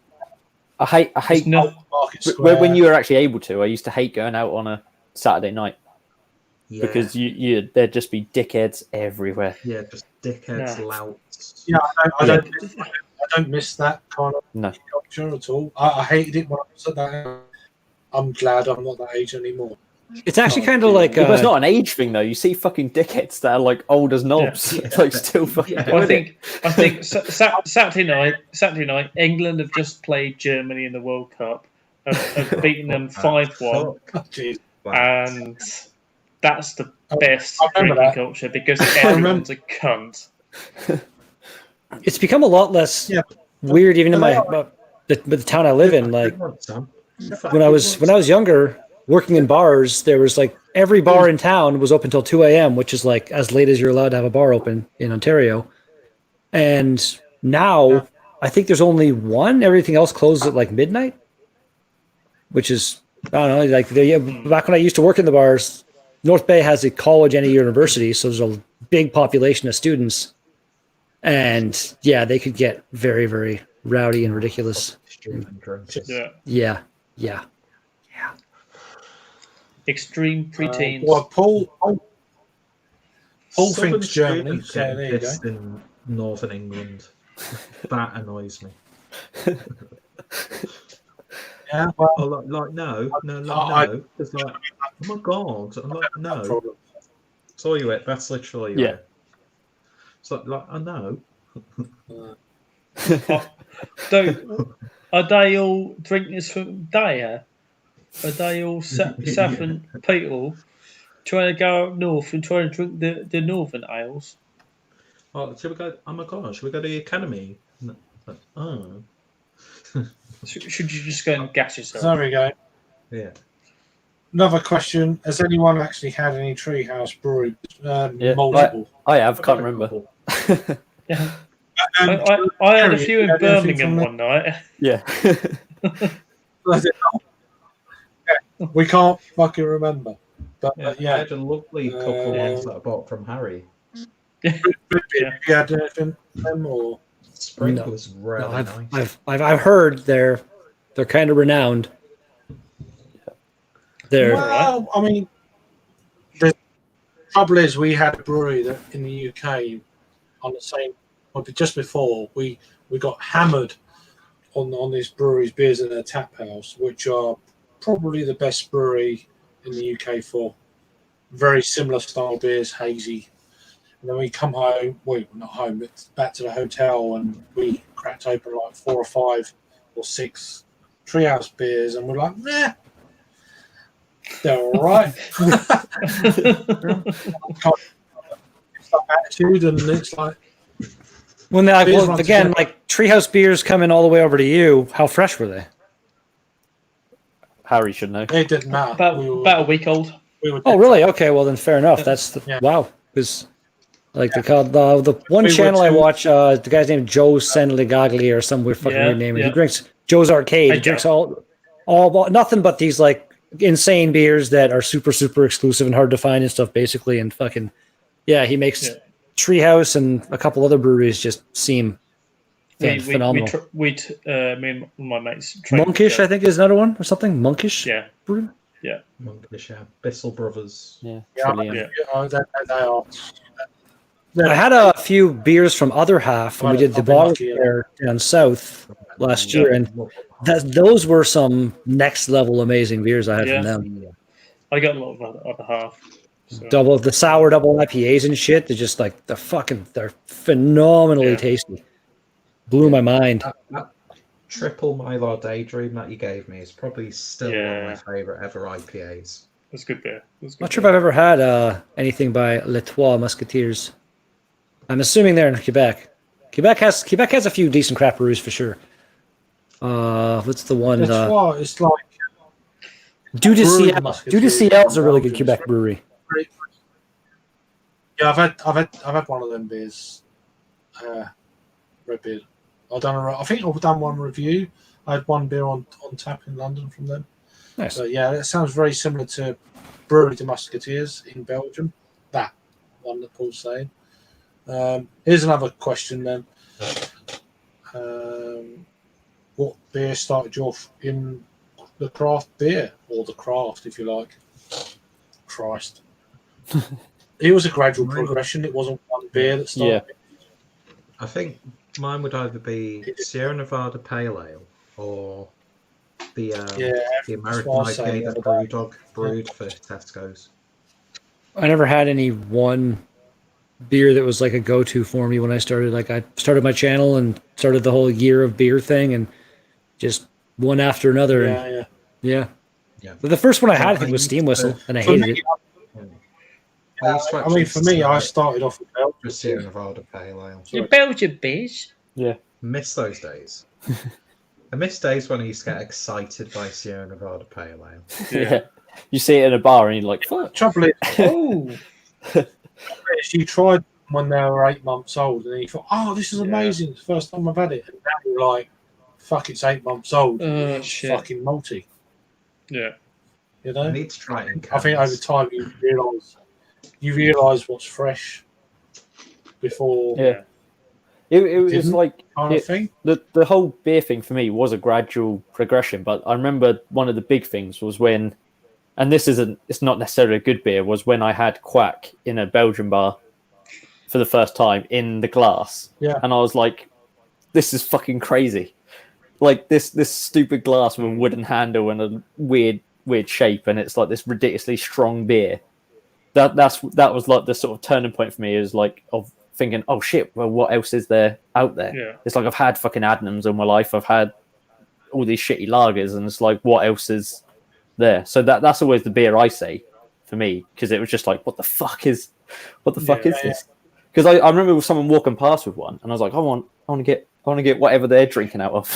I hate Market Square. when you were actually able to. I used to hate going out on a Saturday night Yeah. because there'd just be dickheads everywhere. Yeah, just dickheads, Yeah. louts. Yeah, I don't miss that kind of culture at all. I hated it when I was at that. I'm glad I'm not that age anymore. It's actually kind of like. But it's not an age thing though. You see fucking dickheads that are like old as knobs, like still fucking. I think Saturday night, England have just played Germany in the World Cup, have beaten them 5-1, and that's the best drinking culture because everyone's a cunt. It's become a lot less weird, even in the town I live in. Like when I was younger, working in bars, there was like every bar in town was open till 2 a.m., which is like as late as you're allowed to have a bar open in Ontario. And now I think there's only one. Everything else closes at like midnight, which is, I don't know, like back when I used to work in the bars, North Bay has a college and a university, so there's a big population of students. And yeah, they could get very, very rowdy and ridiculous. Yeah. Extreme preteens. Well, Paul Southern thinks Germany. students So get there you go. pissed in Northern England. That annoys me. Yeah, well, no. It's like, oh my god! I'm like, no. Saw you it. That's literally it. It's like I know. Are they all drinkers from Daya? Are they all Southern people trying to go up north and trying to drink the northern ales? Oh, should we go? Oh my gosh, should we go to the academy? Oh. Should you just go and gas yourself? There we go. Yeah. Another question: has anyone actually had any treehouse brewery? Multiple. I have. Can't remember. Yeah. I had a few in Birmingham one night. Yeah. We can't fucking remember. But I had a lovely couple ones that I bought from Harry. Have you had anything from them or? Spring was really nice. I've heard they're kind of renowned. Well, I mean, the trouble is we had a brewery that in the UK on the same, just before we got hammered on this brewery's beers in their tap house, which are probably the best brewery in the UK for very similar style beers, hazy. And then we come home, well, not home, but back to the hotel, and we cracked open like 4 or 5 or 6 treehouse beers, and we're like, nah, they're all right. It's like attitude, and it's like. When they're like treehouse beers coming all the way over to you, how fresh were they? Harry should know. It didn't matter. About a week old. Oh, really? Okay, well then, fair enough. That's wow. Because like the one channel I watch, the guy's named Joe Senligagli or some weird fucking weird name. And he drinks Joe's Arcade. He drinks all nothing but these like insane beers that are super super exclusive and hard to find and stuff. Basically, and fucking he makes Treehouse and a couple other breweries just seem phenomenal. Me and my mates. Monkish, I think, is another one or something. Monkish. Yeah. Brew? Yeah. Monkish. Bissell Brothers. Yeah. They are. I had a few beers from Other Half when we did the bottle fair down south last year, and those were some next level amazing beers I had from them. I got a lot of Other Half. So. The sour double IPAs and shit. They're just like they're phenomenally tasty. blew my mind. That triple Mylar Daydream that you gave me is probably still one of my favourite ever IPAs. That's good beer. Not sure if I've ever had anything by Les Trois Musketeers. I'm assuming they're in Quebec. Quebec has a few decent craft breweries for sure. What's the one? Les Trois, it's like Dieu de Ciel is a really good Quebec brewery. Yeah, I've had one of them beers. Red beer. I think I've done one review. I had one beer on tap in London from them. Nice. But yeah, it sounds very similar to Brewery de Musketeers in Belgium. That one that Paul's saying. Here's another question then. What beer started you off in the craft beer, or the craft, if you like? Christ. It was a gradual progression. It wasn't one beer that started. Yeah. I think mine would either be Sierra Nevada Pale Ale or the American IPA that Brewdog brewed for Tesco's. I never had any one beer that was like a go-to for me when I started. Like I started my channel and started the whole year of beer thing, and just one after another. Yeah. But the first one I had, I think, was Steam Whistle, and I hated it. I mean, for me, I started off with Belgium. Sierra Nevada Pale Ale. Your Belgian beers? Yeah. Miss those days. I miss days when I used to get excited by Sierra Nevada Pale Ale. Yeah. You see it in a bar and you're like, fuck. Trouble is, you tried when they were 8 months old, and then you thought, oh, this is amazing. It's the first time I've had it. And now you're like, fuck, it's 8 months old. It's fucking malty. Yeah. You know? I need to try it. I think over time you realise what's fresh before. Yeah. It was like kind of thing. The whole beer thing for me was a gradual progression, but I remember one of the big things was when, and it's not necessarily a good beer, was when I had Quack in a Belgian bar for the first time in the glass. Yeah. And I was like, this is fucking crazy. Like this stupid glass with a wooden handle and a weird shape, and it's like this ridiculously strong beer. That was like the sort of turning point for me, is like of thinking, oh shit, well, what else is there out there? Yeah. It's like I've had fucking Adnams all my life. I've had all these shitty lagers, and it's like, what else is there? So that's always the beer I say for me, because it was just like, what the fuck is this? Because I remember someone walking past with one, and I was like, I want to get whatever they're drinking out of.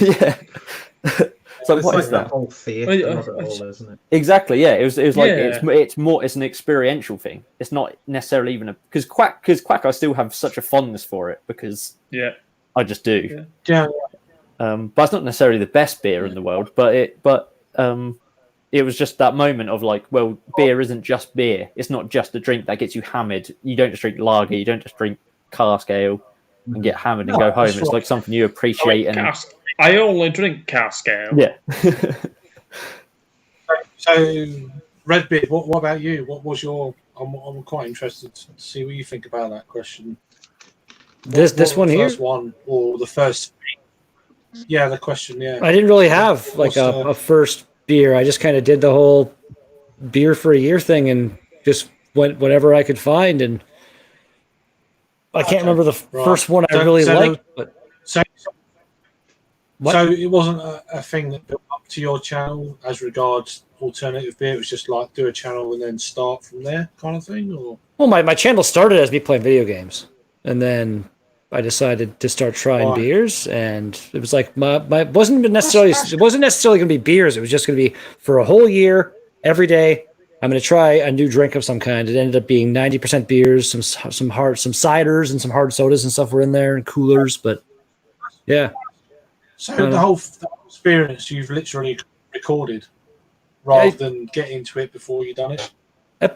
Yeah. So what is that whole theatre of it all, isn't it? Exactly. Yeah. It was like it's an experiential thing. It's not necessarily even because Quack I still have such a fondness for it because I just do. Yeah. But it's not necessarily the best beer in the world. But it was just that moment of like, well, beer isn't just beer. It's not just a drink that gets you hammered. You don't just drink lager. You don't just drink cask ale and get hammered and go home. It's like something you appreciate. I only drink cask ale. Yeah. So, Redbeard, what about you? What was your? I'm quite interested to see what you think about that question. This one here, first one or the first? Yeah, the question. Yeah, I didn't really have like a first beer. I just kind of did the whole beer for a year thing and just went whatever I could find. And I can't remember the first one I really liked, but. So it wasn't a thing that built up to your channel as regards alternative beer. It was just like do a channel and then start from there, kind of thing. Or well, my channel started as me playing video games, and then I decided to start trying beers, and it was like it wasn't necessarily going to be beers. It was just going to be for a whole year, every day. I'm going to try a new drink of some kind. It ended up being 90% beers, some ciders and some hard sodas and stuff were in there, and coolers. But yeah. So the whole experience you've literally recorded rather than get into it before you've done it?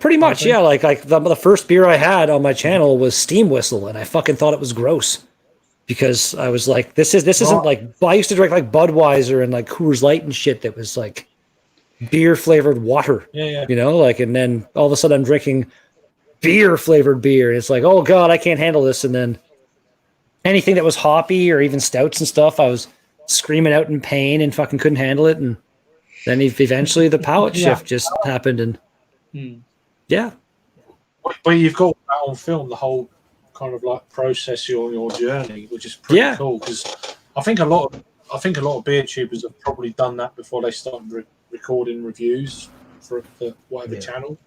Pretty much, yeah. Like the first beer I had on my channel was Steam Whistle, and I fucking thought it was gross because I was like, this isn't like I used to drink like Budweiser and like Coors Light and shit that was like beer flavored water. Yeah. You know, like, and then all of a sudden I'm drinking beer flavored beer, and it's like, oh god, I can't handle this. And then anything that was hoppy or even stouts and stuff, I was screaming out in pain and fucking couldn't handle it. And then eventually the palate shift just happened. And yeah. But you've got that on film, the whole kind of like process you on your journey, which is pretty cool. Because I think a lot of beer tubers have probably done that before they started recording reviews for whatever channel.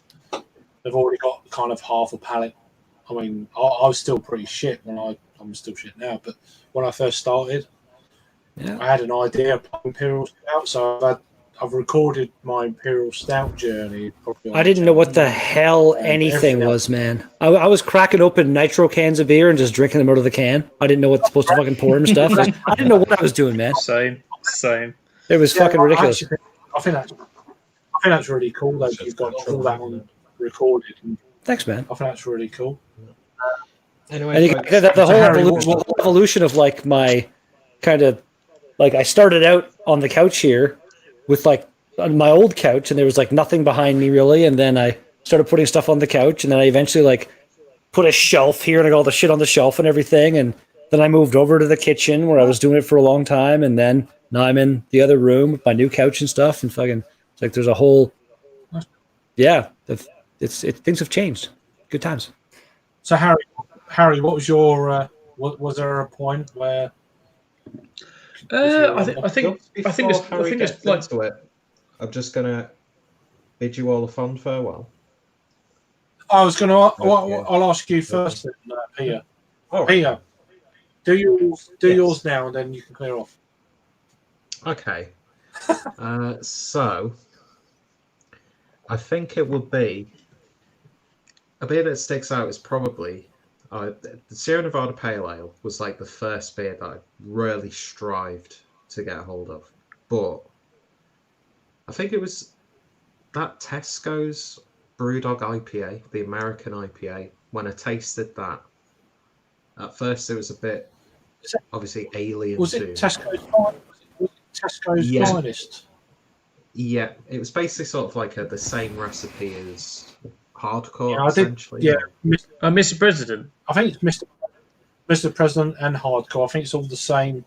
They've already got kind of half a palette. I mean, I was still pretty shit I'm still shit now, but when I first started, I had an idea of Imperial Stout, so I've recorded my Imperial Stout journey. I didn't know what the hell anything was, man. I was cracking open nitro cans of beer and just drinking them out of the can. I didn't know what supposed to fucking pour and stuff. I didn't know what I was doing, man. Same. It was fucking ridiculous. I think that's really cool that you've got all that on recorded. Thanks, man. I think that's really cool. Anyway, the whole evolution of like my kind of like I started out on the couch here with like on my old couch, and there was like nothing behind me really, and then I started putting stuff on the couch, and then I eventually like put a shelf here and I got all the shit on the shelf and everything, and then I moved over to the kitchen where I was doing it for a long time, and then now I'm in the other room with my new couch and stuff, and fucking it's like there's a whole things have changed. Good times. So Harry, what was your was there a point where I think it's like to it. I'm just gonna bid you all a fond farewell. I was going to. I'll ask you first, then, Peter. Right. Peter, do yours now, and then you can clear off. Okay. So I think it would be a beer that sticks out is probably the Sierra Nevada Pale Ale was like the first beer that I really strived to get a hold of, but I think it was that Tesco's Brewdog IPA, the American IPA. When I tasted that, at first it was a bit obviously alien. Was it Tesco's Finest? Yeah, it was basically sort of like the same recipe as Hardcore, yeah, essentially. Mr. President. I think it's Mr. President and Hardcore. I think it's all the same.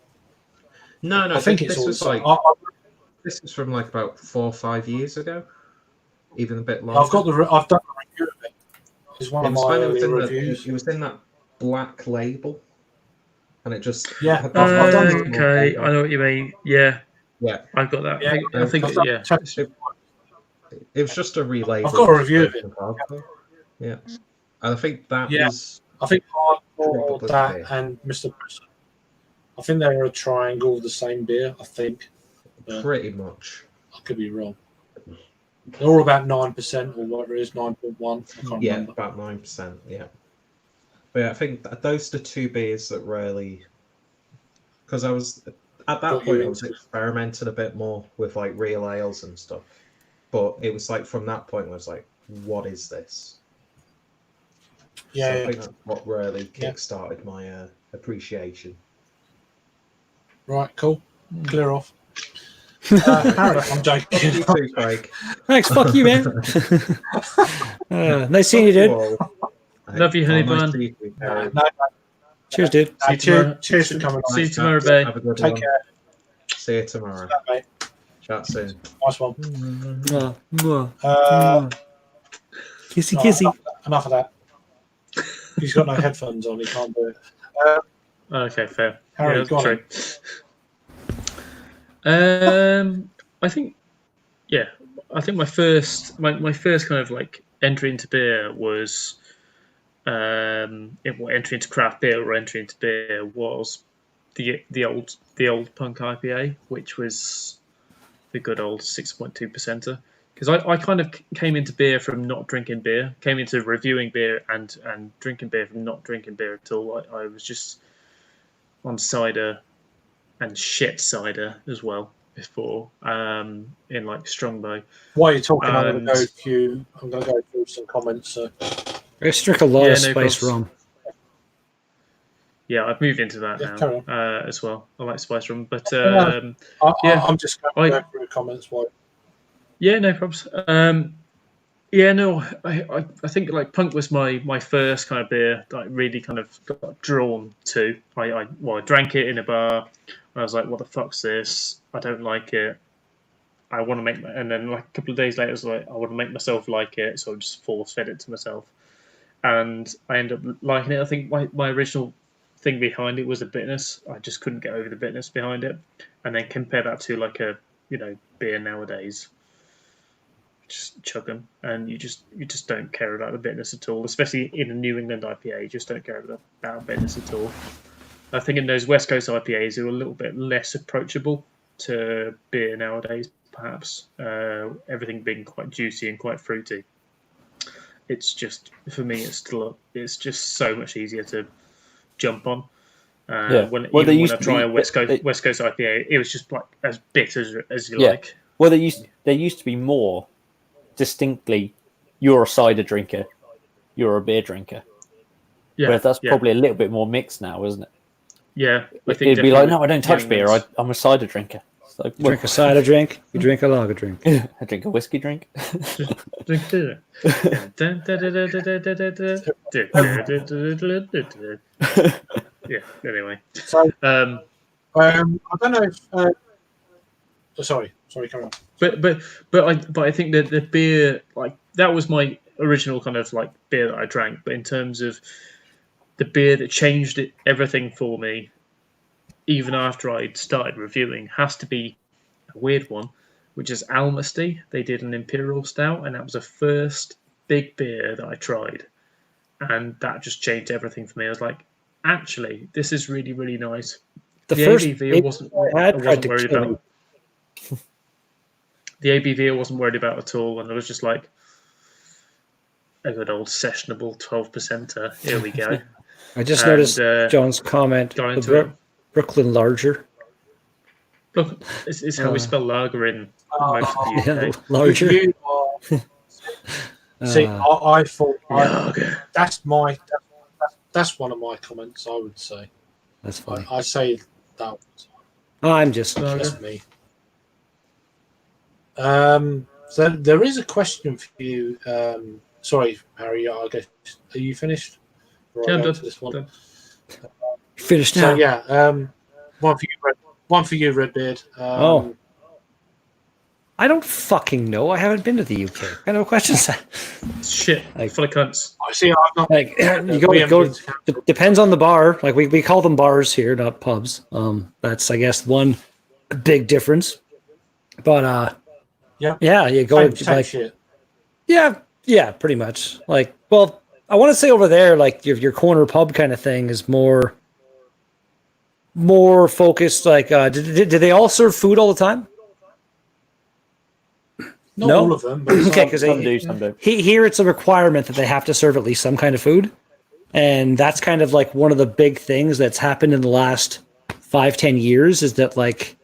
No, I think this it's all was the same. like this was from like about 4 or 5 years ago, even a bit longer. I've done the review of it. It's one of my early reviews. It was in that black label, and it just I've done the I know what you mean. Yeah, I've got that. Yeah, I think it was just a relabel. I've got a review of it. Yeah, and I think that was. I think Hardcore, that, and Mr. President. I think they were a triangle of the same beer. I think. Pretty much. I could be wrong. They're all about 9% or whatever it is, 9.1. Yeah, about 9%. Yeah. But yeah, I think those are the two beers that really, because I was at that point I was experimenting a bit more with like real ales and stuff. But it was like from that point I was like, what is this? Yeah, so I think that's what really kick-started my appreciation. Right, cool. Clear off. I'm joking. Fuck you too, Craig. Thanks, fuck you, man. Nice seeing you, dude. Love you, honey bun. Cheers, dude. Cheers for coming. See you tomorrow, babe. Have a good Take one. care. See you tomorrow. Mate. Chat soon. Nice one. Kissy, kissy. Enough of that. He's got no headphones on. He can't do it. Okay, fair. Harry, go on. I think my first kind of like entry into beer was entry into craft beer or entry into beer was the old punk IPA, which was the good old 6.2%. Because I kind of came into beer from not drinking beer, came into reviewing beer and drinking beer from not drinking beer at all. I was just on cider and shit cider as well before in like Strongbow. While you're talking, I'm going to go through some comments. I drink a lot of spice rum. Yeah, I've moved into that now as well. I like spice rum, but I'm just going to go through the comments. Yeah, no problems. I think like punk was my first kind of beer that I really kind of got drawn to. I drank it in a bar. I was like, what the fuck's this? I don't like it. I want to and then like a couple of days later, I was like, I want to make myself like it. So I just force fed it to myself. and I ended up liking it. I think my original thing behind it was the bitterness. I just couldn't get over the bitterness behind it, and then compare that to like a beer nowadays. Just chug them, and you just don't care about the bitterness at all. Especially in a New England IPA, you just don't care about bitterness at all. I think in those West Coast IPAs, they were a little bit less approachable to beer nowadays. Perhaps everything being quite juicy and quite fruity. It's just for me, it's just so much easier to jump on. When I try a West Coast IPA, it was just like as bitter as you like. Well, there used to be more distinctly. You're a cider drinker, you're a beer drinker. Yeah, whereas that's probably a little bit more mixed now, isn't it? Yeah, I think it'd be like, no, I don't touch beer. I'm a cider drinker. So, you drink a cider drink. You drink a lager drink. I drink a whiskey drink. Drink beer. Yeah. Anyway, so I don't know if. Sorry, come on. But I think that the beer, like, that was my original kind of like beer that I drank. But in terms of the beer that changed everything for me, even after I'd started reviewing, has to be a weird one, which is Almasty. They did an Imperial Stout, and that was the first big beer that I tried. And that just changed everything for me. I was like, actually, this is really, really nice. The ABV I wasn't worried about. The ABV I wasn't worried about at all, and I was just like, a good old sessionable 12%er. Here we go. I just noticed John's comment. Brooklyn Lager. Look, it's how we spell lager in most of the UK. Yeah, larger. See, I thought that's one of my comments. I would say that's fine. I say that. I'm just that's me. So there is a question for you. Sorry, Harry. I guess are you finished? Yeah, I'm done. This one. Finished now. So yeah, one for you, Redbeard. I don't fucking know. I haven't been to the UK. What kind of questions that? Shit, like, full of cunts. I see. Like you go. Depends on the bar. Like we call them bars here, not pubs. That's I guess one big difference. But yeah, you go same shit. Yeah, pretty much. Like, well, I want to say over there, like your corner pub kind of thing is more focused. Like, did they all serve food all the time? Not all of them, but okay, because some do. Here it's a requirement that they have to serve at least some kind of food, and that's kind of like one of the big things that's happened in the last 5-10 years is that like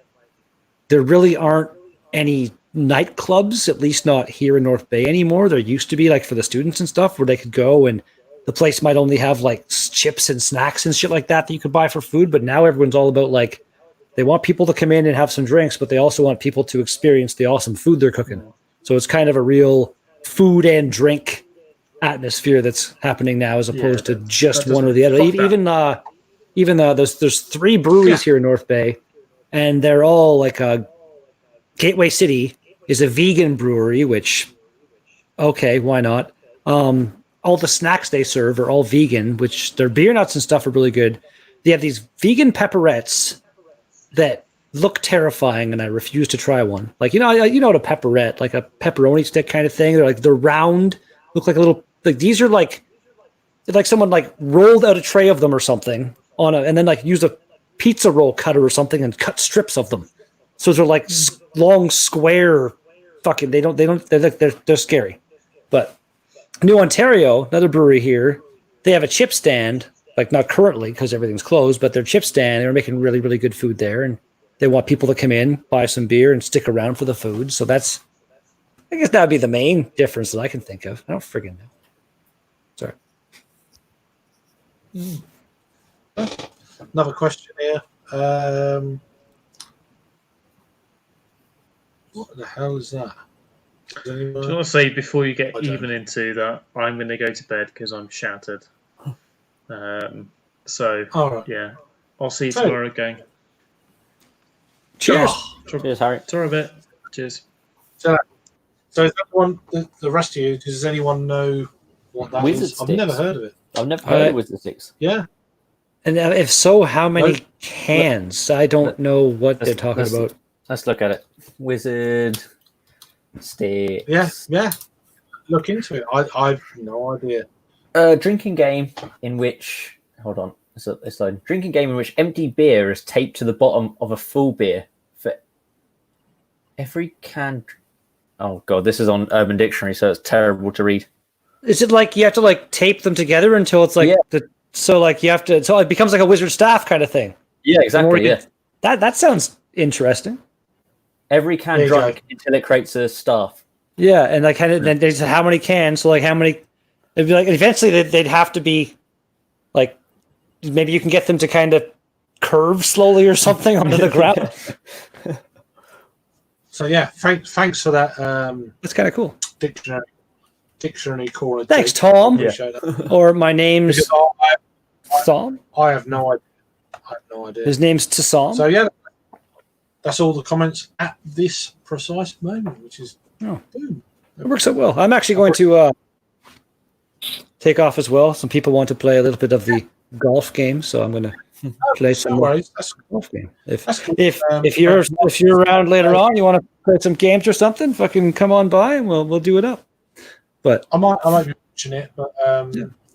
there really aren't any nightclubs, at least not here in North Bay anymore. There used to be like for the students and stuff where they could go and the place might only have like chips and snacks and shit like that you could buy for food. But now everyone's all about like they want people to come in and have some drinks, but they also want people to experience the awesome food they're cooking. So it's kind of a real food and drink atmosphere that's happening now as opposed to just one or the other. Even there's 3 breweries here in North Bay and they're all like Gateway City is a vegan brewery, which, okay, why not? All the snacks they serve are all vegan, which their beer nuts and stuff are really good. They have these vegan pepperettes that look terrifying, and I refuse to try one. Like, you know what a pepperette, like a pepperoni stick kind of thing. They're round, look like a little, like these are like someone like rolled out a tray of them or something and then like used a pizza roll cutter or something and cut strips of them. So they're like long square, fucking. They're scary. But New Ontario, another brewery here, they have a chip stand. Like not currently because everything's closed, but their chip stand. They're making really really good food there, and they want people to come in, buy some beer, and stick around for the food. So that's, I guess that would be the main difference that I can think of. I don't friggin' know. Sorry. Another question here. What the hell is that? Do you want to say before you get even into that, I'm going to go to bed because I'm shattered. So, yeah. I'll see you tomorrow, gang. Cheers. Cheers, Harry. Sorry a bit. Cheers. So is that one, the rest of you, does anyone know what that Wizard is. I've never heard of it. I've never heard of Wizard Sticks. Yeah. And if so, how many cans? I don't know what they're talking about. Let's look at it. Wizard Sticks. Yeah. Look into it. I've no idea. Drinking game in which it's a drinking game in which empty beer is taped to the bottom of a full beer for every can. Oh god, this is on Urban Dictionary, so it's terrible to read. Is it like you have to like tape them together until it's like so it becomes like a wizard staff kind of thing? Yeah, exactly. Yeah, that sounds interesting. Every can drunk until it creates a staff. Yeah, and like then there's how many cans? So like how many? It'd be like eventually they'd have to be like maybe you can get them to kind of curve slowly or something onto the ground. So yeah, thanks for that. That's kind of cool. Dictionary caller. Thanks, Tom. That. Or my name's Tom. I have no idea. His name's Tassam. So yeah, that's all the comments at this precise moment, which is boom. It works out well. I'm actually going to take off as well. Some people want to play a little bit of the golf game, so I'm going to play some golf game. If you're around later on, you want to play some games or something, fucking come on by and we'll do it up. But I might be watching it, but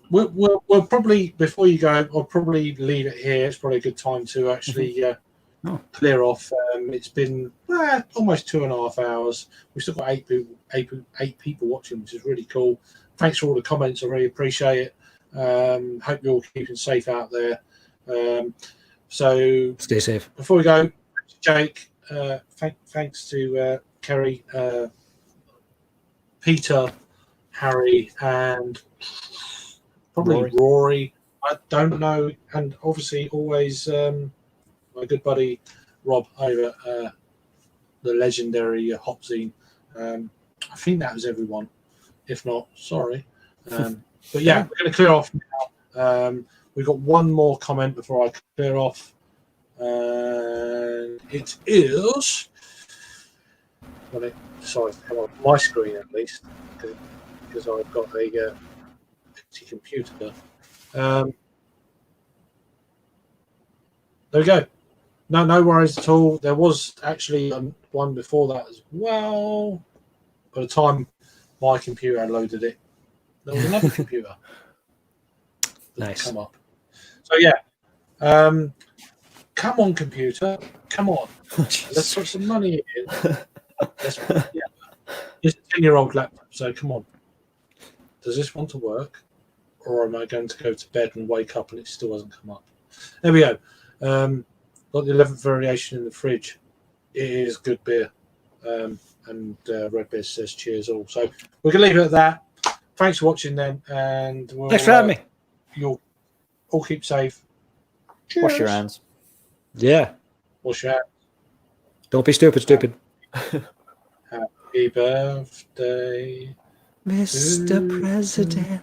we'll probably before you go, I'll probably leave it here. It's probably a good time to actually clear off. It's been almost 2.5 hours. We've still got eight people watching, which is really cool. Thanks for all the comments. I really appreciate it. Hope you're all keeping safe out there. So stay safe. Before we go, Jake, thanks to Kerry, Peter, Harry, and probably Rory. I don't know, and obviously always my good buddy Rob over the legendary Hopzine. I think that was everyone. If not, sorry. But yeah, we're going to clear off now. We've got one more comment before I clear off. And it is... Sorry, come on my screen at least, because I've got a PC computer. There we go. No worries at all. There was actually one before that as well. By the time my computer had loaded it, there was another computer. Nice. Come up. So yeah, come on, computer, come on. Let's put some money in. It's a 10-year-old laptop, so come on. Does this want to work, or am I going to go to bed and wake up and it still hasn't come up? There we go. Got the 11th variation in the fridge. It is good beer. And Red Beard says cheers all. So we're going to leave it at that. Thanks for watching then. And thanks for having me. You'll all keep safe. Cheers. Wash your hands. Yeah. Wash your hands. Don't be stupid. Happy birthday, Mr. President.